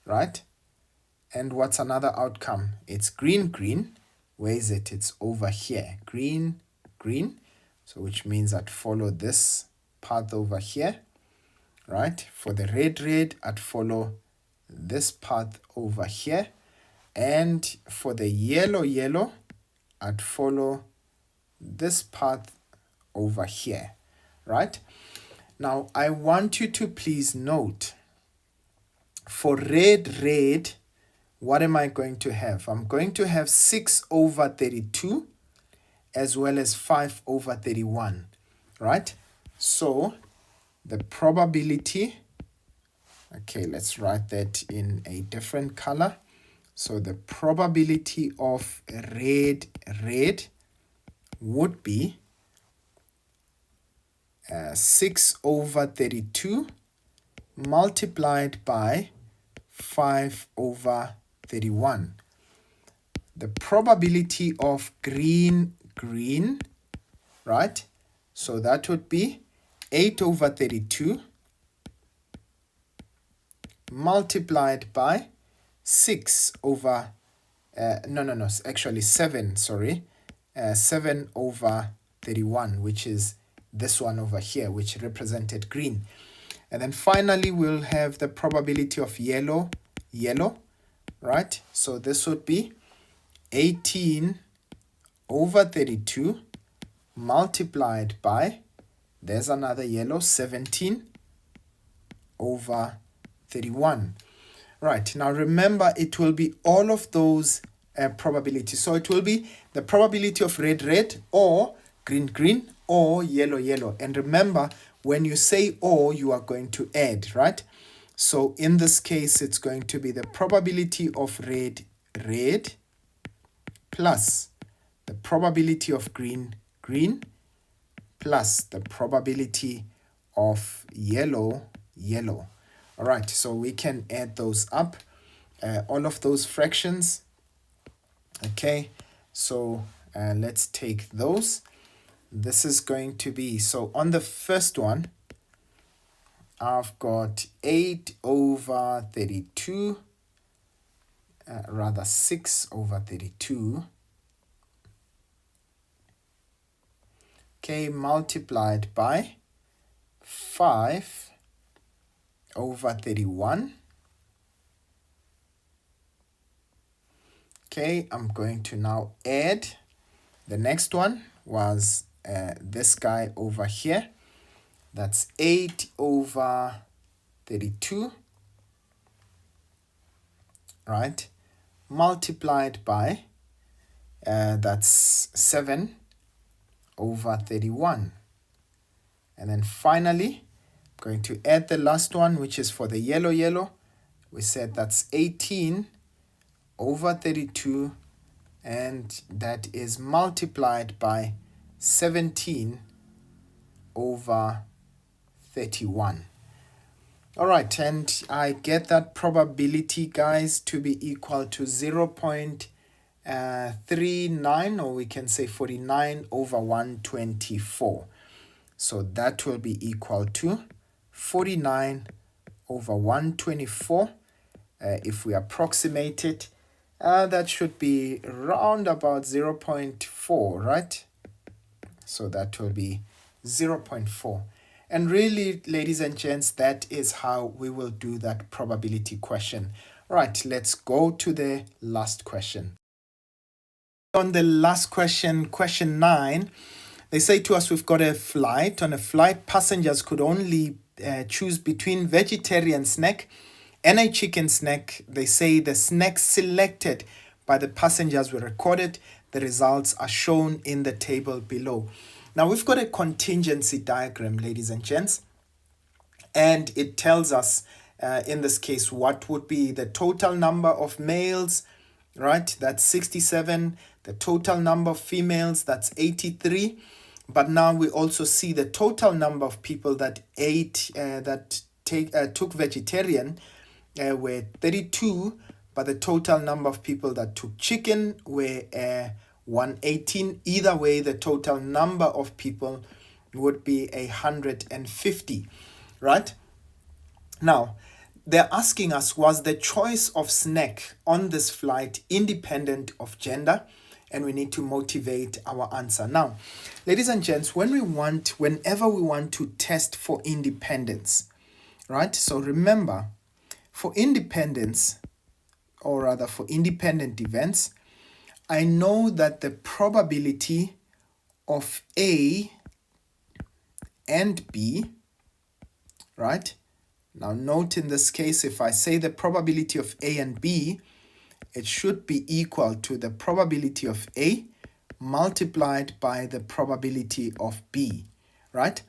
right? And what's another outcome? It's green. Where is it? It's over here. Green. So which means I'd follow this path over here, right? For the red, I'd follow this path over here. And for the yellow, I'd follow this path over here, right? Now, I want you to please note, for red, what am I going to have? I'm going to have 6 over 32 as well as 5 over 31. right? So the probability, okay, let's write that in a different color. So the probability of red would be 6 over 32 multiplied by 5 over 31. The probability of green, right? So that would be 8 over 32 multiplied by 6 over, actually 7, 7 over 31, which is this one over here, which represented green. And then finally, we'll have the probability of yellow, right? So this would be 18 over 32 multiplied by, there's another yellow, 17 over 31. Right, now remember, it will be all of those probabilities. So it will be the probability of red, or green, or yellow. And remember, when you say or, you are going to add, right? So in this case, it's going to be the probability of red plus the probability of green plus the probability of yellow. All right, so we can add those up, all of those fractions. Okay, so let's take those. This is going to be, so on the first one, I've got 8 over 32, 6 over 32, okay, multiplied by 5 over 31. Okay, I'm going to now add. The next one was this guy over here. That's 8 over 32, right? Multiplied by, that's 7 over 31. And then finally, I'm going to add the last one, which is for the yellow. We said that's 18 over 32, and that is multiplied by 17 over 31. All right, and I get that probability, guys, to be equal to 0.39, or we can say 49 over 124. So that will be equal to 49 over 124. If we approximate it, that should be around about 0.4, right? So that will be 0.4. And really, ladies and gents, that is how we will do that probability question. Right, let's go to the last question. On the last question, question 9, they say to us, we've got a flight. On a flight, passengers could only choose between vegetarian snack and a chicken snack. They say the snacks selected by the passengers were recorded. The results are shown in the table below. Now we've got a contingency diagram, ladies and gents, and it tells us in this case what would be the total number of males, right? That's 67. The total number of females, that's 83. But now we also see the total number of people that took vegetarian were 32, but the total number of people that took chicken were 118. Either way, the total number of people would be 150, right? Now, they're asking us, was the choice of snack on this flight independent of gender? And we need to motivate our answer. Now, ladies and gents, whenever we want to test for independence, right? So remember, for independence, or rather for independent events, I know that the probability of A and B, right? Now note in this case, if I say the probability of A and B, it should be equal to the probability of A multiplied by the probability of B, right?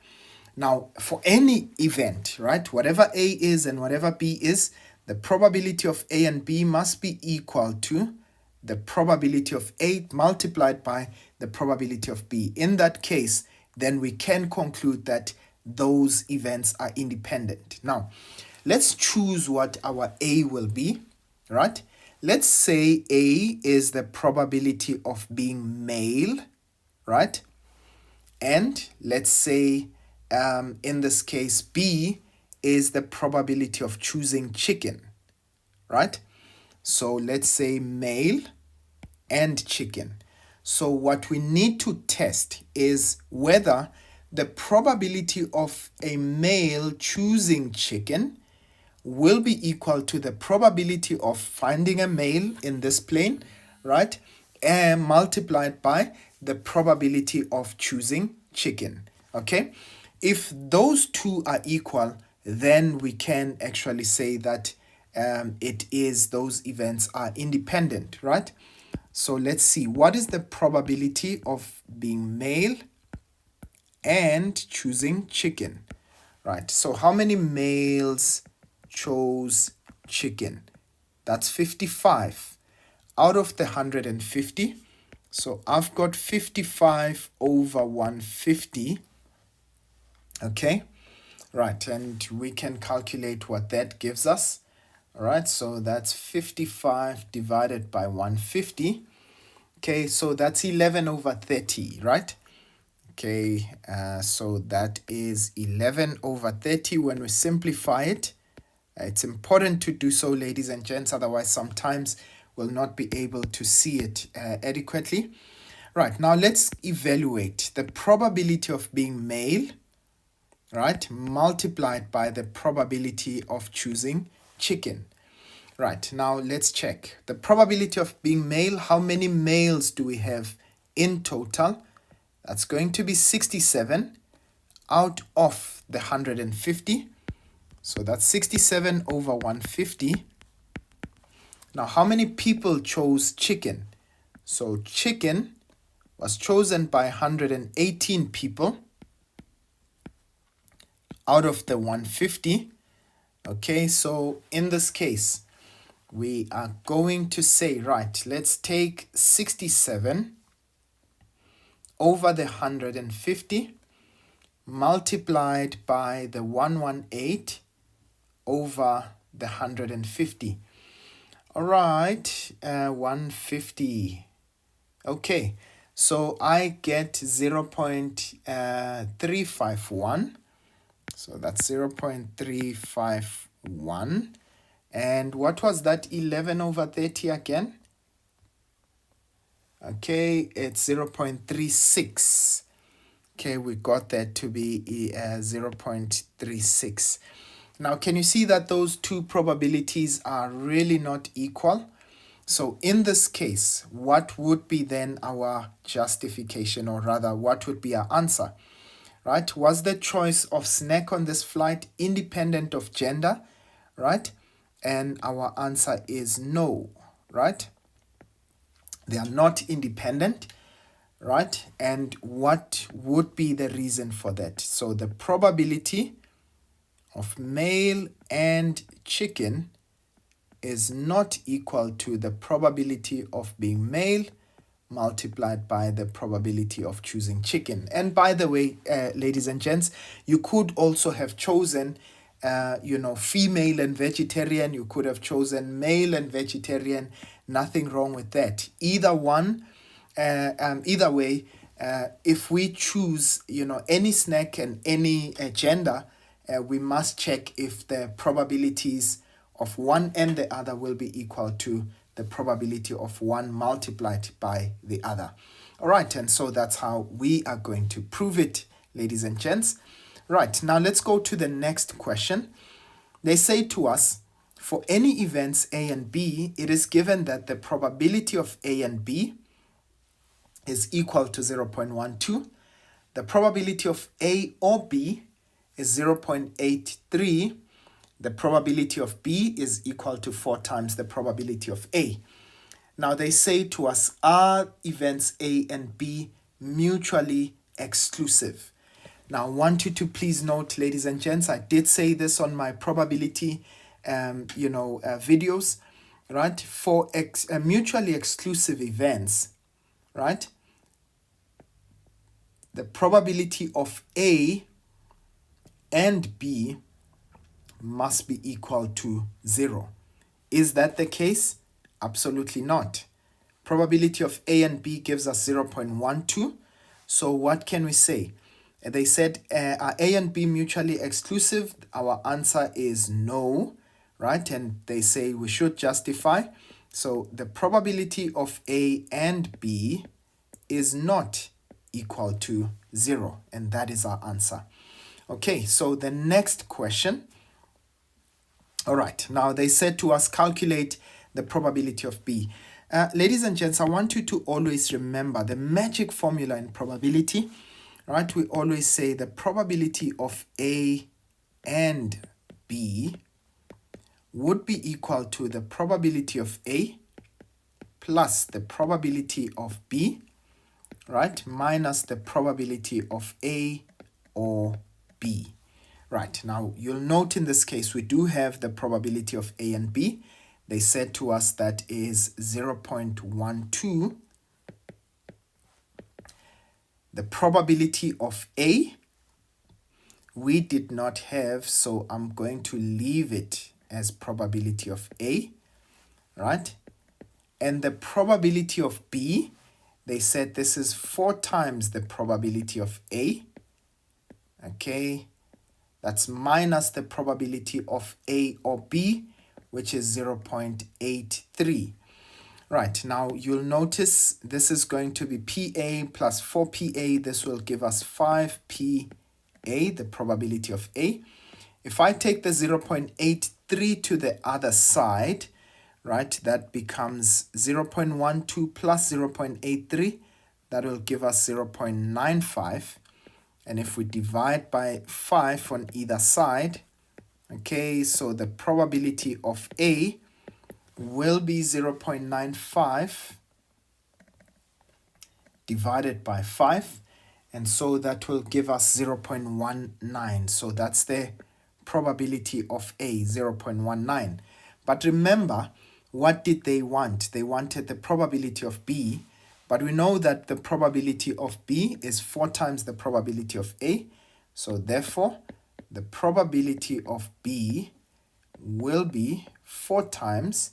Now, for any event, right, whatever A is and whatever B is, the probability of A and B must be equal to the probability of A multiplied by the probability of B. In that case, then we can conclude that those events are independent. Now, let's choose what our A will be, right? Let's say A is the probability of being male, right? And let's say in this case, B is the probability of choosing chicken, right? So let's say male and chicken. So what we need to test is whether the probability of a male choosing chicken will be equal to the probability of finding a male in this plane, right? And multiplied by the probability of choosing chicken, okay? If those two are equal, then we can actually say that those events are independent, right? So let's see, what is the probability of being male and choosing chicken, right? So how many males chose chicken? That's 55 out of the 150. So I've got 55 over 150. Okay, right, and we can calculate what that gives us. All right, so that's 55 divided by 150. Okay, so that's 11 over 30, right? Okay, so that is 11 over 30 when we simplify it. It's important to do so, ladies and gents, otherwise sometimes we'll not be able to see it adequately. Right, now let's evaluate the probability of being male, right, multiplied by the probability of choosing chicken. Right, now let's check. The probability of being male, how many males do we have in total? That's going to be 67 out of the 150. So that's 67 over 150. Now, how many people chose chicken? So chicken was chosen by 118 people out of the 150. Okay, so in this case, we are going to say, right, let's take 67 over the 150 multiplied by the 118 over the 150. All right, 150. Okay, so I get 0.351. So that's 0.351. And what was that 11 over 30 again? Okay, it's 0.36. Okay, we got that to be 0.36. Now, can you see that those two probabilities are really not equal? So in this case, what would be then our justification, or rather, what would be our answer? Right? Was the choice of snack on this flight independent of gender? Right? And our answer is no, right? They are not independent, right? And what would be the reason for that? So the probability of male and chicken is not equal to the probability of being male multiplied by the probability of choosing chicken. And by the way, ladies and gents, you could also have chosen female and vegetarian. You could have chosen male and vegetarian. Nothing wrong with that. Either one, either way, if we choose, any snack and any gender, we must check if the probabilities of one and the other will be equal to the probability of one multiplied by the other. All right, and so that's how we are going to prove it, ladies and gents. Right, now let's go to the next question. They say to us, for any events A and B, it is given that the probability of A and B is equal to 0.12. The probability of A or B is 0.83. The probability of B is equal to 4 times the probability of A. Now they say to us, are events A and B mutually exclusive? Now, I want you to please note, ladies and gents, I did say this on my probability, videos, right? For mutually exclusive events, right? The probability of A and B must be equal to 0. Is that the case? Absolutely not. Probability of A and B gives us 0.12. So what can we say? They said, are A and B mutually exclusive? Our answer is no, right? And they say we should justify. So the probability of A and B is not equal to 0. And that is our answer. Okay, so the next question. All right, now they said to us, calculate the probability of B. Ladies and gents, I want you to always remember the magic formula in probability, right? We always say the probability of A and B would be equal to the probability of A plus the probability of B, right? Minus the probability of A or B. Right, now you'll note in this case we do have the probability of A and B. They said to us that is 0.12. The probability of A we did not have, so I'm going to leave it as probability of A, right? And the probability of B, they said this is 4 times the probability of A, okay? That's minus the probability of A or B, which is 0.83. Right, now you'll notice this is going to be PA plus 4PA. This will give us 5PA, the probability of A. If I take the 0.83 to the other side, right, that becomes 0.12 plus 0.83. That will give us 0.95. And if we divide by 5 on either side, okay, so the probability of A will be 0.95 divided by 5. And so that will give us 0.19. So that's the probability of A, 0.19. But remember, what did they want? They wanted the probability of B. But we know that the probability of B is 4 times the probability of A. So therefore, the probability of B will be 4 times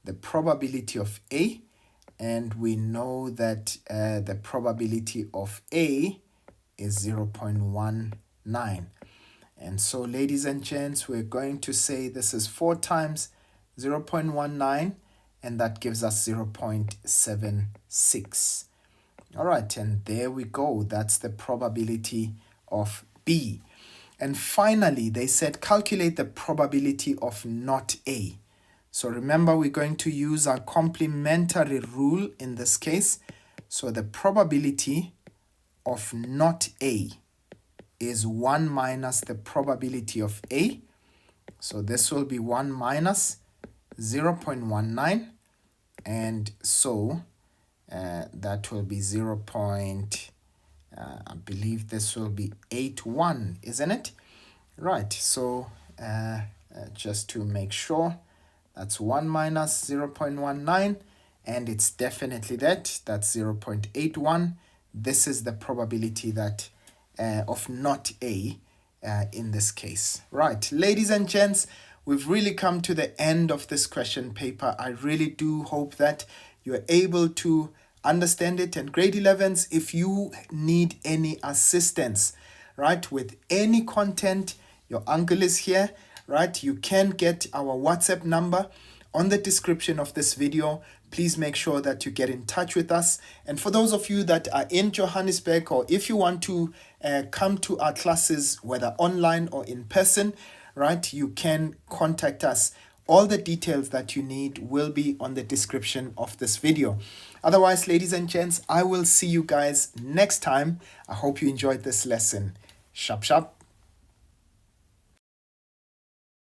the probability of A. And we know that the probability of A is 0.19. And so, ladies and gents, we're going to say this is 4 times 0.19. And that gives us 0.76. All right, and there we go. That's the probability of B. And finally, they said calculate the probability of not A. So remember, we're going to use our complementary rule in this case. So the probability of not A is 1 minus the probability of A. So this will be 1 minus 0.19. And so that will be I believe this will be 81, isn't it? Right, so just to make sure, that's 1 minus 0.19, and it's definitely that's 0.81. This is the probability that of not A in this case. Right, ladies and gents, we've really come to the end of this question paper. I really do hope that you're able to understand it. And grade 11s, if you need any assistance, right, with any content, your uncle is here, right? You can get our WhatsApp number on the description of this video. Please make sure that you get in touch with us. And for those of you that are in Johannesburg, or if you want to come to our classes, whether online or in person, right, you can contact us. All the details that you need will be on the description of this video. Otherwise, ladies and gents, I will see you guys next time. I hope you enjoyed this lesson. Sharp, sharp.